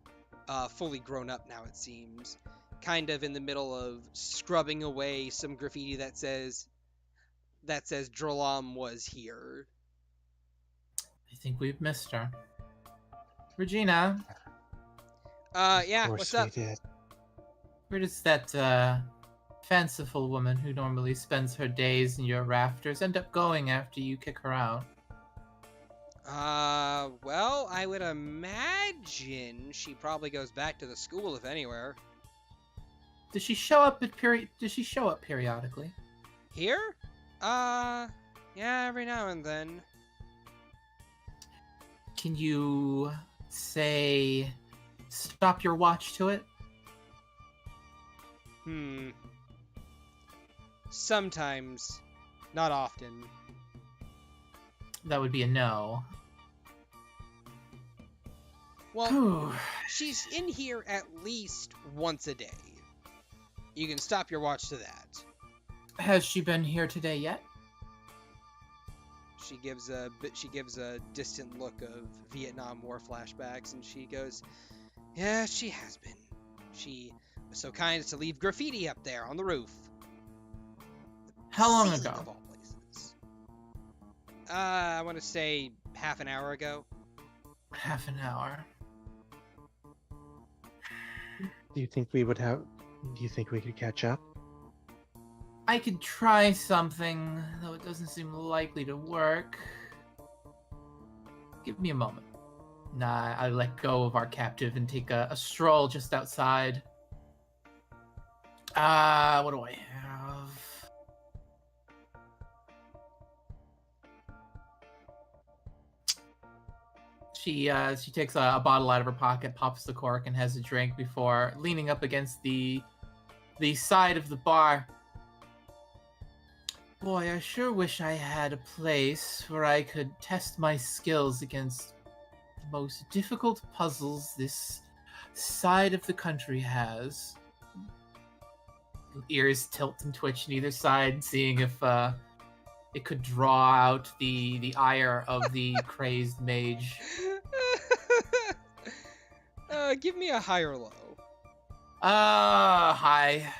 fully grown up now it seems, kind of in the middle of scrubbing away some graffiti that says Drolam was here. I think we've missed her. Regina. Yeah, what's up? Where does that fanciful woman who normally spends her days in your rafters end up going after you kick her out? Well, I would imagine she probably goes back to the school, if anywhere. Does she show up periodically? Here? Yeah, every now and then. Can you say stop your watch to it? Sometimes. Not often. That would be a no. Well, she's in here at least once a day. You can stop your watch to that. Has she been here today yet? She gives a distant look of Vietnam War flashbacks, and she goes, "Yeah, she has been. She was so kind as to leave graffiti up there on the roof." How long Ceiling ago? Of all places. I want to say half an hour ago. Half an hour. Do you think we could catch up? I could try something, though it doesn't seem likely to work. Give me a moment. I let go of our captive and take a stroll just outside. What do I have? She takes a bottle out of her pocket, pops the cork, and has a drink before leaning up against the side of the bar. Boy, I sure wish I had a place where I could test my skills against the most difficult puzzles this side of the country has. Ears tilt and twitch on either side, seeing if it could draw out the ire of the crazed mage. Give me a high or low. High.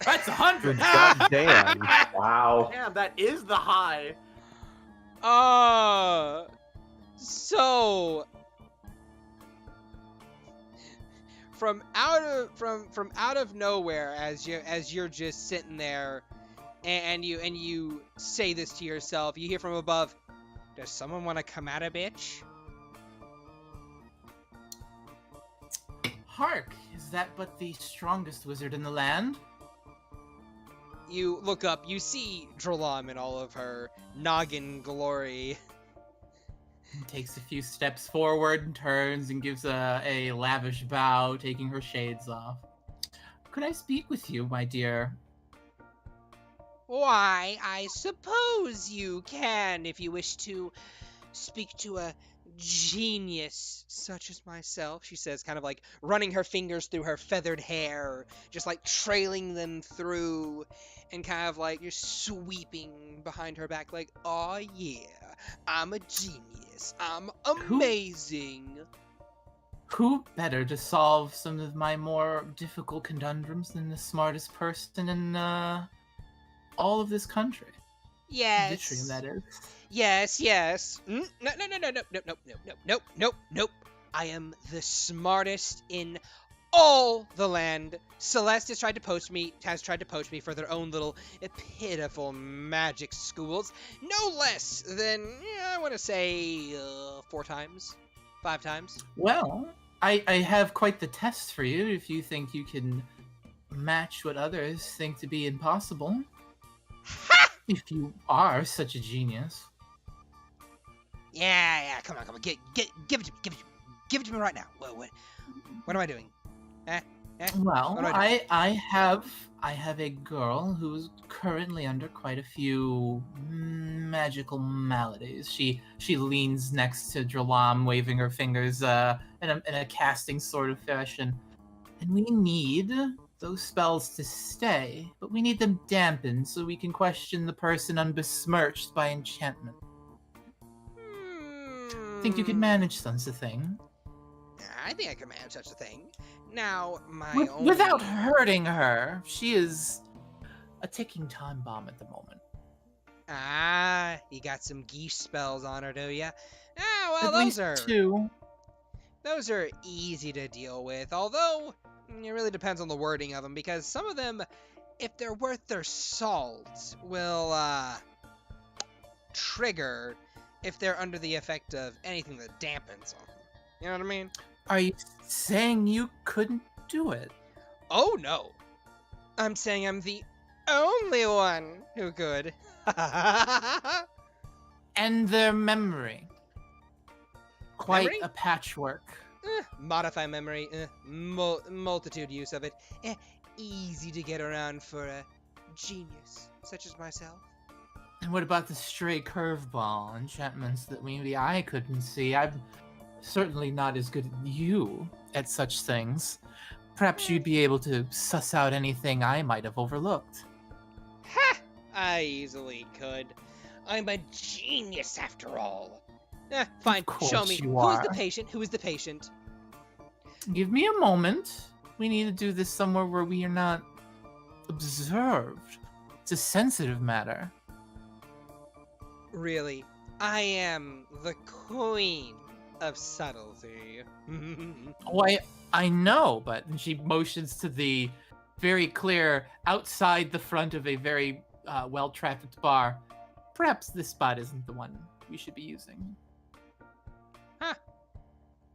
That's 100. God damn! Wow. Damn, that is the high. So from out of nowhere, as you're just sitting there, and you say this to yourself, you hear from above, "Does someone want to come at a bitch?" Hark! Is that but the strongest wizard in the land? You look up, you see ch-ldr-n in all of her noggin glory. Takes a few steps forward and turns and gives a lavish bow, taking her shades off. Could I speak with you, my dear? Why, I suppose you can if you wish to speak to a genius such as myself, she says, kind of like running her fingers through her feathered hair, just like trailing them through, and kind of like just sweeping behind her back, like, oh yeah, I'm a genius. I'm amazing. Who better to solve some of my more difficult conundrums than the smartest person in all of this country? Yes. Vitrium, that is. Yes, yes. No. I am the smartest in all the land. Celeste has tried to poach me for their own little pitiful magic schools. No less than, I want to say, 4 times. 5 times. Well, I have quite the test for you if you think you can match what others think to be impossible. Ha! If you are such a genius. Yeah, come on, give it to me right now. What am I doing? Well, What do I do? I have a girl who's currently under quite a few magical maladies. She leans next to ch-ldr-n, waving her fingers in a casting sort of fashion. And we need those spells to stay, but we need them dampened so we can question the person unbesmirched by enchantment. Think you could manage such a thing? I think I can manage such a thing. Now, Without hurting her. She is a ticking time bomb at the moment. Ah, you got some geesh spells on her, do ya? Ah, well, At least 2. Those are easy to deal with, although it really depends on the wording of them, because some of them, if they're worth their salt, will trigger if they're under the effect of anything that dampens them. You know what I mean? Are you saying you couldn't do it? Oh, no. I'm saying I'm the only one who could. And their memory. Quite Memory? a patchwork. Modify memory. Multitude use of it. Easy to get around for a genius such as myself. And what about the stray curveball enchantments that maybe I couldn't see? I'm certainly not as good as you at such things. Perhaps you'd be able to suss out anything I might have overlooked. Ha! I easily could. I'm a genius after all. Fine, Of course show me. you Who is the are. patient? Who is the patient? Give me a moment. We need to do this somewhere where we are not observed. It's a sensitive matter. Really, I am the queen of subtlety. Oh, I know, but and she motions to the very clear outside the front of a very well-trafficked bar. Perhaps this spot isn't the one we should be using. Huh.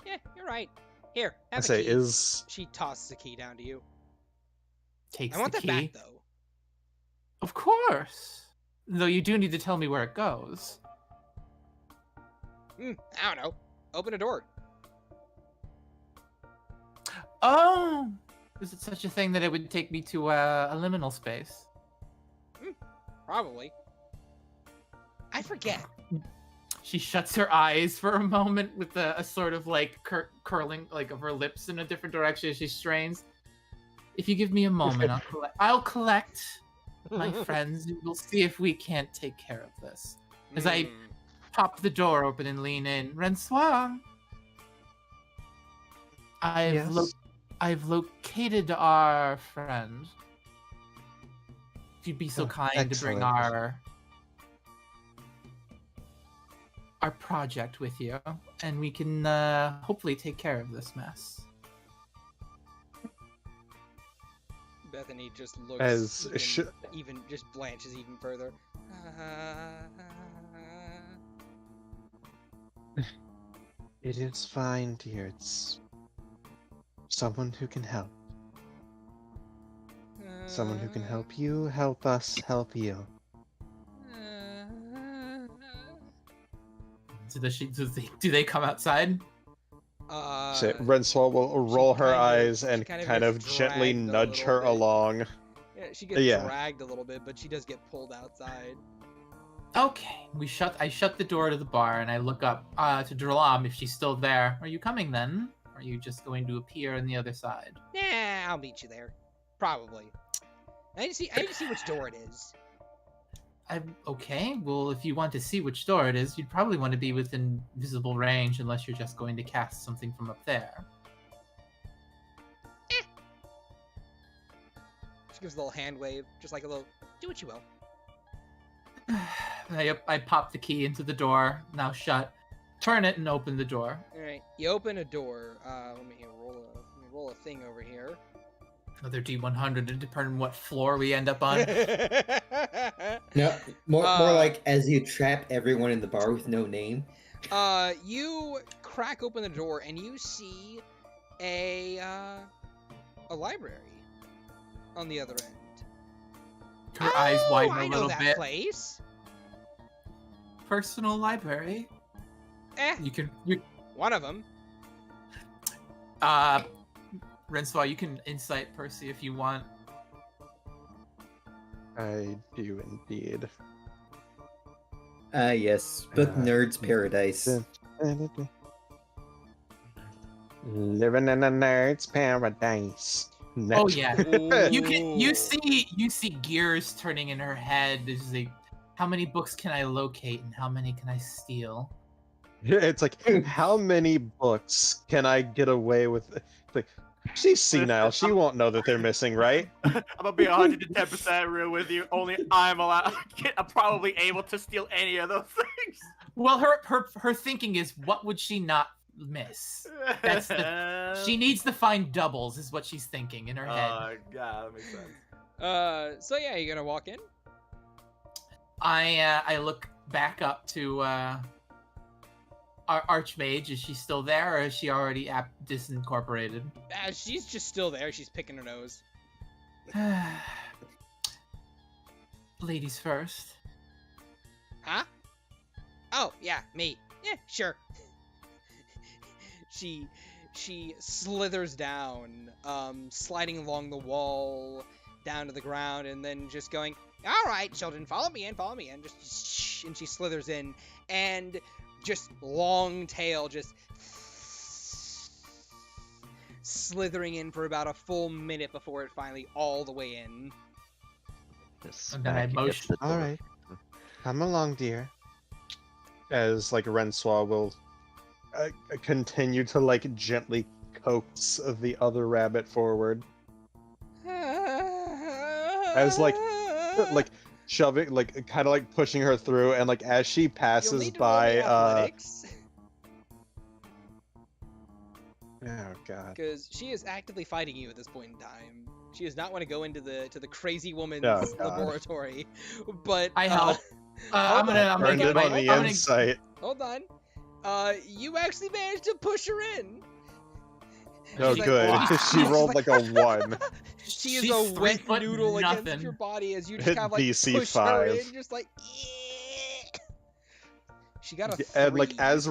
Yeah, you're right. Here, I have a say, key. is She tosses a key down to you. Takes I want the that key. back, though. Of course. Though you do need to tell me where it goes. I don't know. Open a door. Oh! Is it such a thing that it would take me to a liminal space? Probably. I forget. She shuts her eyes for a moment with a sort of like curling like of her lips in a different direction as she strains. If you give me a moment, I'll collect my friends and we'll see if we can't take care of this. As I pop the door open and lean in. Rencois! I've located our friend. If you'd be so kind to bring excellent. our project with you, and we can hopefully take care of this mess. Bethany just looks As even just blanches even further. It is fine, dear. It's someone who can help. Someone who can help you, help us, help you. So do they come outside? So Rencois will roll her eyes and kind of gets gently dragged a nudge little her bit. along. Yeah, she gets Yeah. dragged a little bit, but she does get pulled outside. Okay, I shut the door to the bar and I look up to Dralam if she's still there. Are you coming then? Or are you just going to appear on the other side? Nah, I'll meet you there. Probably. I need to see which door it is. Okay, well, if you want to see which door it is, you'd probably want to be within visible range unless you're just going to cast something from up there. She gives a little hand wave, just like a little, do what you will. I pop the key into the door, now shut, turn it and open the door. Alright, you open a door. Let me roll a thing over here. Another D100 to determine what floor we end up on. No, more like as you trap everyone in the bar with no name. You crack open the door and you see a library on the other end. Her eyes widen I a know little that bit. place. Personal library. You One of them. Rencois, you can insight Percy if you want. I do indeed. Yes, book Nerd's Paradise. Living in a nerd's paradise. Oh yeah. You Ooh. see gears turning in her head. There's like, how many books can I locate and how many can I steal? It's like, how many books can I get away with? Like, she's senile. She won't know that they're missing, right? I'm gonna be 110% real with you. Only I'm allowed. I'm probably able to steal any of those things. Well, her thinking is, what would she not miss? She needs to find doubles, is what she's thinking in her head. Yeah, that makes sense. So yeah, you're gonna walk in? I look back up to our Archmage. Is she still there, or is she already disincorporated? She's just still there. She's picking her nose. Ladies first. Huh? Oh, yeah, me. Yeah, sure. She slithers down, sliding along the wall, down to the ground, and then just going, all right, children, follow me in, just, and she slithers in, and just long tail, just slithering in for about a full minute before it finally all the way in. And then I motion. All right, come along, dear. As like Rencois will continue to like gently coax the other rabbit forward, as like shoving, like kind of like pushing her through, and like as she passes by, oh god, because she is actively fighting you at this point in time. She does not want to go into the crazy woman's laboratory, but I help. I'm gonna get on the insight. Hold on. You actually managed to push her in. Oh, She's good. Like, she rolled like a 1. She's a wet noodle against your body as you just kind of like DC push 5. her in, just like. She got a 3. And like as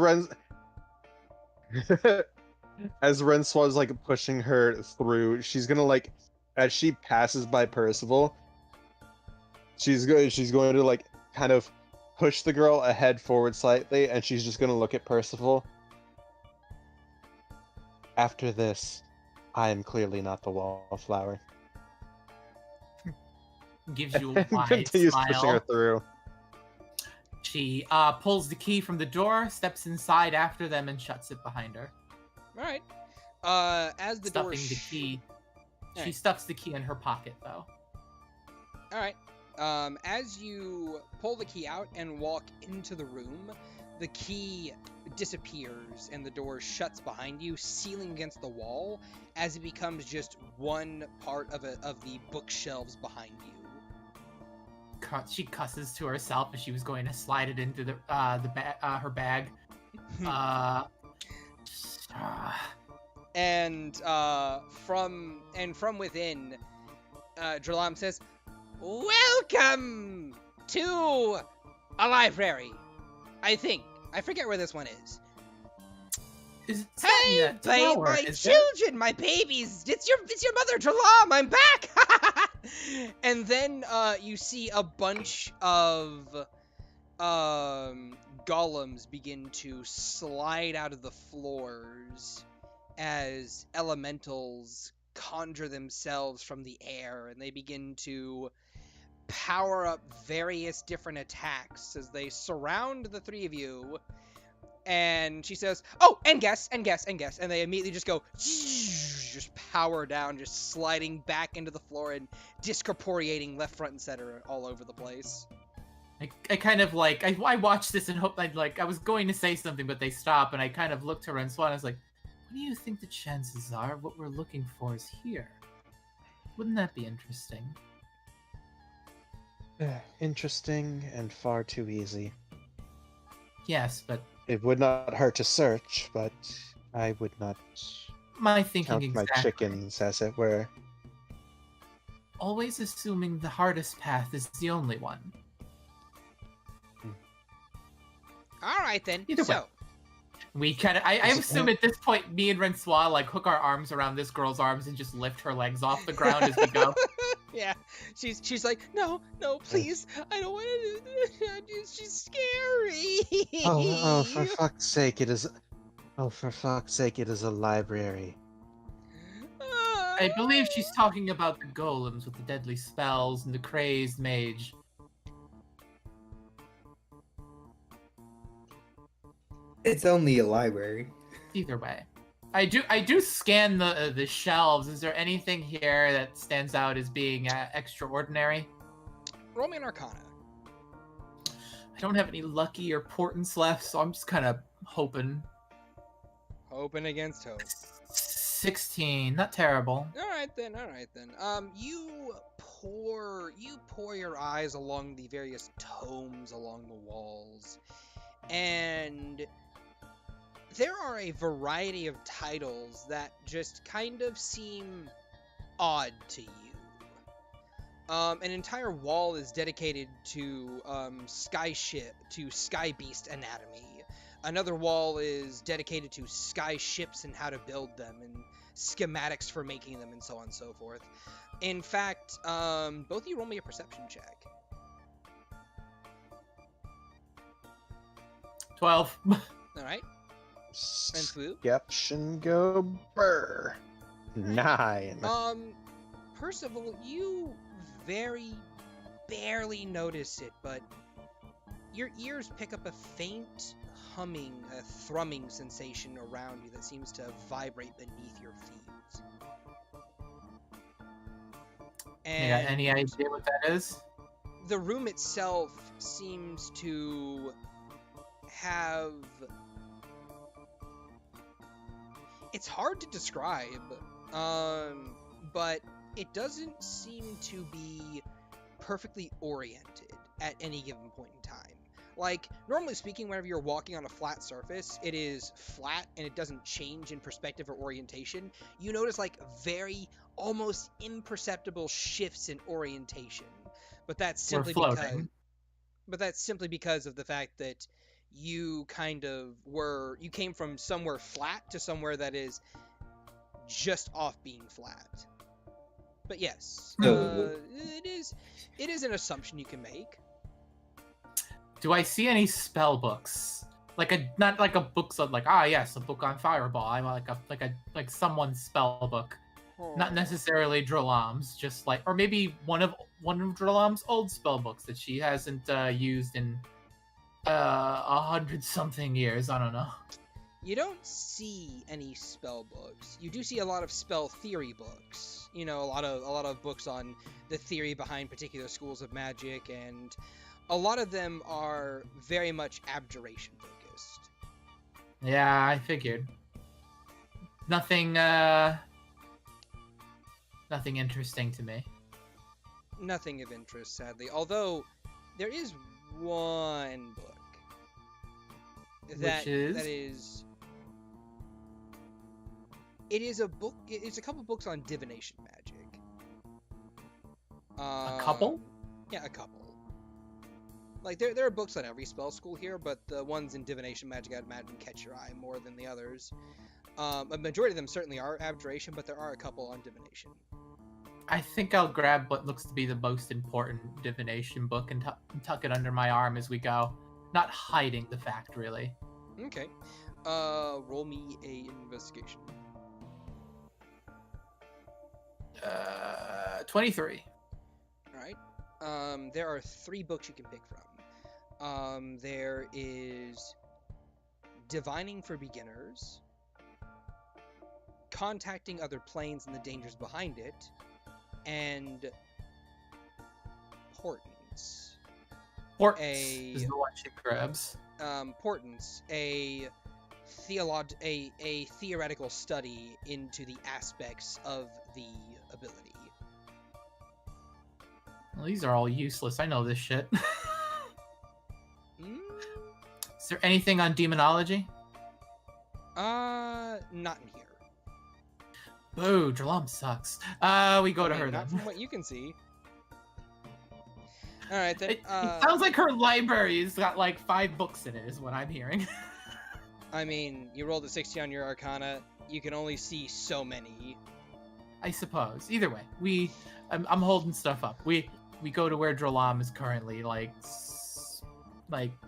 Rencois was like pushing her through, she's gonna like, as she passes by Percival, she's going to like kind of push the girl ahead forward slightly, and she's just gonna look at Percival. After this, I am clearly not the wallflower. Gives you a wide continues smile. pushing her through. She pulls the key from the door, steps inside after them, and shuts it behind her. All right. As the door. The key. She Right. stuffs the key in her pocket, though. All right. As you pull the key out and walk into the room, the key disappears and the door shuts behind you, sealing against the wall as it becomes just one part of the bookshelves behind you. She cusses to herself as she was going to slide it into her bag. And from within, ch-ldr-n says, "Welcome to a library. I think I forget where this one is. Hey, babe, my children, my babies! It's your mother, ch-ldr-n. I'm back." And then you see a bunch of golems begin to slide out of the floors as elementals conjure themselves from the air, and they begin to power up various different attacks as they surround the three of you. And she says, "Oh, and guess, and guess, and guess," and they immediately just go, just power down, just sliding back into the floor and discorporeating left, front, and center all over the place. I kind of like, I watched this and hoped I was going to say something, but they stop, and I kind of looked to Rencois and I was like, what do you think the chances are what we're looking for is here? Wouldn't that be interesting? Interesting and far too easy. Yes, but... It would not hurt to search, but I would not my thinking count exactly. my chickens, as it were. Always assuming the hardest path is the only one. All right, then. Either way. We kind of, I assume at this point, me and Rencois like hook our arms around this girl's arms and just lift her legs off the ground as we go. Yeah, she's like, no, please, I don't want to do this. She's scary. Oh, for fuck's sake, it is. Oh, for fuck's sake, it is a library. I believe she's talking about the golems with the deadly spells and the crazed mage. It's only a library. Either way, I do scan the shelves. Is there anything here that stands out as being extraordinary? Roll me an Arcana. I don't have any lucky or portents left, so I'm just kind of hoping. Hoping against hope. 16, not terrible. All right then. You pour your eyes along the various tomes along the walls, and there are a variety of titles that just kind of seem odd to you. An entire wall is dedicated to Sky Beast anatomy. Another wall is dedicated to sky ships and how to build them, and schematics for making them, and so on and so forth. In fact, both of you roll me a perception check. 12. All right. Skeption go burr. 9. Percival, you very barely notice it, but your ears pick up a faint humming, a thrumming sensation around you that seems to vibrate beneath your feet. And you got any idea what that is? The room itself seems to have... It's hard to describe, but it doesn't seem to be perfectly oriented at any given point in time. Like, normally speaking, whenever you're walking on a flat surface, it is flat and it doesn't change in perspective or orientation. You notice, like, very, almost imperceptible shifts in orientation. But that's simply because of the fact that you you came from somewhere flat to somewhere that is just off being flat. But yes, it is an assumption you can make. Do I see any spell books? Not like a book, so like, yes, a book on Fireball. I'm like someone's spell book. Not necessarily ch-ldr-n's, just like, or maybe one of ch-ldr-n's old spell books that she hasn't used in 100-something years. I don't know. You don't see any spell books. You do see a lot of spell theory books. You know, a lot of books on the theory behind particular schools of magic, and a lot of them are very much abjuration focused. Yeah, I figured. Nothing interesting to me. Nothing of interest, sadly. Although there is one book It is a book. It's a couple books on divination magic. A couple? Yeah, a couple. Like there are books on every spell school here, but the ones in divination magic, I'd imagine, catch your eye more than the others. A majority of them certainly are abjuration, but there are a couple on divination. I think I'll grab what looks to be the most important divination book and tuck it under my arm as we go. Not hiding the fact, really. Okay. Roll me a investigation. 23. All right. There are 3 books you can pick from. There is Divining for Beginners, Contacting Other Planes and the Dangers Behind It, and Portents. Portents is the one she grabs. Portents, a theoretical study into the aspects of the ability. Well, these are all useless. I know this shit. Is there anything on demonology? Not in here. Boo, ch-ldr-n sucks. We go to her not then. from what you can see. All right then. It sounds like her library's got like 5 books in it, is what I'm hearing. I mean, you rolled a 60 on your Arcana. You can only see so many. I suppose. Either way, I'm holding stuff up. We go to where ch-ldr-n is currently, like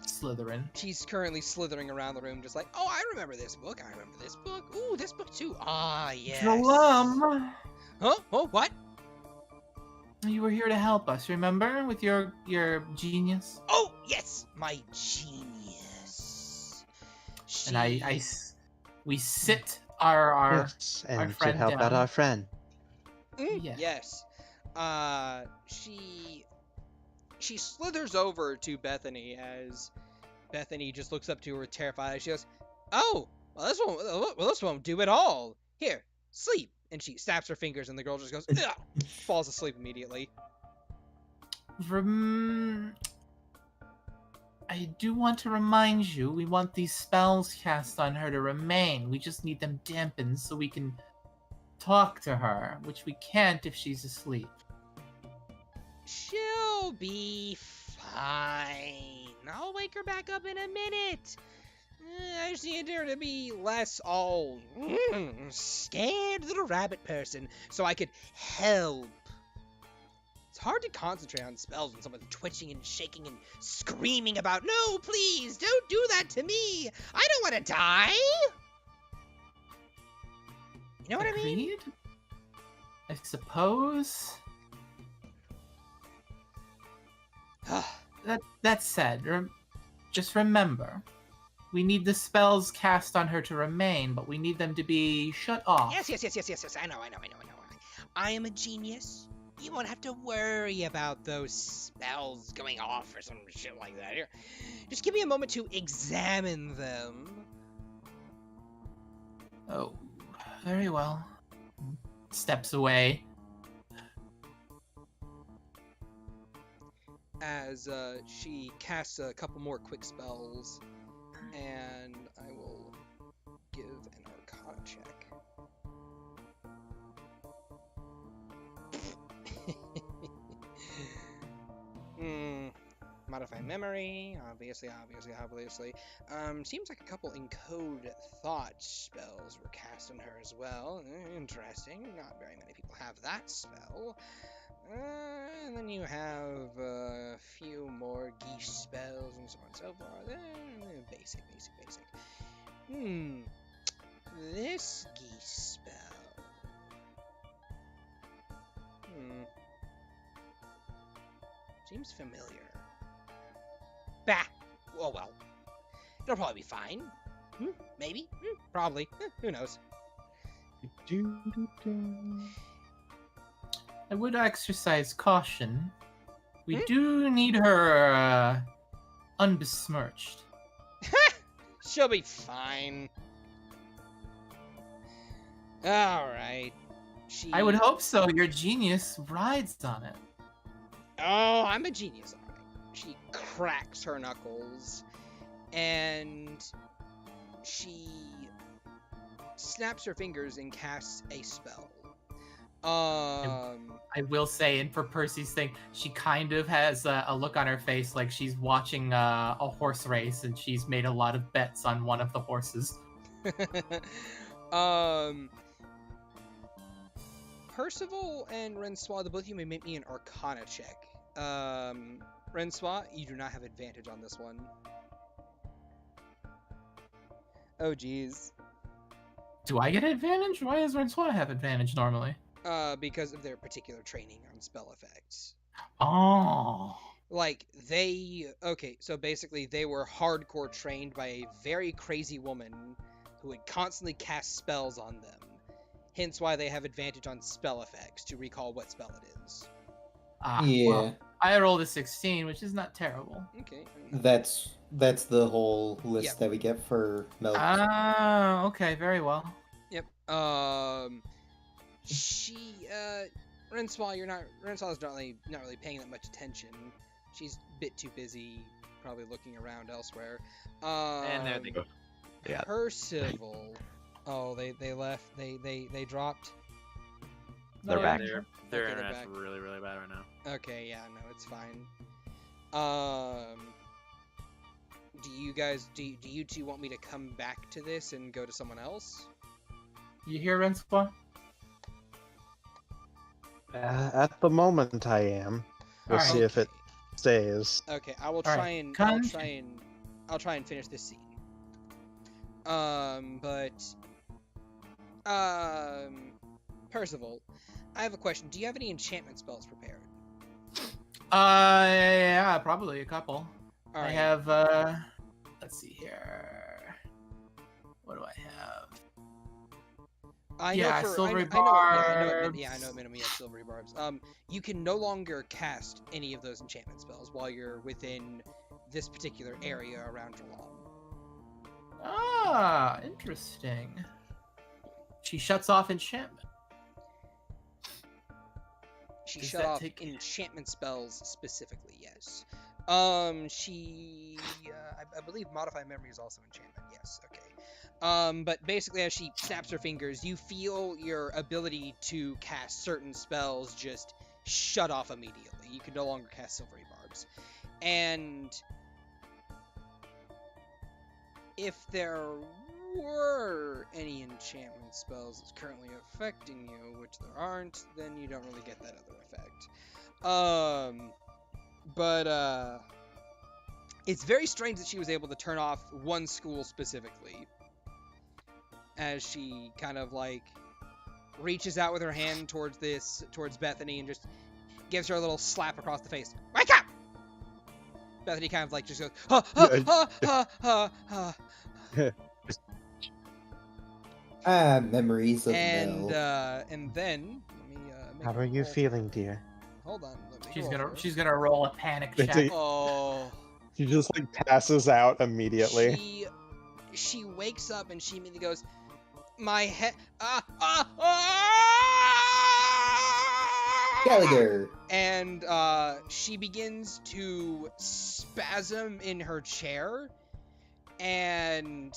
slithering. She's currently slithering around the room, just like, oh, I remember this book. I remember this book. Ooh, this book too. Ah, yes. ch-ldr-n! Huh? Oh, what? You were here to help us, remember? With your genius? Oh, yes, my genius. And we sit our yes, and our to friend help down. out our friend. Yes. She slithers over to Bethany as Bethany just looks up to her terrified. She goes, "Oh, well, this won't do at all. Here, sleep." And she snaps her fingers, and the girl just goes, ugh, falls asleep immediately. I do want to remind you, we want these spells cast on her to remain. We just need them dampened so we can talk to her, which we can't if she's asleep. She'll be fine. I'll wake her back up in a minute. I just need her to be less all scared little rabbit person so I could help. It's hard to concentrate on spells when someone's twitching and shaking and screaming about, no, please, don't do that to me. I don't want to die. You know what I mean? Agreed? I suppose. That said, just remember, we need the spells cast on her to remain, but we need them to be shut off. Yes. I know. I am a genius. You won't have to worry about those spells going off or some shit like that. Here, just give me a moment to examine them. Oh, very well. Steps away. As she casts a couple more quick spells, and I will give an Arcana check. Modify memory, obviously. Seems like a couple encode thought spells were cast on her as well. Interesting. Not very many people have that spell. And then you have a few more geesh spells and so on and so forth. Basic. This geesh spell. Seems familiar. Bah! Oh well. It'll probably be fine. Maybe. Probably. Who knows? I would exercise caution. We do need her unbesmirched. She'll be fine. Alright. I would hope so. Your genius rides on it. Oh, I'm a genius, alright. She cracks her knuckles, and she snaps her fingers and casts a spell. I will say, and for Percy's thing, she kind of has a look on her face like she's watching a horse race, and she's made a lot of bets on one of the horses. Percival and Rencois, the both of you may make me an Arcana check. Rencois, you do not have advantage on this one. Oh, geez. Do I get advantage? Why does Rencois have advantage normally? Because of their particular training on spell effects. Oh. Like, okay, so basically they were hardcore trained by a very crazy woman who would constantly cast spells on them. Hence why they have advantage on spell effects to recall what spell it is. Yeah. Well, I rolled a 16, which is not terrible. Okay. That's the whole list that we get for Melk. Ah, okay, very well. Yep. Rencois, Rencois not really paying that much attention. She's a bit too busy, probably looking around elsewhere. And there they go. Yeah. Percival. Oh, they left. They dropped. They're back. Their Okay, internet's back. really, really bad right now. Okay, yeah, no, it's fine. Do you two want me to come back to this and go to someone else? You hear Rencois? At the moment, I am. We'll Alright. see if it stays. Okay, I will All try right, and come- I'll try and finish this scene. Percival, I have a question. Do you have any enchantment spells prepared? Yeah, probably a couple. All I right. have, let's see here. What do I have? Silvery barbs. I know minimum. Yeah, silvery barbs. You can no longer cast any of those enchantment spells while you're within this particular area around Jalam. Ah, interesting. She shuts off enchantment. She Does shut that off take- enchantment spells specifically. Yes. She, I believe, modify memory is also enchantment. Yes. Okay. But basically, as she snaps her fingers, you feel your ability to cast certain spells just shut off immediately. You can no longer cast silvery barbs, and if there were any enchantment spells that's currently affecting you, which there aren't, then you don't really get that other effect. But it's very strange that she was able to turn off one school specifically, as she kind of like reaches out with her hand towards Bethany and just gives her a little slap across the face. Wake up! Bethany kind of like just goes, ha ha ha ha ha ha. Memories of And Mel. and then let me make How a are you roll. feeling, dear? Hold on. Let me roll first. She's gonna roll a panic It's check. a- Oh. She just like passes out immediately. She wakes up and she immediately goes, my head. Gallagher. And she begins to spasm in her chair, and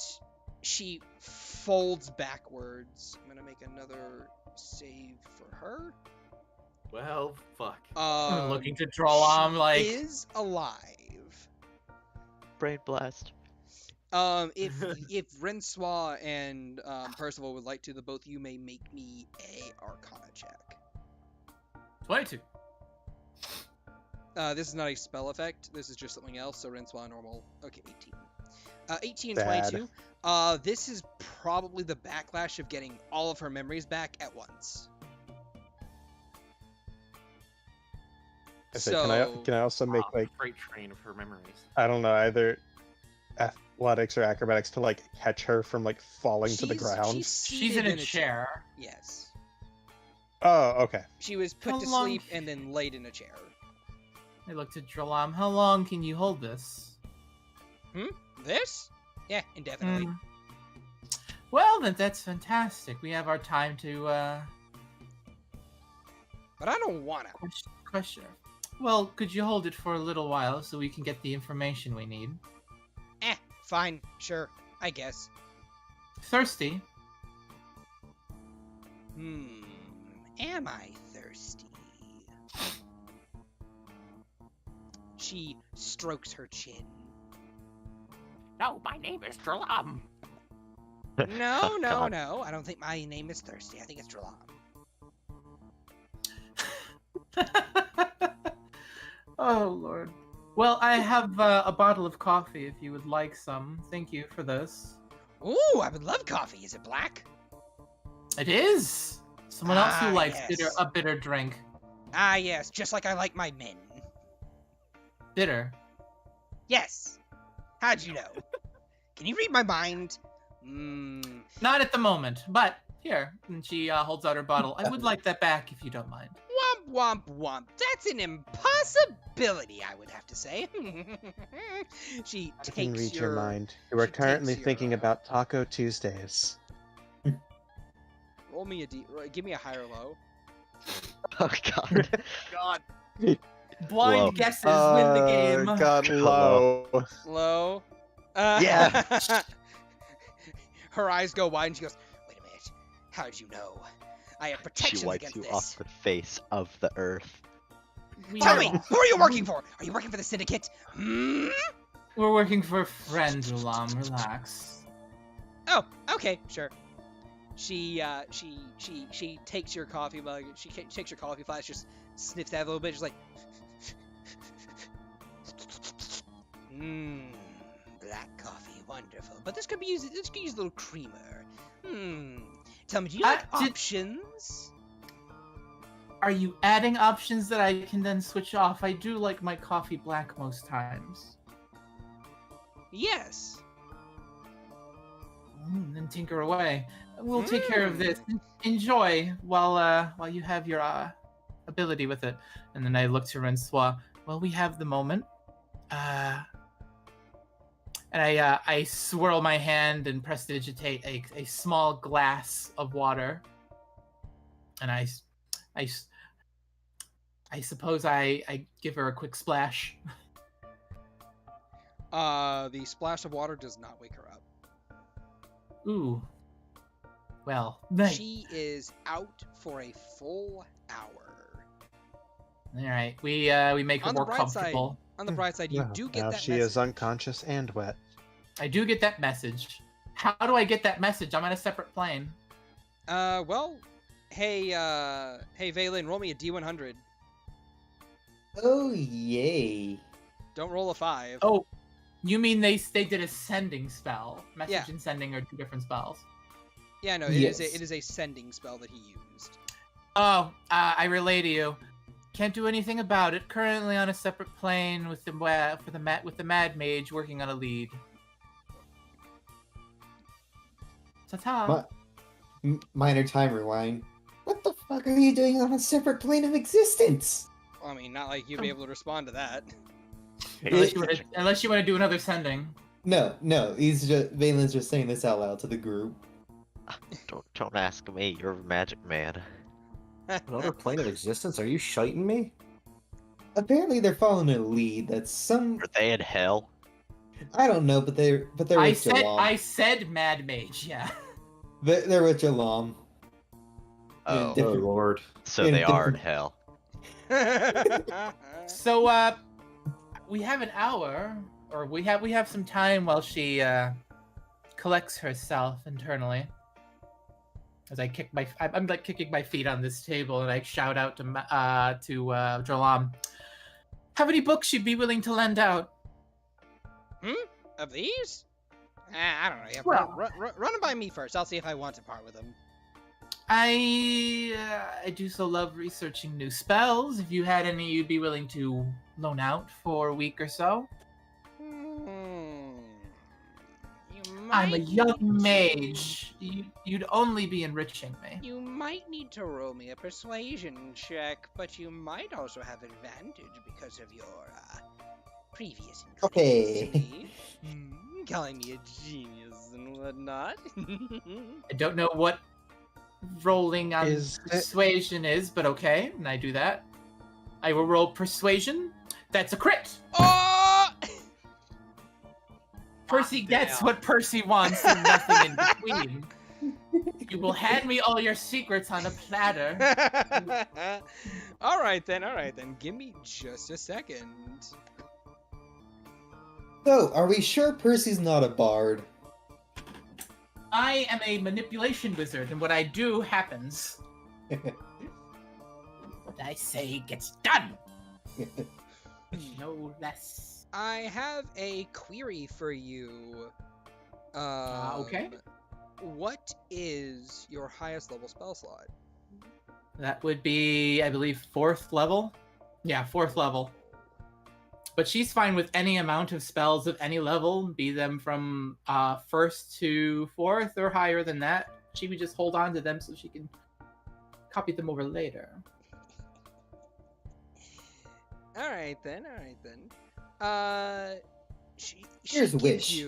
she folds backwards. I'm gonna make another save for her. Well, fuck. I'm looking to draw on like. She is alive. Brain blast. If Rencois and Percival would like to, the both of you may make me a Arcana check. 22. This is not a spell effect. This is just something else. So Rencois normal. Okay, 18. 18 and Bad. 22. This is probably the backlash of getting all of her memories back at once. I say, can I also make like freight train of her memories. I don't know, either athletics or acrobatics to like catch her from like falling to the ground? She's in a chair. Yes. Oh, okay. She was put How to long- sleep and then laid in a chair. I looked at Dralam. How long can you hold this? This? Yeah, indefinitely. Hmm. Well, then that's fantastic. We have our time to, But I don't wanna. Question. Well, could you hold it for a little while so we can get the information we need? Fine, sure, I guess. Thirsty? Am I thirsty? She strokes her chin. No, my name is ch-ldr-n. No, no, God. no. I don't think my name is thirsty. I think it's ch-ldr-n. Oh, Lord. Well, I have a bottle of coffee if you would like some. Thank you for this. Ooh, I would love coffee. Is it black? It is! Someone else who likes yes. a bitter drink. Ah, yes, just like I like my men. Bitter. Yes. How'd you know? Can you read my mind? Not at the moment, but here. And she holds out her bottle. I would like that back if you don't mind. Womp, womp, womp. That's an impossibility, I would have to say. She I takes can read your mind. You are she currently takes your, thinking about Taco Tuesdays. Roll me a D. Give me a high or low. Oh god. God. Blind Whoa. guesses win the game. God, Hello. low. Low. Yeah. Her eyes go wide and she goes, wait a minute. How'd you know? I have protections She wipes against you this. off the face of the earth. Tell me, who are you working for? Are you working for the syndicate? Hmm? We're working for a friend, Ulam. Relax. Oh, okay, sure. She takes your coffee mug. She takes your coffee flask, just sniffs that a little bit, just like, black coffee, wonderful. But this could be used. This could use a little creamer. Tell me, do you like options? Are you adding options that I can then switch off? I do like my coffee black most times. Yes. Then tinker away. We'll take care of this. Enjoy while you have your ability with it. And then I look to Rencois. Well, we have the moment. And I swirl my hand and prestidigitate a small glass of water. And I suppose I give her a quick splash. The splash of water does not wake her up. Ooh. Well, she is out for a full hour. All right, we make her more comfortable. On the bright side, you do get now that she message. is unconscious and wet. I do get that message. How do I get that message? I'm on a separate plane. Well, hey Veylyn, roll me a D100. Oh, yay. Don't roll a 5. Oh, you mean they did a sending spell? Message Yeah. and sending are two different spells. Yeah, no, Yes. it is a sending spell that he used. Oh, I relay to you. Can't do anything about it. Currently on a separate plane with the Mad Mage working on a lead. Ta-ta. Minor time rewind. What the fuck are you doing on a separate plane of existence? Well, I mean, not like you'd be able to respond to that. Unless you want to do another sending. No, Veylyn's just saying this out loud to the group. Don't ask me. You're a magic man. Another plane of existence? Are you shiting me? Apparently they're following a lead that's some... Are they in hell? I don't know, but they're with Jalam. I said Mad Mage, yeah. They're with Jalam. Oh, Oh lord. so they are in hell. So we have an hour, or we have some time while she collects herself internally. As I'm like kicking my feet on this table, and I shout out to Jalam. Have any books you'd be willing to lend out? Of these? I don't know. Yeah, Well- run them by me first. I'll see if I want to part with them. I do so love researching new spells. If you had any you'd be willing to loan out for a week or so. I'm a young mage. You'd only be enriching me. You might need to roll me a persuasion check, but you might also have advantage because of your previous Okay. incumbency. Calling me a genius and whatnot. I don't know what rolling on Is it- persuasion is, but okay, and I do that. I will roll persuasion. That's a crit. Oh! Percy Ah, gets damn. what Percy wants and nothing in between. You will hand me all your secrets on a platter. All right then. Give me just a second. So, are we sure Percy's not a bard? I am a manipulation wizard, and what I do happens. What I say gets done. No less. I have a query for you. Okay. What is your highest level spell slot? That would be, I believe, 4th level. Yeah, 4th level. But she's fine with any amount of spells of any level, be them from 1st to 4th or higher than that. She would just hold on to them so she can copy them over later. All right then. Here's a wish.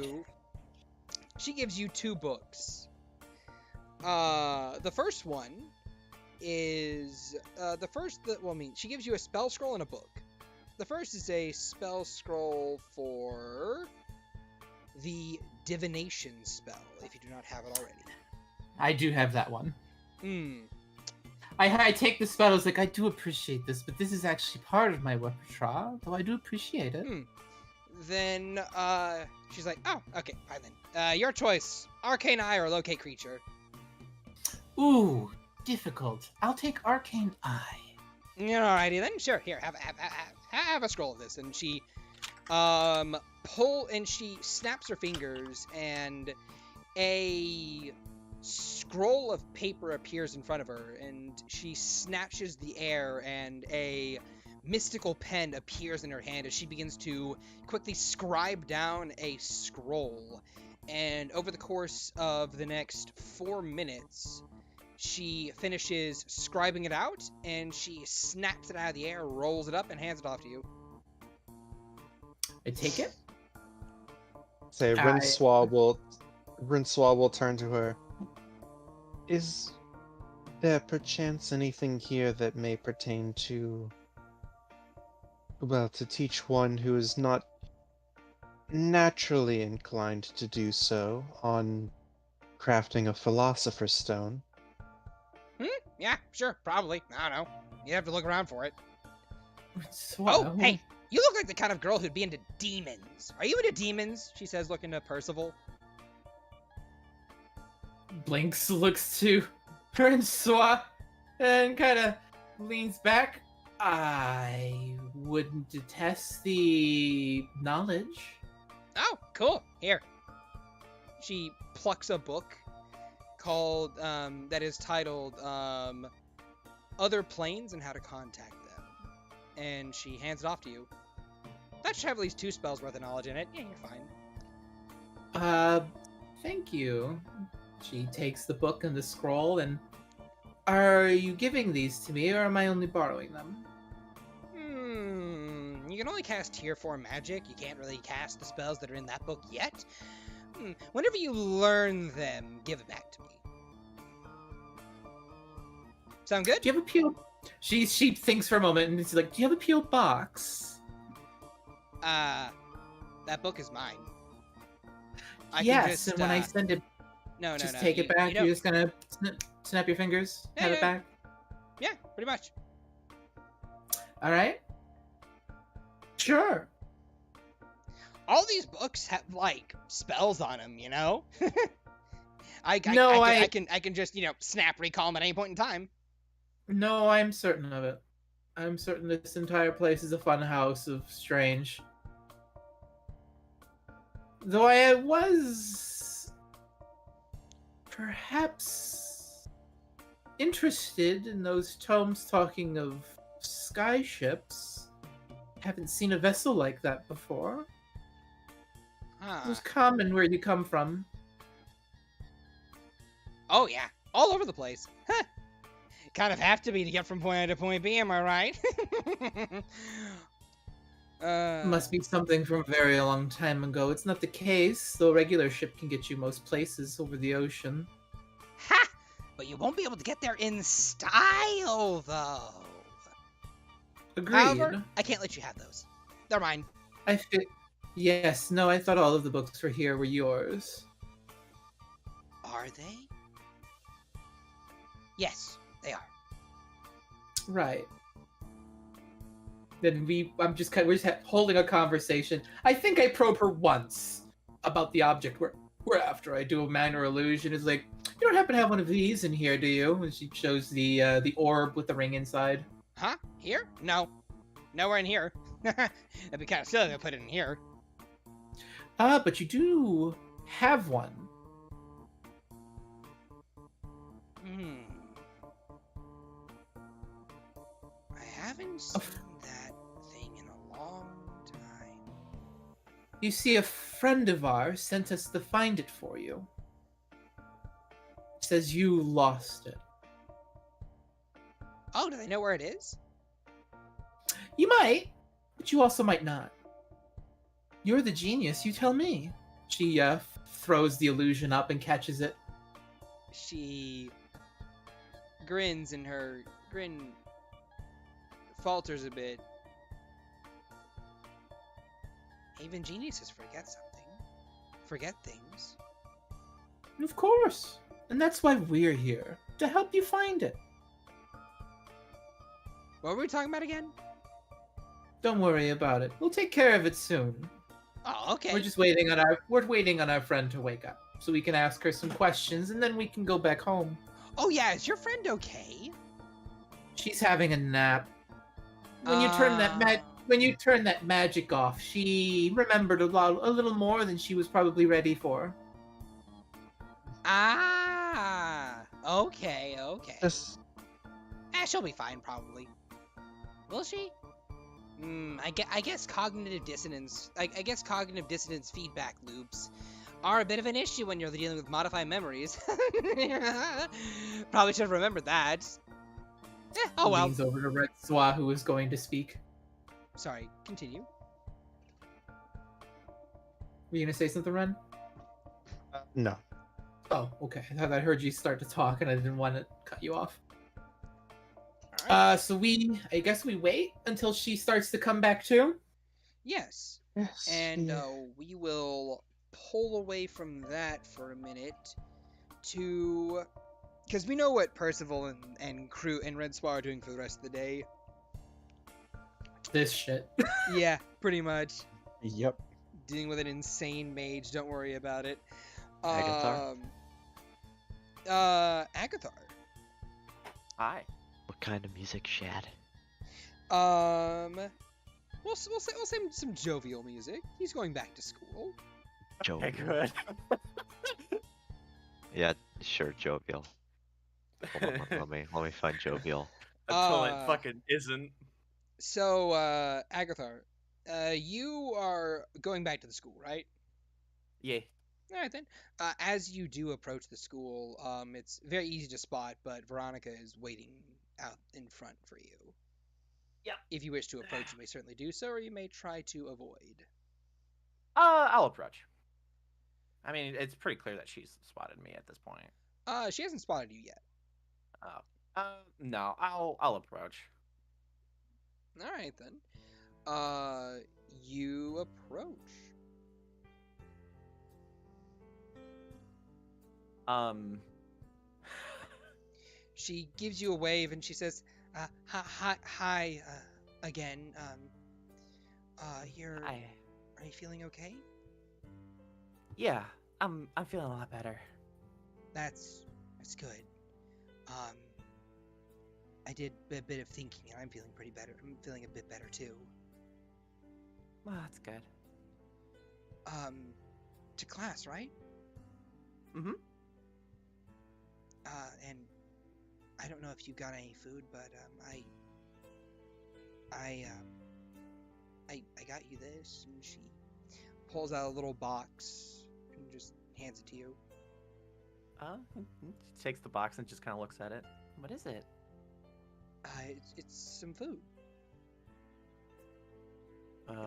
She gives you 2 books. The first one is she gives you a spell scroll and a book. The first is a spell scroll for the divination spell, if you do not have it already. I do have that one. Hmm. I take the spell, I was like, I do appreciate this, but this is actually part of my repertoire, though I do appreciate it. Then, she's like, oh, okay, fine then. Your choice, Arcane Eye or Locate Creature. Ooh, difficult. I'll take Arcane Eye. Alrighty then, sure, here, have a scroll of this. And she, she snaps her fingers, and a scroll of paper appears in front of her, and she snatches the air, and a mystical pen appears in her hand as she begins to quickly scribe down a scroll. And over the course of the next 4 minutes, she finishes scribing it out, and she snaps it out of the air, rolls it up, and hands it off to you. I take it. Say, Rencois will turn to her. Is there perchance anything here that may pertain to, well, to teach one who is not naturally inclined to do so on crafting a philosopher's stone? Yeah, sure, probably. I don't know. You have to look around for it. Wow. Oh, hey, you look like the kind of girl who'd be into demons. Are you into demons? She says, looking to Percival. Blinks, looks to Rencois, and kind of leans back. I wouldn't detest the knowledge. Oh, cool. Here. She plucks a book called, that is titled, Other Planes and How to Contact Them. And she hands it off to you. That should have at least 2 spells worth of knowledge in it. Yeah, you're fine. Thank you. She takes the book and the scroll, and are you giving these to me, or am I only borrowing them? You can only cast Tier 4 magic. You can't really cast the spells that are in that book yet. Whenever you learn them, give it back to me. Sound good? Do you have a P.O. She thinks for a moment, and she's like, do you have a P.O. box? That book is mine. Yes, and when I send it, No. take it back. You're just gonna snap your fingers, have it back. Yeah, pretty much. All right. Sure. All these books have like spells on them, you know. I can just snap recall them at any point in time. No, I'm certain of it. I'm certain this entire place is a fun house of strange. Though I was perhaps interested in those tomes talking of skyships. Haven't seen a vessel like that before. It was common where you come from. Oh yeah, all over the place. Huh. Kind of have to be to get from point A to point B, am I right? Must be something from a very long time ago. It's not the case, though a regular ship can get you most places over the ocean. Ha! But you won't be able to get there in style, though. Agreed. However, I can't let you have those. They're mine. Yes, no, I thought all of the books were yours. Are they? Yes, they are. Right. Then we're just holding a conversation. I think I probe her once about the object we're after. I do a minor illusion. It's like, you don't happen to have one of these in here, do you? And she shows the orb with the ring inside. Huh? Here? No. Nowhere in here. That'd be kind of silly to put it in here. But you do have one. I haven't seen that thing in a long time. You see, a friend of ours sent us to find it for you. Says you lost it. Oh, do they know where it is? You might, but you also might not. You're the genius, you tell me. She throws the illusion up and catches it. She grins and her grin falters a bit. Even geniuses forget something. Forget things. Of course. And that's why we're here. To help you find it. What were we talking about again? Don't worry about it. We'll take care of it soon. Oh, okay. We're just waiting on our friend to wake up. So we can ask her some questions and then we can go back home. Oh yeah, is your friend okay? She's having a nap. When you turn that magic off, she remembered a little more than she was probably ready for. Ah, okay. Yes. She'll be fine, probably. Will she? I guess cognitive dissonance. I guess cognitive dissonance feedback loops are a bit of an issue when you're dealing with modified memories. Probably should have remembered that. Oh well. Leans over to Rencois, who is going to speak. Sorry, continue. Were you gonna say something, Ren? No. Oh, okay. I thought I heard you start to talk, and I didn't want to cut you off. Alright. So I guess we wait until she starts to come back too? Yes. Yes. And we will pull away from that for a minute to... Because we know what Percival and crew and Rencois are doing for the rest of the day. This shit. Yeah, pretty much. Yep. Dealing with an insane mage, don't worry about it. Agathar? Agathar. Hi. What kind of music, Shad? We'll say some jovial music. He's going back to school. Jovial. Okay, good. Yeah, sure, jovial. Hold on, let me find jovial. Until it fucking isn't. So, Agathar, you are going back to the school, right? Yeah. All right then. As you do approach the school, it's very easy to spot, but Veronica is waiting out in front for you. Yep. If you wish to approach, you may certainly do so, or you may try to avoid. I'll approach. I mean, it's pretty clear that she's spotted me at this point. She hasn't spotted you yet. No, I'll approach. All right then. You approach. She gives you a wave and she says, hi, again. Are you feeling okay? Yeah, I'm feeling a lot better. That's good. I did a bit of thinking and I'm feeling pretty better. I'm feeling a bit better too. Well, that's good. To class, right? Mm-hmm. And I don't know if you got any food, but I got you this, and she pulls out a little box and just hands it to you. She takes the box and just kind of looks at it. What is it? It's some food.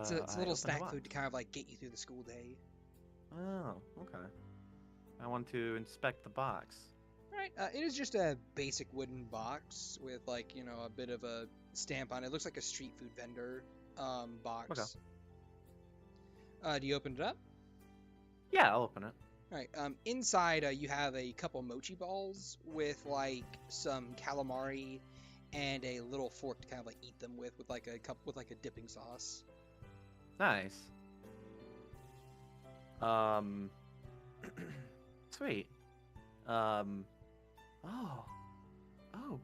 It's a little snack food to kind of like get you through the school day. Oh, okay. I want to inspect the box. Alright, it is just a basic wooden box with like, a bit of a stamp on it. It looks like a street food vendor box. Okay. Do you open it up? Yeah, I'll open it. Right. Inside, you have a couple mochi balls with like some calamari and a little fork to kind of like eat them with like a cup with like a dipping sauce. Nice. Sweet. Oh,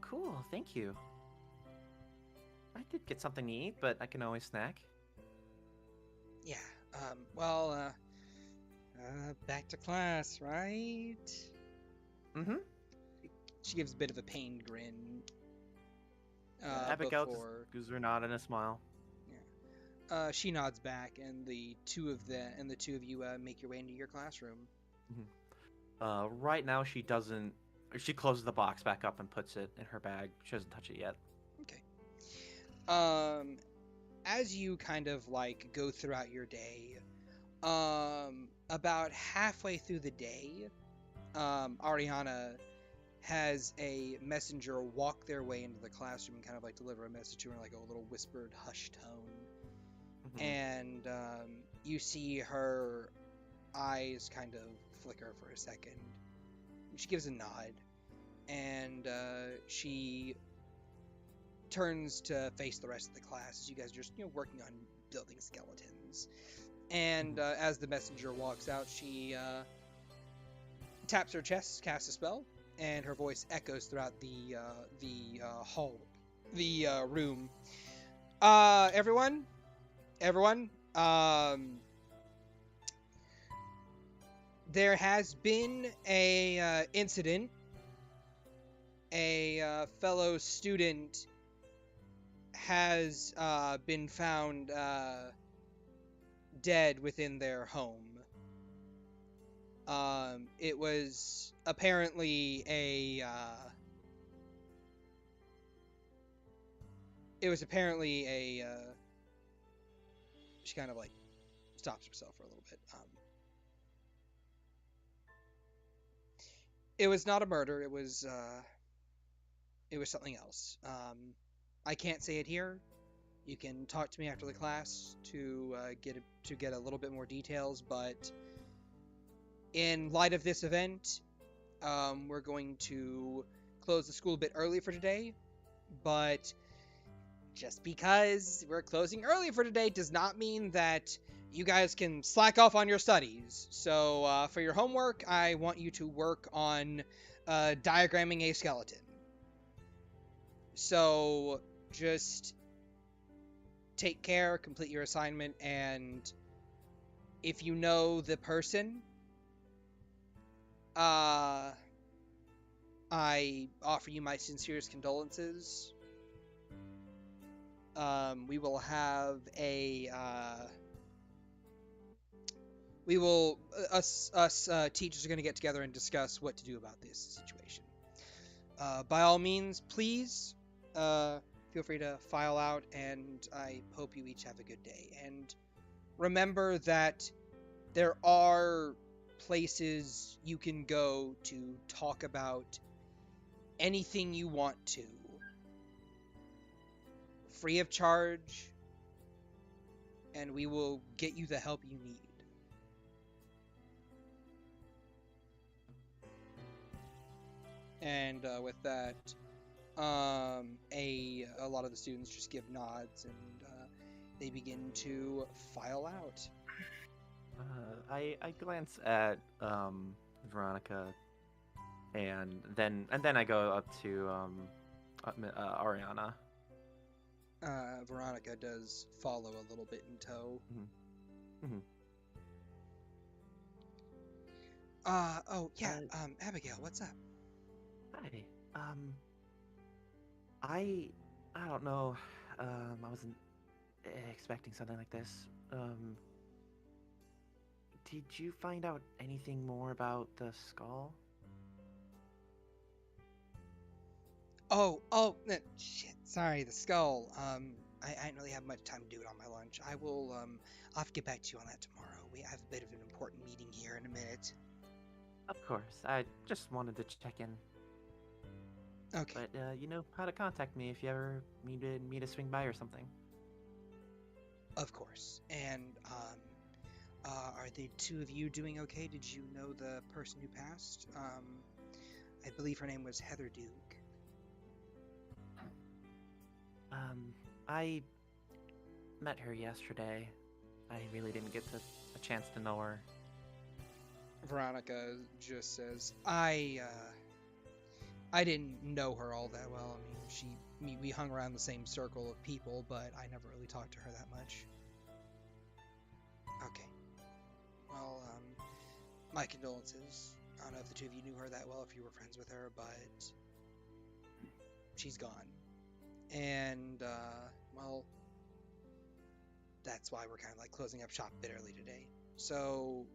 cool. Thank you. I did get something to eat, but I can always snack. Yeah. Well, back to class, right? Mm-hmm. She gives a bit of a pained grin. Abigail Before gives her a nod and a smile. she nods back, and the two of you make your way into your classroom. Mm-hmm. Right now, she doesn't. She closes the box back up and puts it in her bag. She doesn't touch it yet. Okay. As you kind of like go throughout your day, about halfway through the day, Ariana has a messenger walk their way into the classroom and kind of like deliver a message to her in like a little whispered, hushed tone. Mm-hmm. And you see her eyes kind of flicker for a second. She gives a nod, and she turns to face the rest of the class as you guys are just working on building skeletons. And as the messenger walks out, she taps her chest, casts a spell, and her voice echoes throughout the room. Everyone, there has been a incident. A fellow student has been found dead within their home. It was apparently a she kind of like stops herself for a little bit. It was not a murder. It was something else. I can't say it here. You can talk to me after the class to get a little bit more details, but in light of this event, we're going to close the school a bit early for today, but just because we're closing early for today does not mean that you guys can slack off on your studies. So for your homework, I want you to work on diagramming a skeleton. So just take care, complete your assignment, and if you know the person, I offer you my sincerest condolences. We will have us teachers are going to get together and discuss what to do about this situation. By all means, please feel free to file out, and I hope you each have a good day. And remember that there are places you can go to talk about anything you want to, free of charge, and we will get you the help you need. And with that, a lot of the students just give nods, and they begin to file out. I glance at Veronica, and then I go up to Ariana. Veronica does follow a little bit in tow. Mm-hmm. Abigail, what's up? Hi. I don't know. I wasn't expecting something like this. Did you find out anything more about the skull? Shit. Sorry, the skull. I didn't really have much time to do it on my lunch. I'll have to get back to you on that tomorrow. We have a bit of an important meeting here in a minute. Of course. I just wanted to check in. Okay. But you know how to contact me if you ever needed me to swing by or something. Of course. And Are the two of you doing okay? Did you know the person who passed? I believe her name was Heather Duke. I met her yesterday. I really didn't get a chance to know her. Veronica just says, I didn't know her all that well. I mean, we hung around the same circle of people, but I never really talked to her that much. Okay. Well, my condolences. I don't know if the two of you knew her that well, if you were friends with her, but she's gone. And, well, that's why we're kind of like closing up shop a bit early today. So,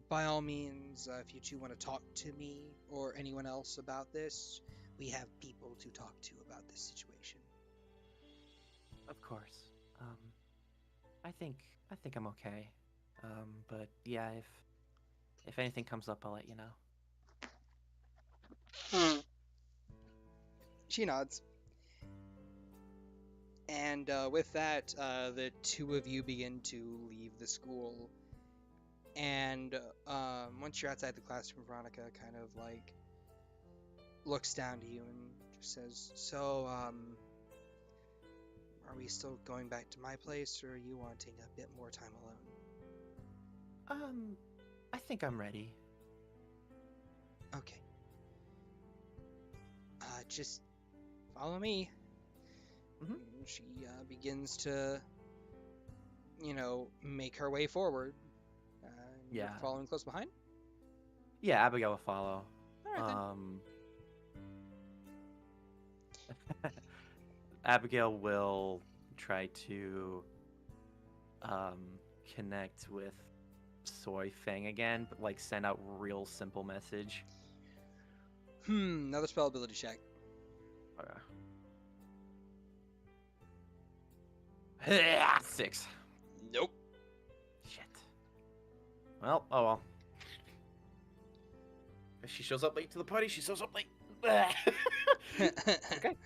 by all means, if you two want to talk to me or anyone else about this, we have people to talk to about this situation. Of course. I think I'm okay. But yeah, if anything comes up, I'll let you know. She nods. And with that, the two of you begin to leave the school. And once you're outside the classroom, Veronica kind of like looks down to you and just says, "So, are we still going back to my place, or are you wanting a bit more time alone?" I think I'm ready. Okay. Just follow me. Mm-hmm. She begins to, make her way forward. Yeah. You're following close behind? Yeah, Abigail will follow. All right, Abigail will try to connect with Soy Fang again, but like send out real simple message. Another spell ability check. Okay. 6. Nope. Shit. Well, oh well. If she shows up late to the party, she shows up late. Okay.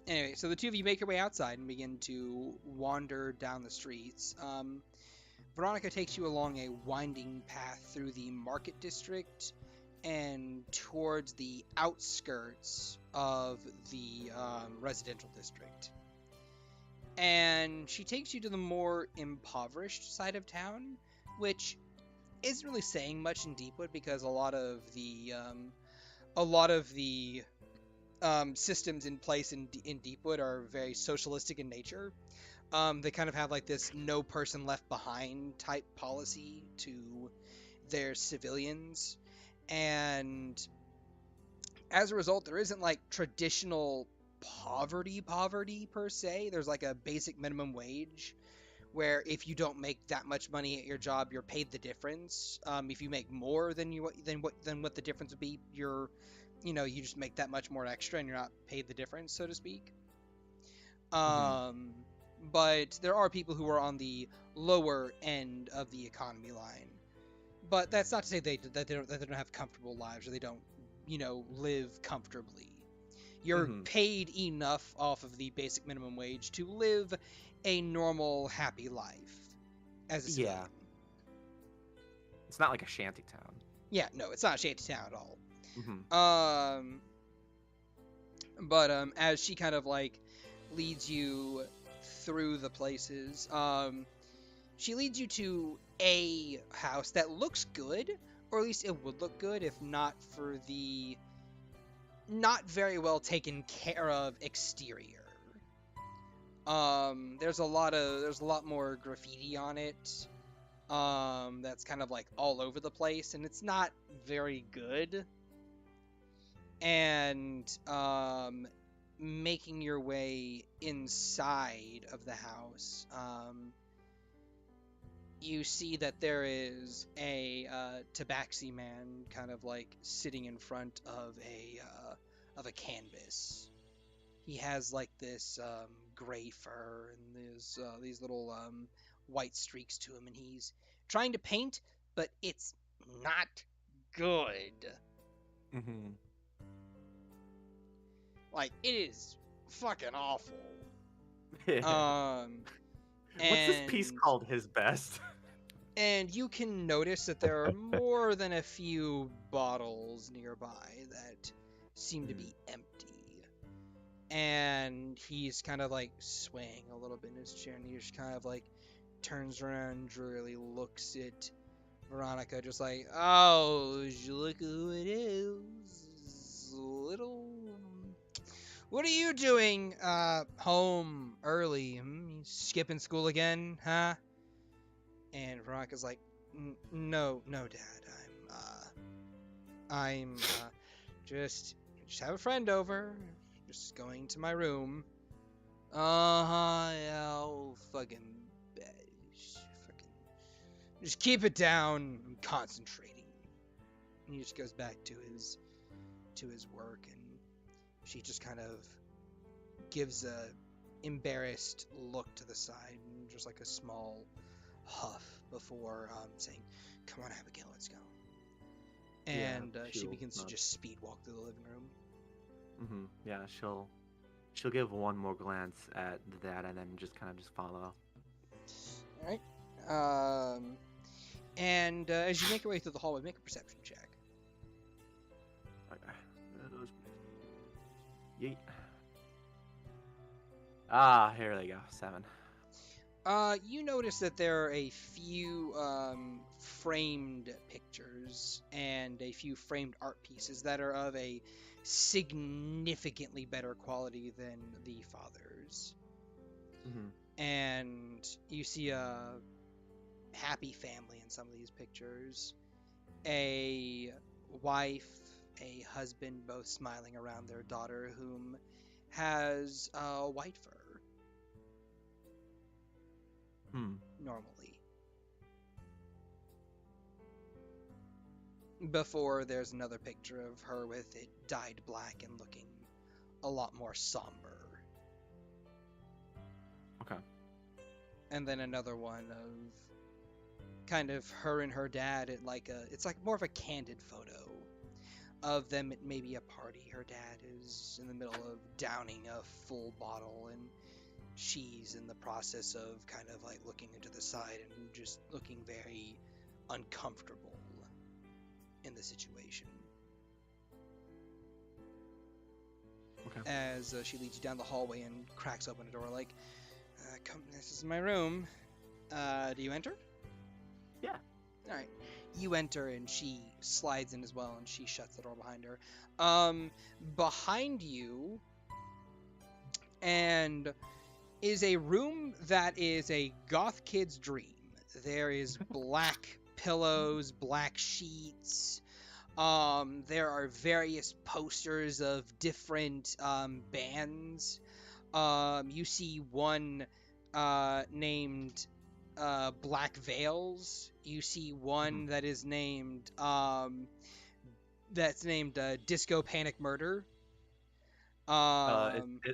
Anyway, so the two of you make your way outside and begin to wander down the streets. Veronica takes you along a winding path through the market district and towards the outskirts of the residential district. And she takes you to the more impoverished side of town, which isn't really saying much in Deepwood because a lot of the systems in place in Deepwood are very socialistic in nature. They kind of have like this no person left behind type policy to their civilians, and as a result, there isn't like traditional poverty per se. There's like a basic minimum wage where if you don't make that much money at your job, you're paid the difference. If you make more than what the difference would be, you just make that much more extra and you're not paid the difference, so to speak. But there are people who are on the lower end of the economy line. But that's not to say that they don't have comfortable lives or they don't, live comfortably. You're paid enough off of the basic minimum wage to live a normal, happy life as a civilian. Yeah. It's not like a shanty town. Yeah, no, it's not a shanty town at all. But as she kind of like leads you through the places, she leads you to a house that looks good, or at least it would look good if not for the not very well taken care of exterior. There's a lot more graffiti on it. That's kind of like all over the place, and it's not very good. And making your way inside of the house, you see that there is a tabaxi man kind of like sitting in front of a canvas. He has like this gray fur and these little white streaks to him, and he's trying to paint, but it's not good. Like, it is fucking awful. What's this piece called? His best. And you can notice that there are more than a few bottles nearby that seem to be empty. And he's kind of like swaying a little bit in his chair, and he just kind of like turns around, drearily looks at Veronica, just like, oh, look who it is, little. What are you doing home early? You skipping school again, huh? And Veronica's like, no, Dad. I'm just have a friend over. Just going to my room. Yeah, I'll fucking just keep it down. I'm concentrating. And he just goes back to his work, and she just kind of gives a embarrassed look to the side and just like a small huff before saying, "Come on, Abigail, let's go." And she begins to just speed walk through the living room. Mm-hmm. Yeah, she'll give one more glance at the dad and then just kind of just follow. All right. And as you make your way through the hallway, make a perception check. Yeet. Ah, here they go. 7. You notice that there are a few framed pictures and a few framed art pieces that are of a significantly better quality than the father's. Mm-hmm. And you see a happy family in some of these pictures. A wife, a husband, both smiling around their daughter, whom has white fur. Normally. Before there's another picture of her with it dyed black and looking a lot more somber. Okay. And then another one of kind of her and her dad at it's like more of a candid photo of them at maybe a party. Her dad is in the middle of downing a full bottle, and she's in the process of kind of like looking into the side and just looking very uncomfortable in the situation. Okay. As she leads you down the hallway and cracks open a door like, come, this is my room. Do you enter? Yeah. Alright. You enter and she slides in as well, and she shuts the door behind her. Behind you and is a room that is a goth kid's dream. There is black pillows, black sheets. There are various posters of different bands. You see one named Black Veils. You see one that is named Disco Panic Murder.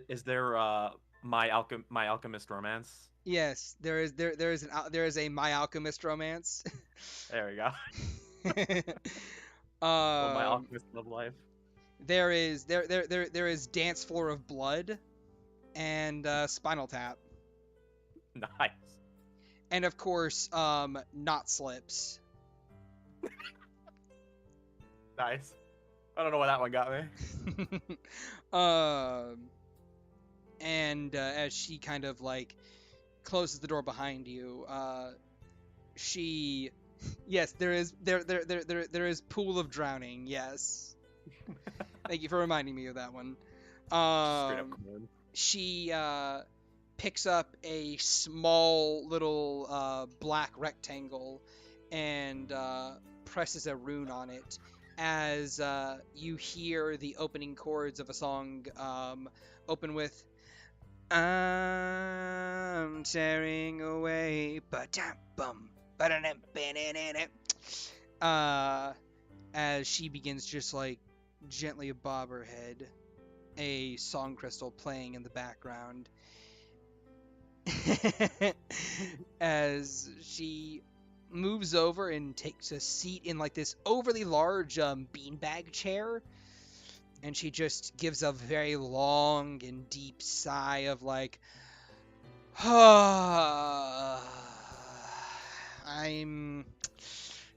Is there My Alchemist Romance? Yes, there is a My Alchemist Romance. There we go. My Alchemist Love Life. There is Dance Floor of Blood and Spinal Tap. Nice. And of course, Knot Slips. Nice. I don't know why that one got me. And as she kind of like closes the door behind you, yes, there is Pool of Drowning. Yes. Thank you for reminding me of that one. Straight up command. She picks up a small little black rectangle and presses a rune on it as you hear the opening chords of a song open with "I'm tearing away," as she begins just like gently bob her head, a song crystal playing in the background. As she moves over and takes a seat in like this overly large beanbag chair, and she just gives a very long and deep sigh of like, I'm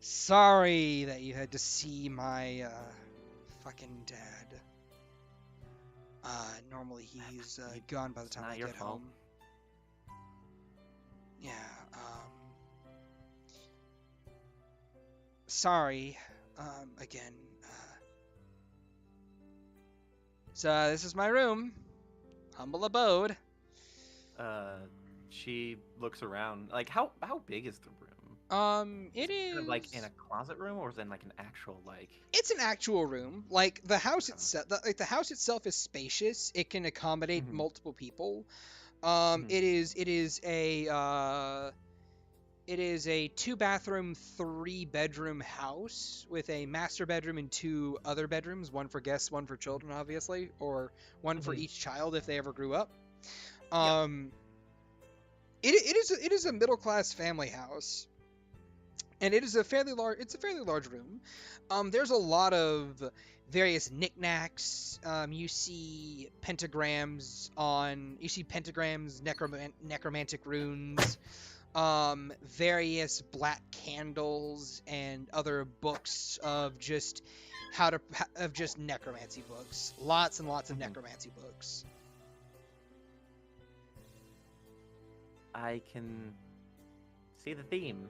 sorry that you had to see my fucking dad. Normally he's gone by the It's time not I your get fault. home. Yeah, sorry, again. So this is my room. Humble abode. She looks around. Like, how big is the room? It is Kind of like in a closet room, or is it in like an actual like? It's an actual room. Like the house itself, the house itself is spacious. It can accommodate Mhm. multiple people. Mhm. It is a 2-bathroom, 3-bedroom house with a master bedroom and 2 other bedrooms, one for guests, one for children, obviously, or one for Mhm. each child if they ever grew up. It is a middle class family house. And it is a fairly large room. There's a lot of various knickknacks. You see pentagrams, necromantic runes, various black candles, and other books of just necromancy books. Lots and lots of Mhm. necromancy books. I can see the theme.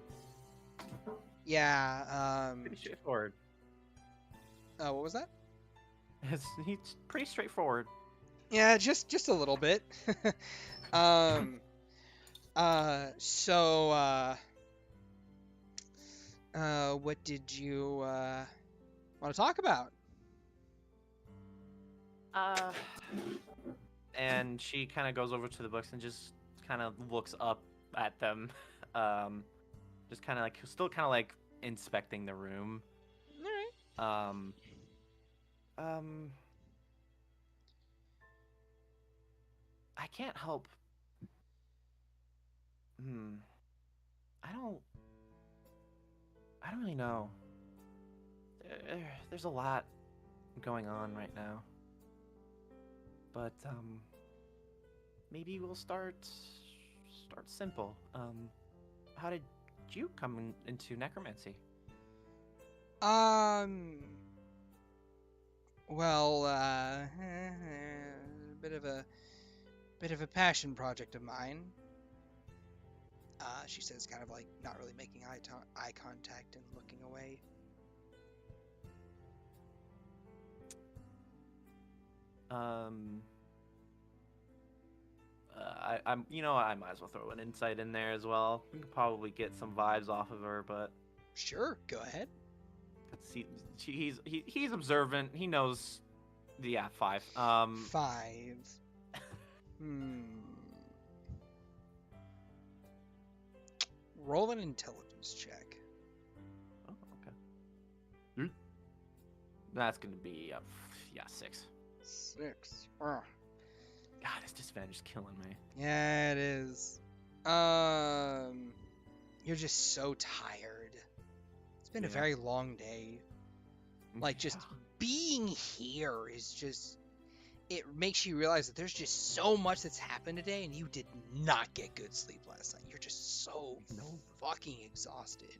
Yeah. Pretty straightforward. What was that? It's pretty straightforward. Yeah, just a little bit. So, what did you want to talk about? And she kind of goes over to the books and just kind of looks up at them, just kind of like still kind of like inspecting the room. All right. I can't help. I don't really know. There's a lot going on right now. But maybe we'll start simple. How did you come into necromancy? Well, bit of a passion project of mine. She says, kind of like not really making eye contact and looking away. I'm I might as well throw an insight in there as well. We could probably get some vibes off of her, but sure, go ahead. He's observant. He knows. Yeah, 5. 5. Roll an intelligence check. Oh, okay. That's gonna be 6. 6. God, this disadvantage is killing me. Yeah, it is. You're just so tired. It's been a very long day. Like, just being here is just... It makes you realize that there's just so much that's happened today, and you did not get good sleep last night. You're just so fucking exhausted.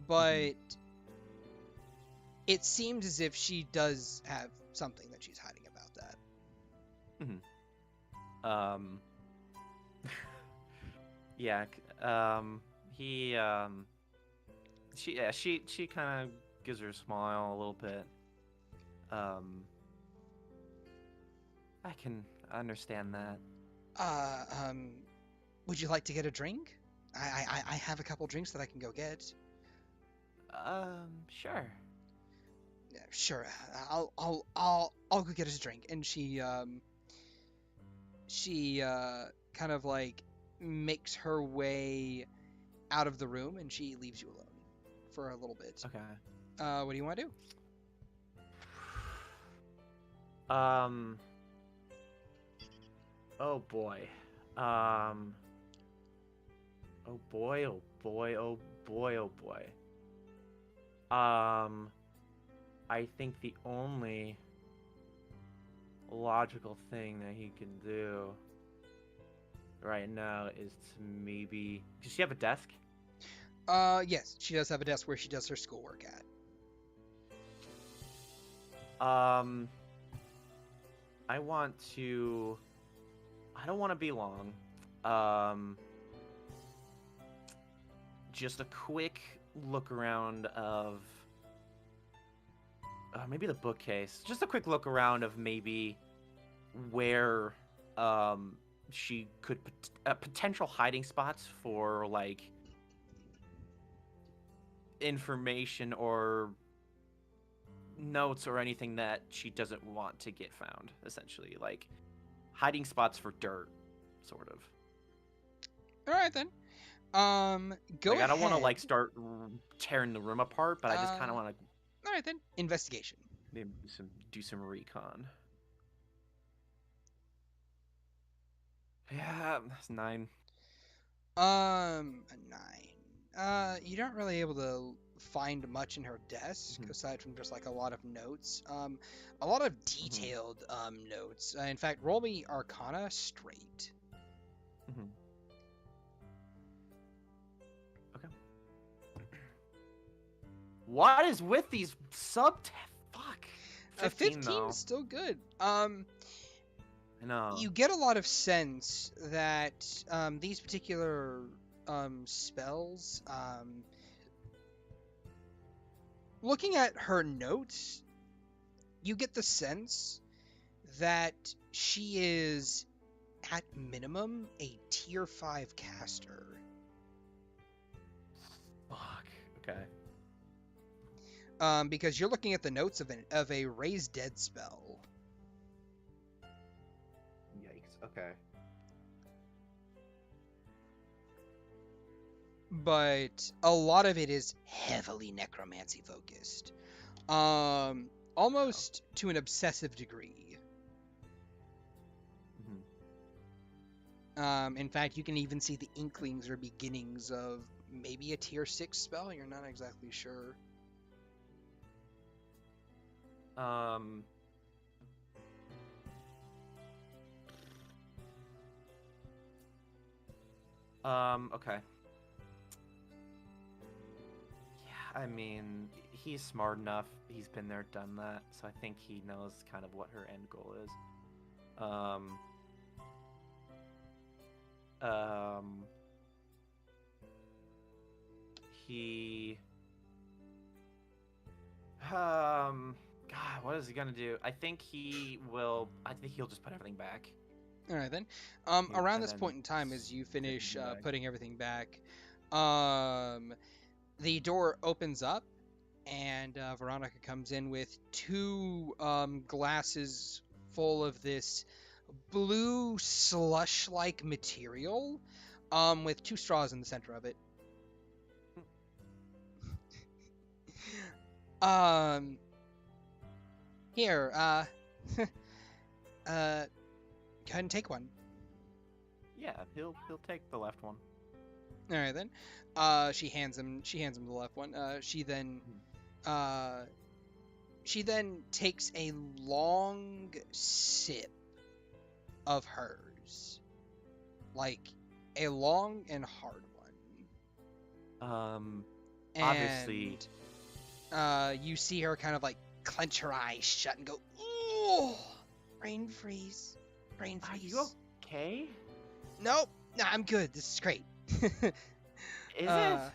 But it seems as if she does have something that she's hiding about that. Yeah. She kind of gives her a smile a little bit. I can understand that. Would you like to get a drink? I have a couple drinks that I can go get. Sure. Yeah, sure. I'll go get us a drink. And she kind of like makes her way out of the room, and she leaves you alone for a little bit. Okay. What do you want to do? Oh boy. Oh boy, oh boy, oh boy, oh boy. I think the only logical thing that he can do, right now is to maybe. Does she have a desk? Yes, she does have a desk where she does her schoolwork at. I want to. I don't want to be long. Just a quick look around of maybe the bookcase. Just a quick look around of maybe where she could potential hiding spots for like information or notes or anything that she doesn't want to get found. Essentially, like hiding spots for dirt, sort of. All right then. Go like, ahead. I don't want to like start tearing the room apart, but I just kind of want to. All right then. Investigation. Maybe do some recon. Yeah, that's 9. A 9. You don't really able to find much in her desk aside from just like a lot of notes. A lot of detailed notes. In fact, roll me Arcana straight. Okay. What is with these fuck? 15 though. Is still good. I know. You get a lot of sense that these particular spells, looking at her notes, you get the sense that she is, at minimum, a tier 5 caster. Fuck. Okay. Because you're looking at the notes of a raise dead spell. Yikes. Okay. But a lot of it is heavily necromancy focused. Almost to an obsessive degree. In fact, you can even see the inklings or beginnings of maybe a tier 6 spell. You're not exactly sure. Okay. Yeah, I mean, he's smart enough. He's been there, done that. So I think he knows kind of what her end goal is. God, what is he gonna do? I think he'll just put everything back. All right then. Yeah, Around and this then point in time, as you finish everything back. putting everything back, the door opens up, and Veronica comes in with 2 glasses full of this blue slush-like material, with 2 straws in the center of it. Here, go ahead and take one. Yeah, he'll take the left one. All right then. She hands him the left one. She then takes a long sip of hers, like a long and hard one. Obviously. And, you see her kind of like clench her eyes shut and go, "Ooh, brain freeze, brain freeze." Are you okay? Nope, nah, I'm good. This is great. Is it?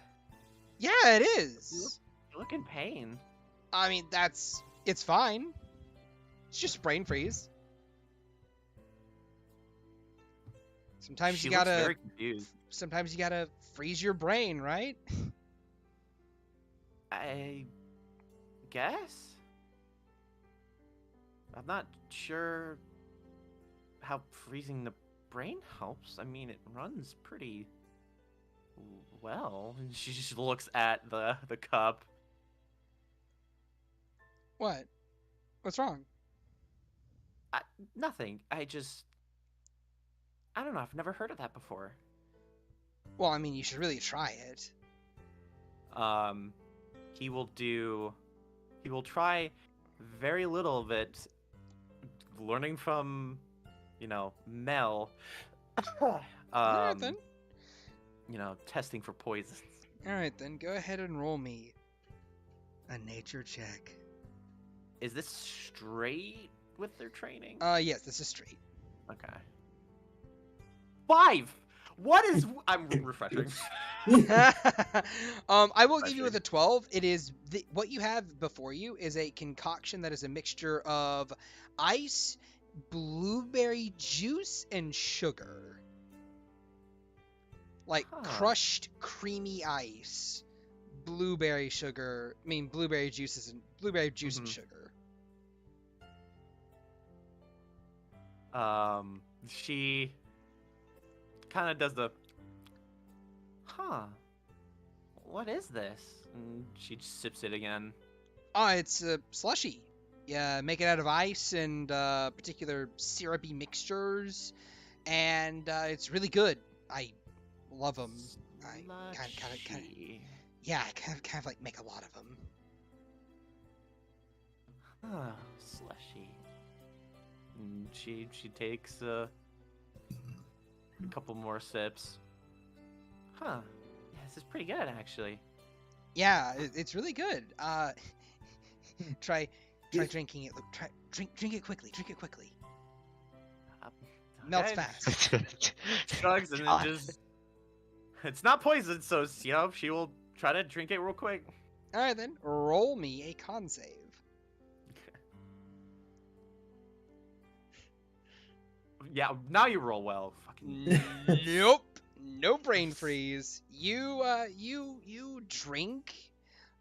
Yeah, it is. You look in pain. I mean, it's fine. It's just brain freeze. Sometimes She you looks gotta. very confused. Sometimes you gotta freeze your brain, right? I guess. I'm not sure how freezing the brain helps. I mean, it runs pretty well. And she just looks at the cup. What? What's wrong? Nothing. I don't know. I've never heard of that before. Well, I mean, you should really try it. He will try very little of it, learning from, Mel. Alright then. Testing for poisons. Alright then, go ahead and roll me a nature check. Is this straight with their training? Yes, this is straight. Okay. 5! What is... I'm refreshing. I will give you with a 12. It is... what you have before you is a concoction that is a mixture of ice, blueberry juice, and sugar. Like crushed creamy ice, blueberry sugar. I mean, blueberry juice and sugar. She kind of does the, what is this? And she sips it again. It's a slushy. Yeah, make it out of ice and particular syrupy mixtures, and it's really good. I love them. I kind of like make a lot of them. Slushy. And she takes a couple more sips. Yeah, this is pretty good actually. Yeah, it's really good. Try drinking it. Drink it quickly. Drink it quickly. Melts fast. Shrugs and then just. It's not poison, so she will try to drink it real quick. All right then, roll me a con save. Yeah, now you roll well. Fucking. Nope. No brain freeze. You drink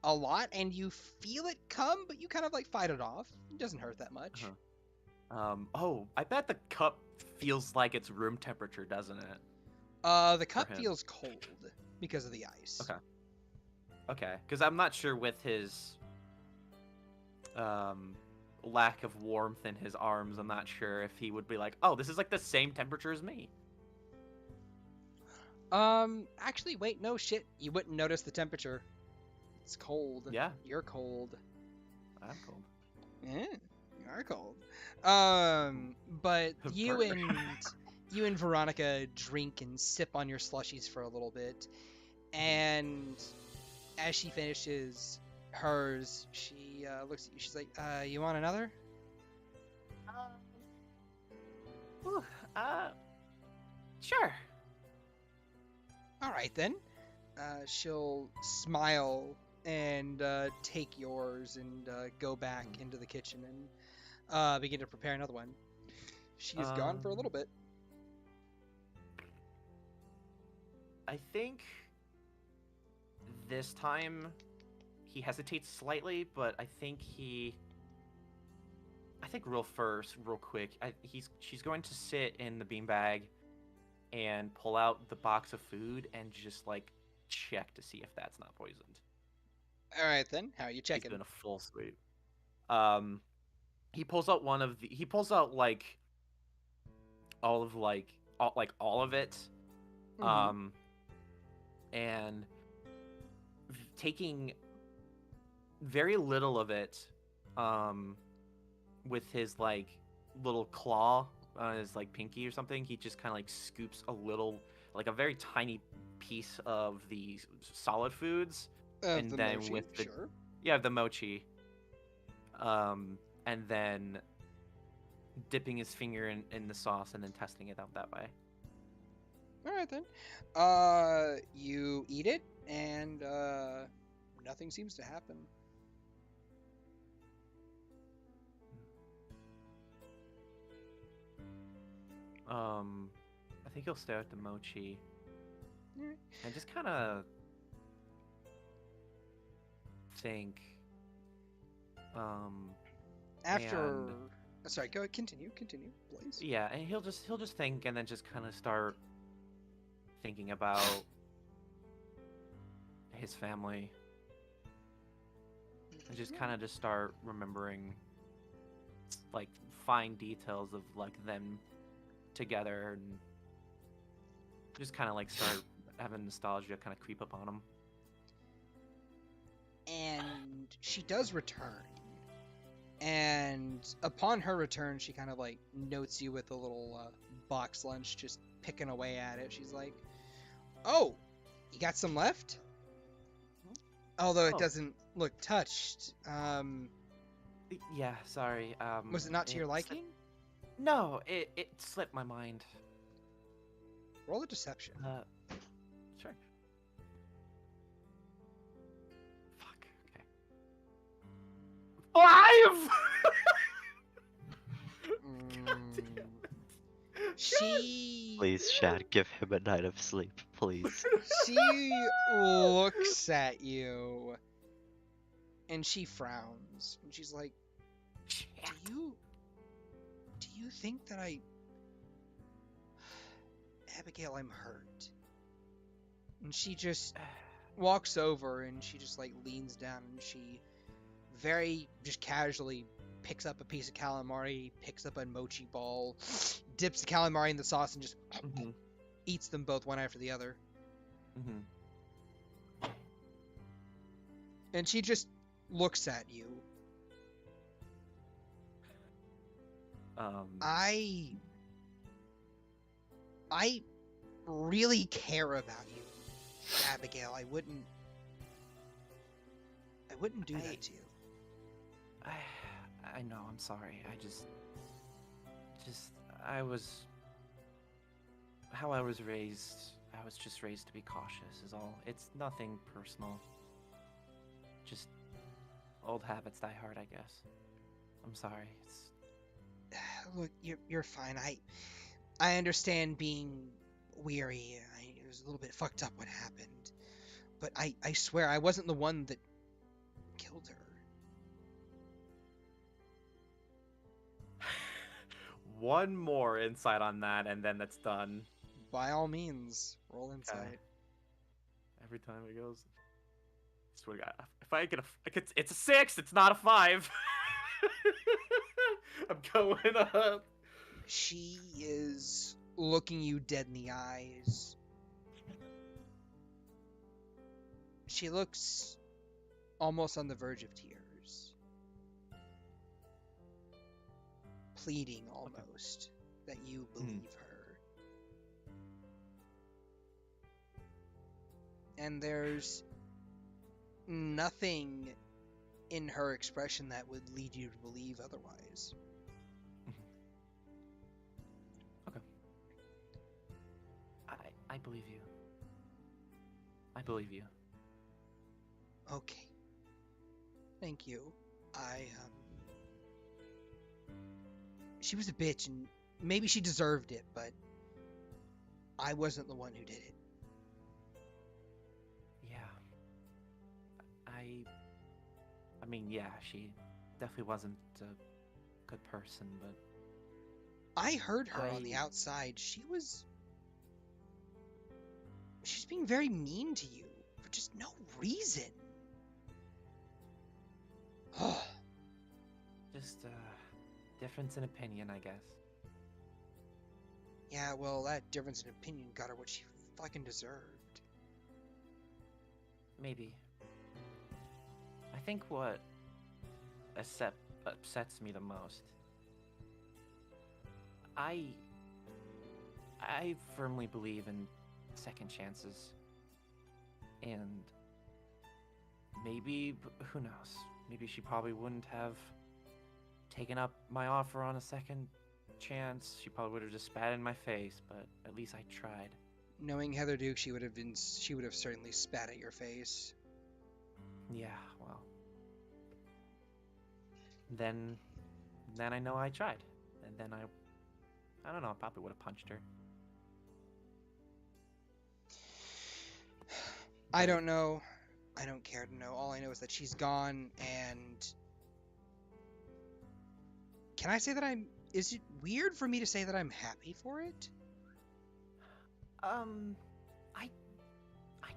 a lot and you feel it come, but you kind of like fight it off. It doesn't hurt that much. I bet the cup feels like it's room temperature, doesn't it? The cup feels cold because of the ice. Okay, because I'm not sure with his lack of warmth in his arms, I'm not sure if he would be like, oh, this is like the same temperature as me. Actually, wait, no shit. You wouldn't notice the temperature. It's cold. Yeah. You're cold. I'm cold. Yeah, you are cold. But you and Veronica drink and sip on your slushies for a little bit, and as she finishes hers, she looks at you. She's like, "You want another?" Sure. All right then. She'll smile and take yours and go back into the kitchen and begin to prepare another one. She is gone for a little bit. I think this time he hesitates slightly, but I think real quick, she's going to sit in the beanbag and pull out the box of food and just like check to see if that's not poisoned. All right then, how are you checking? He's doing a full sweep. He pulls out all of it. And taking very little of it, with his like little claw on his like pinky or something, he just kind of like scoops a little, like a very tiny piece of the solid foods, and then mochi, with the mochi, and then dipping his finger in the sauce and then testing it out that way. All right then. You eat it, and nothing seems to happen. I think he'll stare at the mochi Right. and just kind of think. After, sorry, go ahead, continue, please. Yeah, and he'll just think, and then just kind of start thinking about his family, and just kind of start remembering like fine details of like them together, and just kind of like start having nostalgia kind of creep up on him. And she does return, and upon her return, she kind of like notes you with a little box lunch, just picking away at it. She's like, "Oh, you got some left?" Although it doesn't look touched. Yeah, sorry. Was it not to your liking? No, it slipped my mind. Roll a deception. Sure. Fuck. Okay. 5. She. Please, Shad, give him a night of sleep, please. She looks at you, and she frowns, and she's like, "Do you think that Abigail, I'm hurt?" And she just walks over, and she just like leans down, and she very just casually picks up a piece of calamari, picks up a mochi ball, dips the calamari in the sauce, and just eats them both one after the other. And she just looks at you. I really care about you, Abigail. I wouldn't do that to you. I know, I'm sorry. How I was raised, I was just raised to be cautious is all. It's nothing personal. Just old habits die hard, I guess. I'm sorry. Look, you're fine. I understand being weary. It was a little bit fucked up what happened. But I swear I wasn't the one that killed her. One more insight on that, and then that's done. By all means, roll insight. Okay. Every time it goes. I swear to God, if I get it's a 6. It's not a 5. I'm going up. She is looking you dead in the eyes. She looks almost on the verge of tears. Pleading almost that you believe her. And there's nothing in her expression that would lead you to believe otherwise. Okay. I believe you. I believe you. Okay. Thank you. She was a bitch, and maybe she deserved it, but I wasn't the one who did it. Yeah. I mean, yeah, she definitely wasn't a good person, but... I heard her on the outside. She's being very mean to you for just no reason. Just difference in opinion, I guess. Yeah, well, that difference in opinion got her what she fucking deserved. Maybe. I think what upsets me the most, I firmly believe in second chances. And maybe, who knows, maybe she probably wouldn't have taken up my offer on a second chance. She probably would have just spat in my face, but at least I tried. Knowing Heather Duke, she would have certainly spat at your face. Yeah, well. Then I know I tried. And then I don't know, I probably would have punched her. I don't know. I don't care to know. All I know is that she's gone, and... Can I say that is it weird for me to say that I'm happy for it? I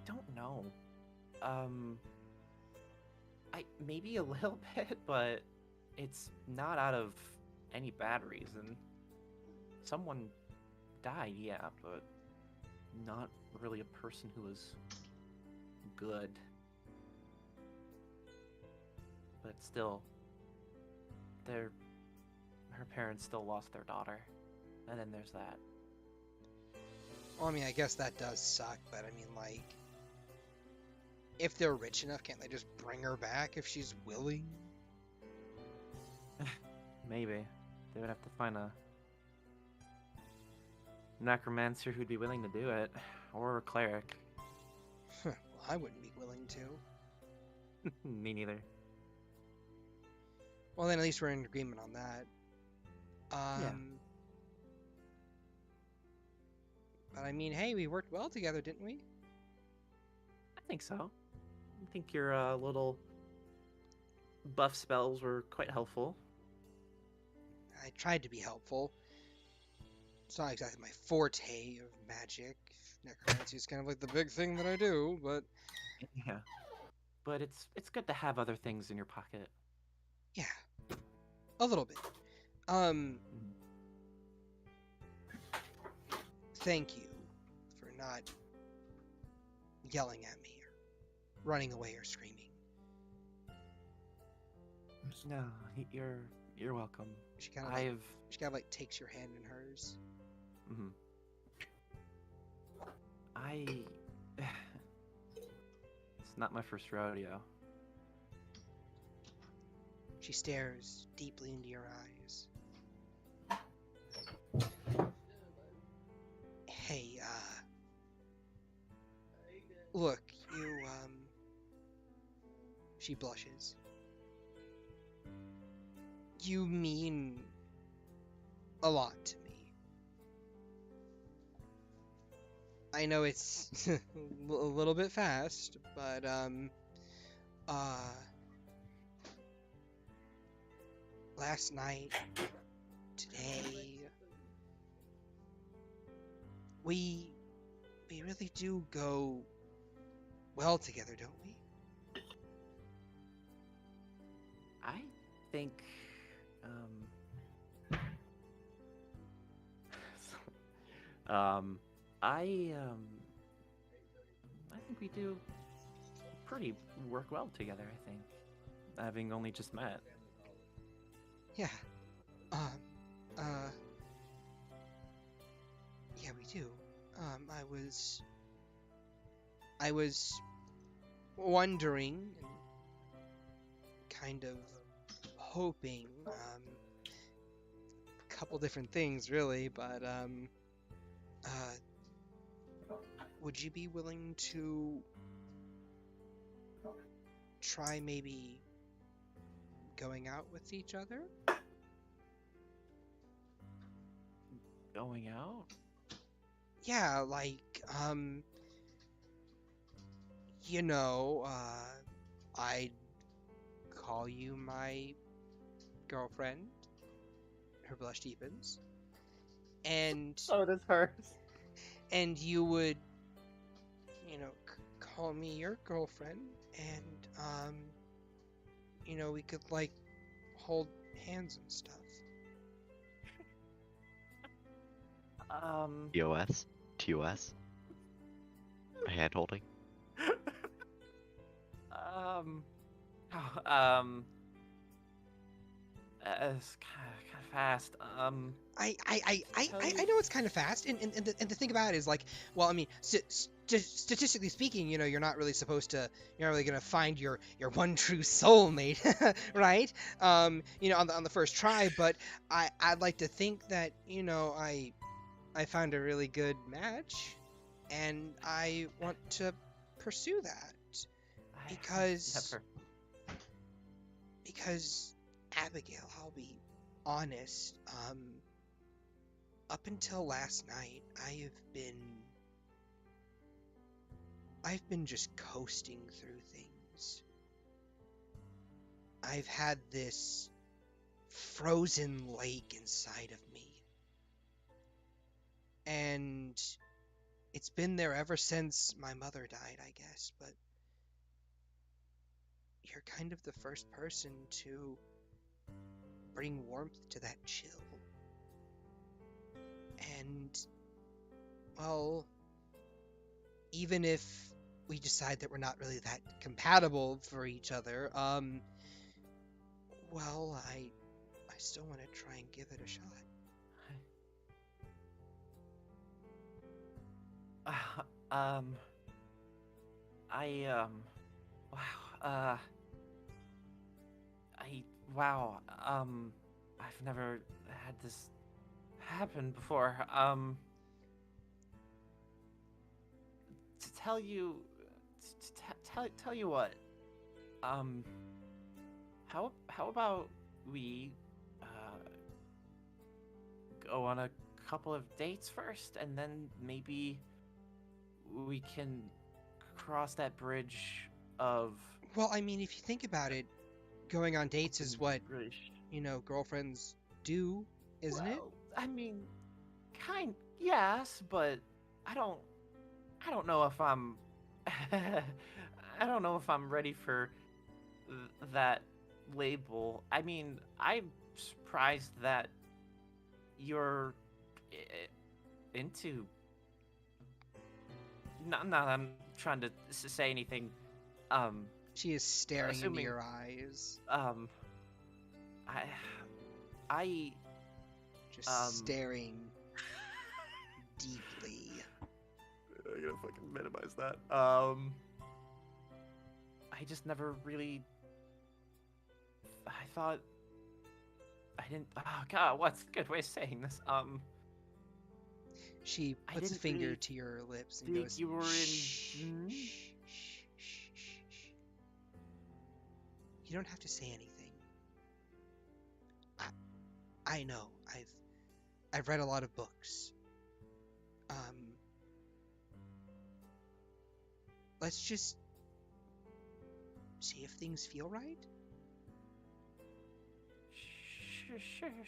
don't know. Maybe a little bit, but it's not out of any bad reason. Someone died, yeah, but not really a person who was good. But still, her parents still lost their daughter, and then there's that. Well, I mean, I guess that does suck, but I mean, like, if they're rich enough, can't they just bring her back if she's willing? Maybe. They would have to find a necromancer who'd be willing to do it. Or a cleric. Well, I wouldn't be willing to. Me neither. Well, then at least we're in agreement on that. Yeah. But I mean, hey, we worked well together, didn't we? I think so. I think your little buff spells were quite helpful. I tried to be helpful. It's not exactly my forte of magic. Necromancy is kind of like the big thing that I do, but... Yeah. But it's good to have other things in your pocket. Yeah. A little bit. Thank you for not yelling at me or running away or screaming. No, you're welcome. She kind of like takes your hand in hers. Mm-hmm. It's not my first rodeo. She stares deeply into your eyes. Hey, look, you, she blushes. You mean a lot to me. I know it's a little bit fast, but, last night, today, we really do go well together, don't we? I think, I think we do pretty work well together, I think. Having only just met. Yeah. Yeah, we do. I was wondering and kind of hoping, a couple different things really, but, would you be willing to try maybe going out with each other? Going out? Yeah, like, you know, I'd call you my girlfriend. Her blush deepens. And... So does hers. And you would, you know, call me your girlfriend, and, you know, we could, like, hold hands and stuff. TOS? TOS? Hand holding? It's kind of fast. I know it's kind of fast, and the thing about it is, like, well, I mean, statistically speaking, you know, you're not really gonna find your one true soulmate, right? You know, on the first try, but I'd like to think that, you know, I found a really good match, and I want to pursue that because Abigail, I'll be honest, up until last night, I've been just coasting through things. I've had this frozen lake inside of me. And it's been there ever since my mother died, I guess, but you're kind of the first person to bring warmth to that chill. And, well, even if we decide that we're not really that compatible for each other, well, I still want to try and give it a shot. Wow. Wow. I've never had this happen before. To tell you, tell you what. How about we go on a couple of dates first, and then maybe we can cross that bridge of. Well, I mean, if you think about it, going on dates is what, bridge. girlfriends do, isn't it? Well, I mean, yes, but I don't know if I'm I don't know if I'm ready for that label. I mean, I'm surprised that you're into. Not I'm trying to say anything. She is staring into assuming- your eyes, I just staring deeply. I'm gonna fucking minimize that. I just never really. I thought. I didn't. Oh god, what's a good way of saying this? She I puts a didn't finger really to your lips and think goes, you were in. "Shh, shh, shh, shh, shh." You don't have to say anything. I know. I've read a lot of books. Let's just see if things feel right.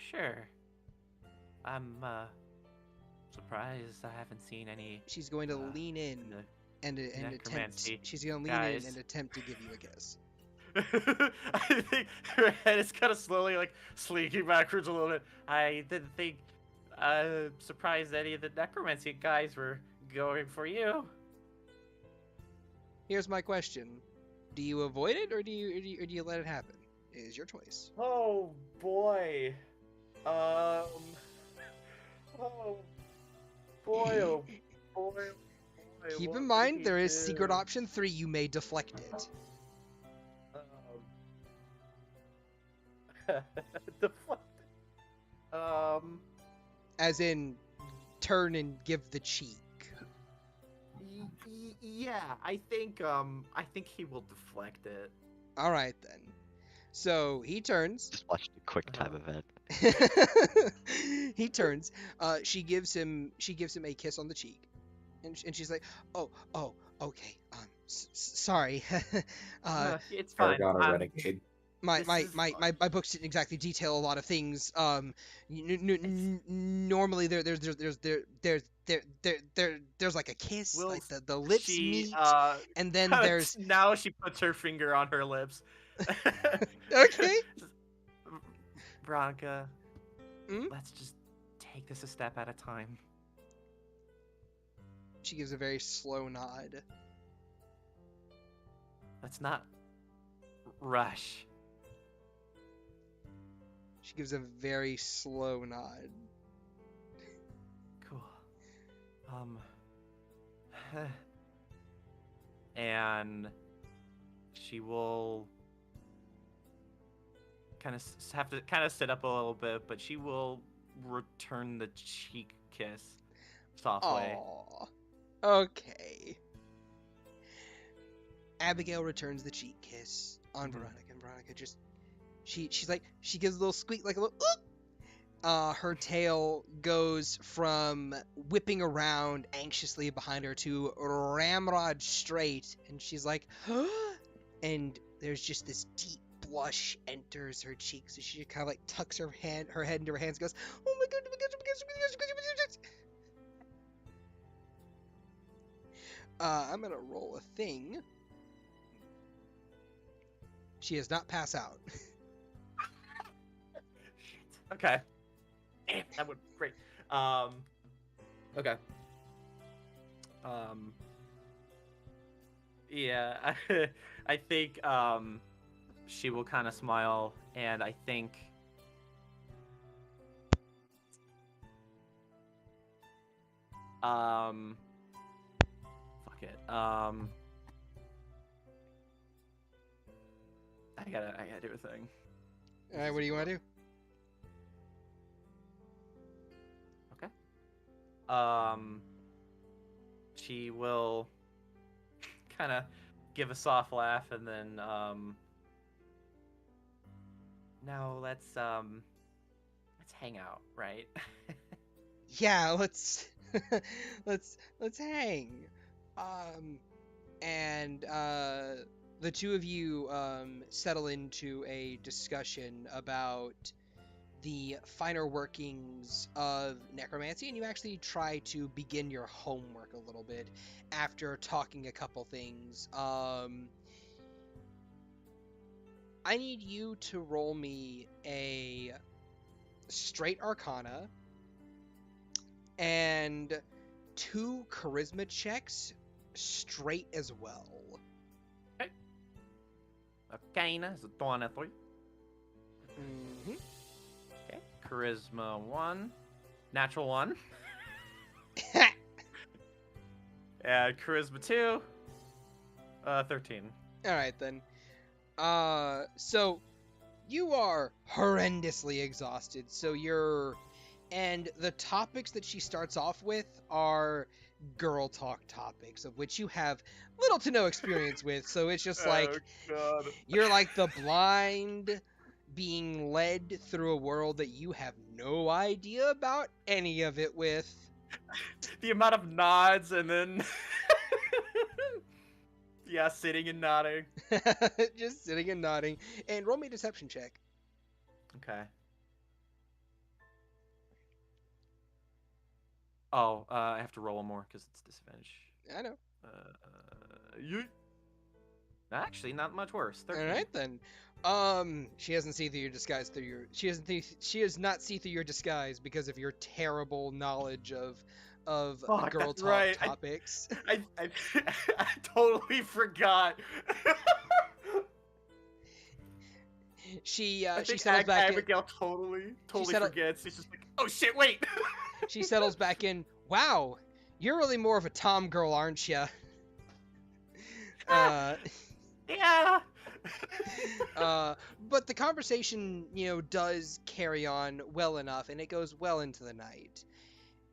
Sure. I'm surprised I haven't seen any. She's going to lean in and attempt. necromancy She's going to lean guys. in and attempt to give you a kiss. I think her head is kind of slowly like slinking backwards a little bit. I didn't think. Surprised any of the necromancy guys were going for you. Here's my question: do you avoid it, or do you let it happen? It is your choice. Oh boy. Oh boy. Keep in mind, there is secret option 3. You may deflect it. Deflect. As in, turn and give the cheek. Yeah, I think he will deflect it. All right then. So he turns. Just watched a quick time event. He turns. She gives him a kiss on the cheek, and she's like, "Oh, okay. Sorry. It's fine. Argana renegade. My books didn't exactly detail a lot of things. Normally there's like a kiss, Will like the lips she, meet, and then there's now she puts her finger on her lips. okay. Veronica, Hmm? let's just take this a step at a time. She gives a very slow nod. Let's not rush. She gives a very slow nod. Cool. And she will kind of have to sit up a little bit, but she will return the cheek kiss softly. Aww. Okay. Abigail returns the cheek kiss on Veronica, and Veronica just she's like, she gives a little squeak, like a little oop. Her tail goes from whipping around anxiously behind her to ramrod straight, and she's like, and there's just this deep blush enters her cheeks, so she kind of like tucks her head into her hands, and goes, "Oh my god, oh my god, oh my god, oh my god, oh my god, oh my god." I'm gonna roll a thing. She does not pass out. Okay. Damn, that would be great. Okay. Yeah, I think she will kind of smile, and I think I gotta do a thing. All right, what do you want to do? Okay. She will kind of give a soft laugh and then now let's hang out, right? Yeah, let's let's hang. And the two of you settle into a discussion about the finer workings of necromancy, and you actually try to begin your homework a little bit after talking a couple things. I need you to roll me a straight arcana and 2 charisma checks straight as well. Arcana is a 23. Mm-hmm. Okay. Charisma 1. Natural 1. And charisma 2. 13. Alright then. So you are horrendously exhausted, so and the topics that she starts off with are girl talk topics, of which you have little to no experience with, so it's just like, God. you're like the blind being led through a world that you have no idea about any of it with. The amount of nods and then yeah, sitting and nodding. Just sitting and nodding. And roll me a deception check. Okay. Oh, I have to roll one more because it's disadvantage. I know. Actually, not much worse. 13. All right then. She doesn't see through your disguise through your. She does not see through your disguise because of your terrible knowledge of girl talk topics. I totally forgot. She settles back in. Abigail totally forgets. She's just like, oh shit, wait. She settles back in. Wow, you're really more of a Tom girl, aren't you? Yeah. But the conversation, does carry on well enough, and it goes well into the night.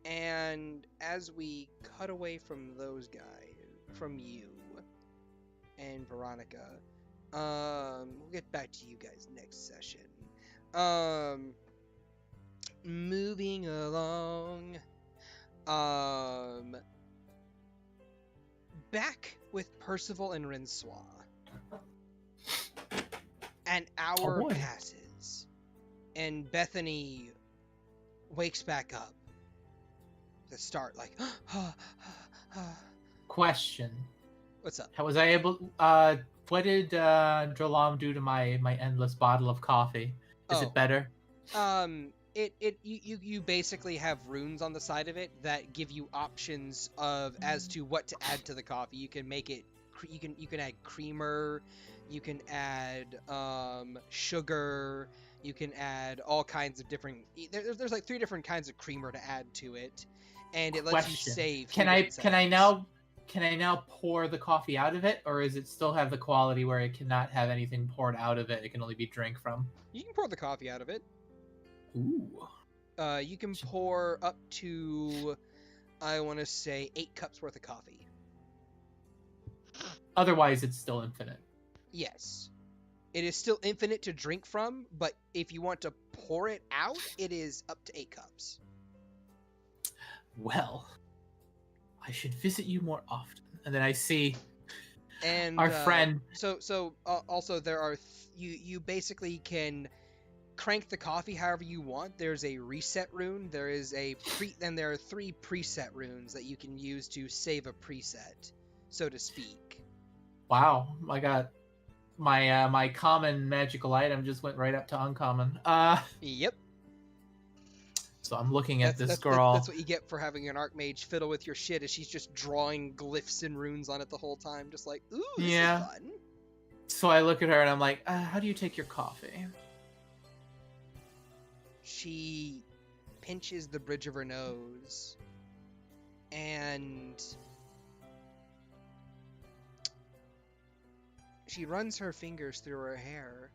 And as we cut away from those guys, from you and Veronica, we'll get back to you guys next session. Moving along, back with Percival and Rencois. An hour passes, and Bethany wakes back up. To start like, Question. What's up? How was I able? What did ch-ldr-n do to my endless bottle of coffee? Is it better? You basically have runes on the side of it that give you options as to what to add to the coffee. You can make it. You can add creamer. You can add sugar. You can add all kinds of different. There's like 3 different kinds of creamer to add to it, and it lets you save. Can I now pour the coffee out of it, or is it still have the quality where it cannot have anything poured out of it? It can only be drank from. You can pour the coffee out of it. Ooh. You can pour up to, I want to say, 8 cups worth of coffee. Otherwise, it's still infinite. Yes. It is still infinite to drink from, but if you want to pour it out, it is up to 8 cups. Well, I should visit you more often. And then I see and our friend. So also there are you basically can crank the coffee however you want. There's a reset rune. There is and there are 3 preset runes that you can use to save a preset, so to speak. Wow, I got my common magical item just went right up to uncommon. Yep. So I'm looking at this girl. That's what you get for having an archmage fiddle with your shit, is she's just drawing glyphs and runes on it the whole time, just like, ooh, this is fun. So I look at her and I'm like, how do you take your coffee? She pinches the bridge of her nose, and She runs her fingers through her hair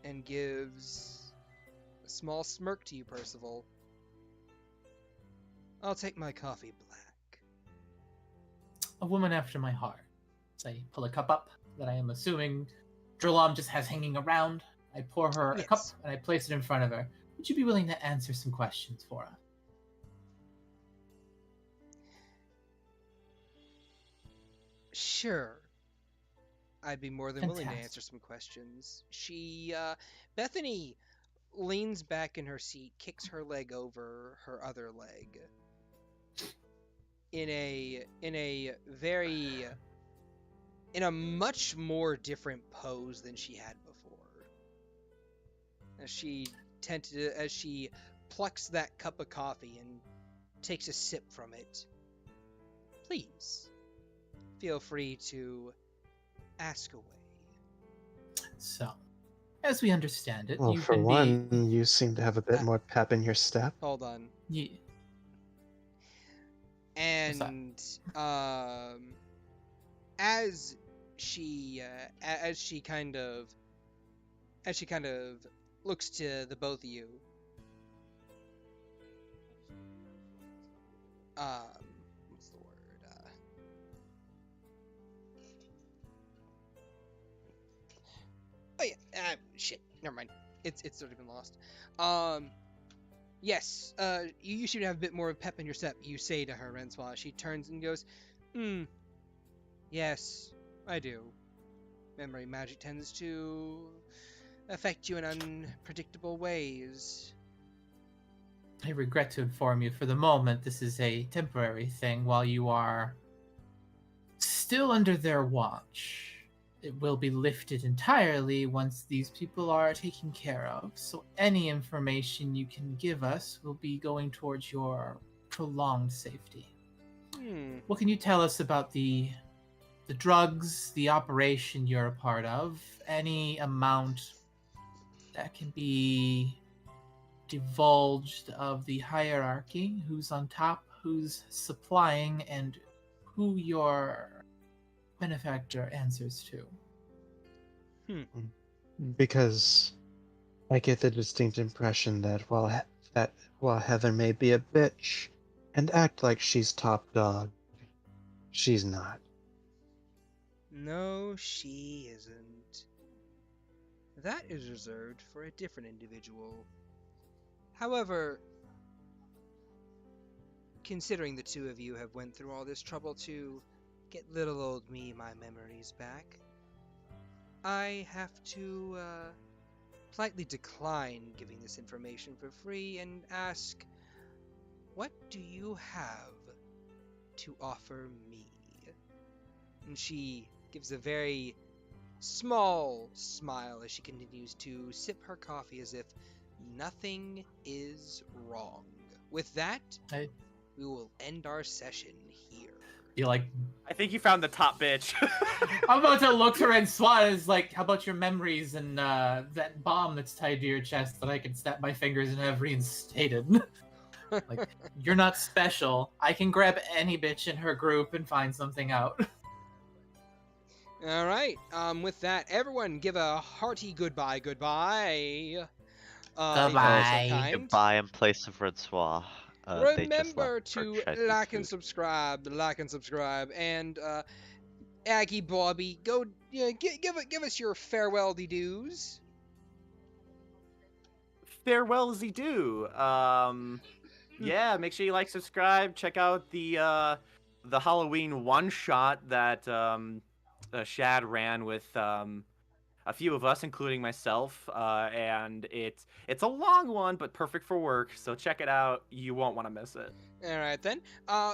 and gives a small smirk to you, Percival. I'll take my coffee black. A woman after my heart. So I pull a cup up that I am assuming ch-ldr-n just has hanging around. I pour her a cup and I place it in front of her. Would you be willing to answer some questions for us? Sure. I'd be more than willing to answer some questions. Bethany leans back in her seat, kicks her leg over her other leg in a much more different pose than she had before. As she plucks that cup of coffee and takes a sip from it. Please, feel free to ask away. So, as we understand it, Well, you've for been one, you seem to have a bit more pep in your step. Hold on. Yeah. And as she kind of looks to the both of you, what's the word? Oh yeah, shit. Never mind. It's already been lost. Yes. You should have a bit more pep in your step. You say to her, Rencois. She turns and goes, yes, I do. Memory magic tends to affect you in unpredictable ways. I regret to inform you, for the moment, this is a temporary thing while you are still under their watch. It will be lifted entirely once these people are taken care of, so any information you can give us will be going towards your prolonged safety. What can you tell us about the drugs, the operation you're a part of, any amount that can be divulged of the hierarchy, who's on top, who's supplying, and who your benefactor answers to? Because I get the distinct impression that while Heather may be a bitch and act like she's top dog, she's not. No, she isn't. That is reserved for a different individual. However, considering the two of you have went through all this trouble to get little old me my memories back, I have to politely decline giving this information for free and ask, what do you have to offer me? And she gives a very small smile as she continues to sip her coffee as if nothing is wrong. With that, we will end our session here. I think you found the top bitch. I'm about to look to Rencois as like, how about your memories and that bomb that's tied to your chest that I can snap my fingers and have reinstated? Like, you're not special. I can grab any bitch in her group and find something out. All right. With that, everyone give a hearty goodbye. Goodbye. Goodbye in place of Rencois. Remember to like and subscribe, and Aggie Bobby, go give us your farewell-y do's. Farewell-y do. Yeah, make sure you like, subscribe, check out the Halloween one-shot that Shad ran with a few of us, including myself, and it's a long one, but perfect for work. So check it out; you won't want to miss it. All right then,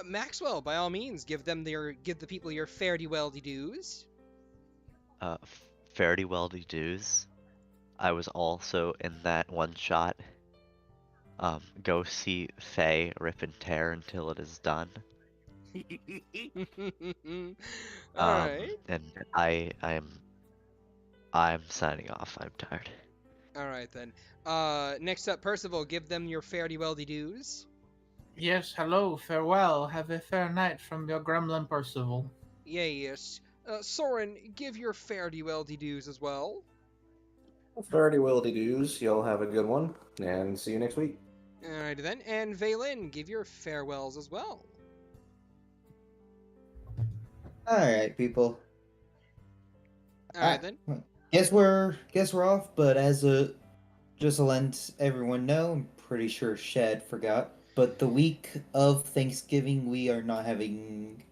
Maxwell, by all means, give the people your fare-thee-well-y do's. Fare-thee-well-y do's. I was also in that one shot. Go see Faye rip and tear until it is done. Alright. And I'm signing off. I'm tired. Alright then. Next up, Percival, give them your fare-thee-well-y do's. Yes, hello, farewell. Have a fair night from your gremlin Percival. Yes. Soren, give your fare-de-well-de-doos as well. Fairly well-de-doos. Y'all have a good one, and see you next week. Alrighty then. And Veylyn, give your farewells as well. Alright, people. Alright then. Guess we're off, but just to let everyone know, I'm pretty sure Shad forgot. But the week of Thanksgiving, we are not having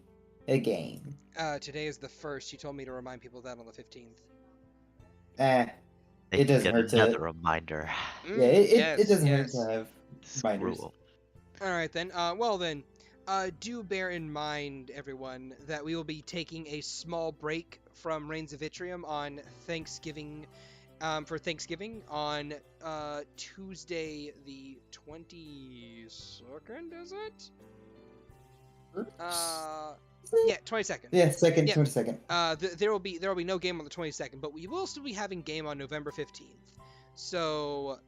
a game. Today is the 1st. You told me to remind people of that on the 15th. It doesn't hurt another to. reminder. Yeah, it doesn't hurt to have reminders. Screw 'em. Alright then. Well then, do bear in mind, everyone, that we will be taking a small break from Rains of Vitrium on Thanksgiving, for Thanksgiving on Tuesday the 22nd, is it? Yeah, 22nd. Yeah, 22nd. There will be no game on the 22nd, but we will still be having game on November 15th. So,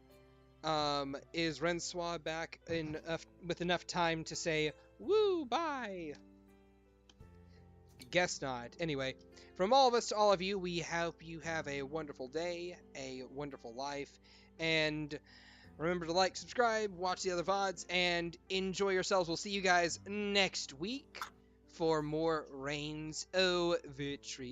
is Rencois back with enough time to say woo bye? Guess not. Anyway, from all of us to all of you, we hope you have a wonderful day, a wonderful life, and remember to like, subscribe, watch the other VODs, and enjoy yourselves. We'll see you guys next week for more Rains of Vitrium.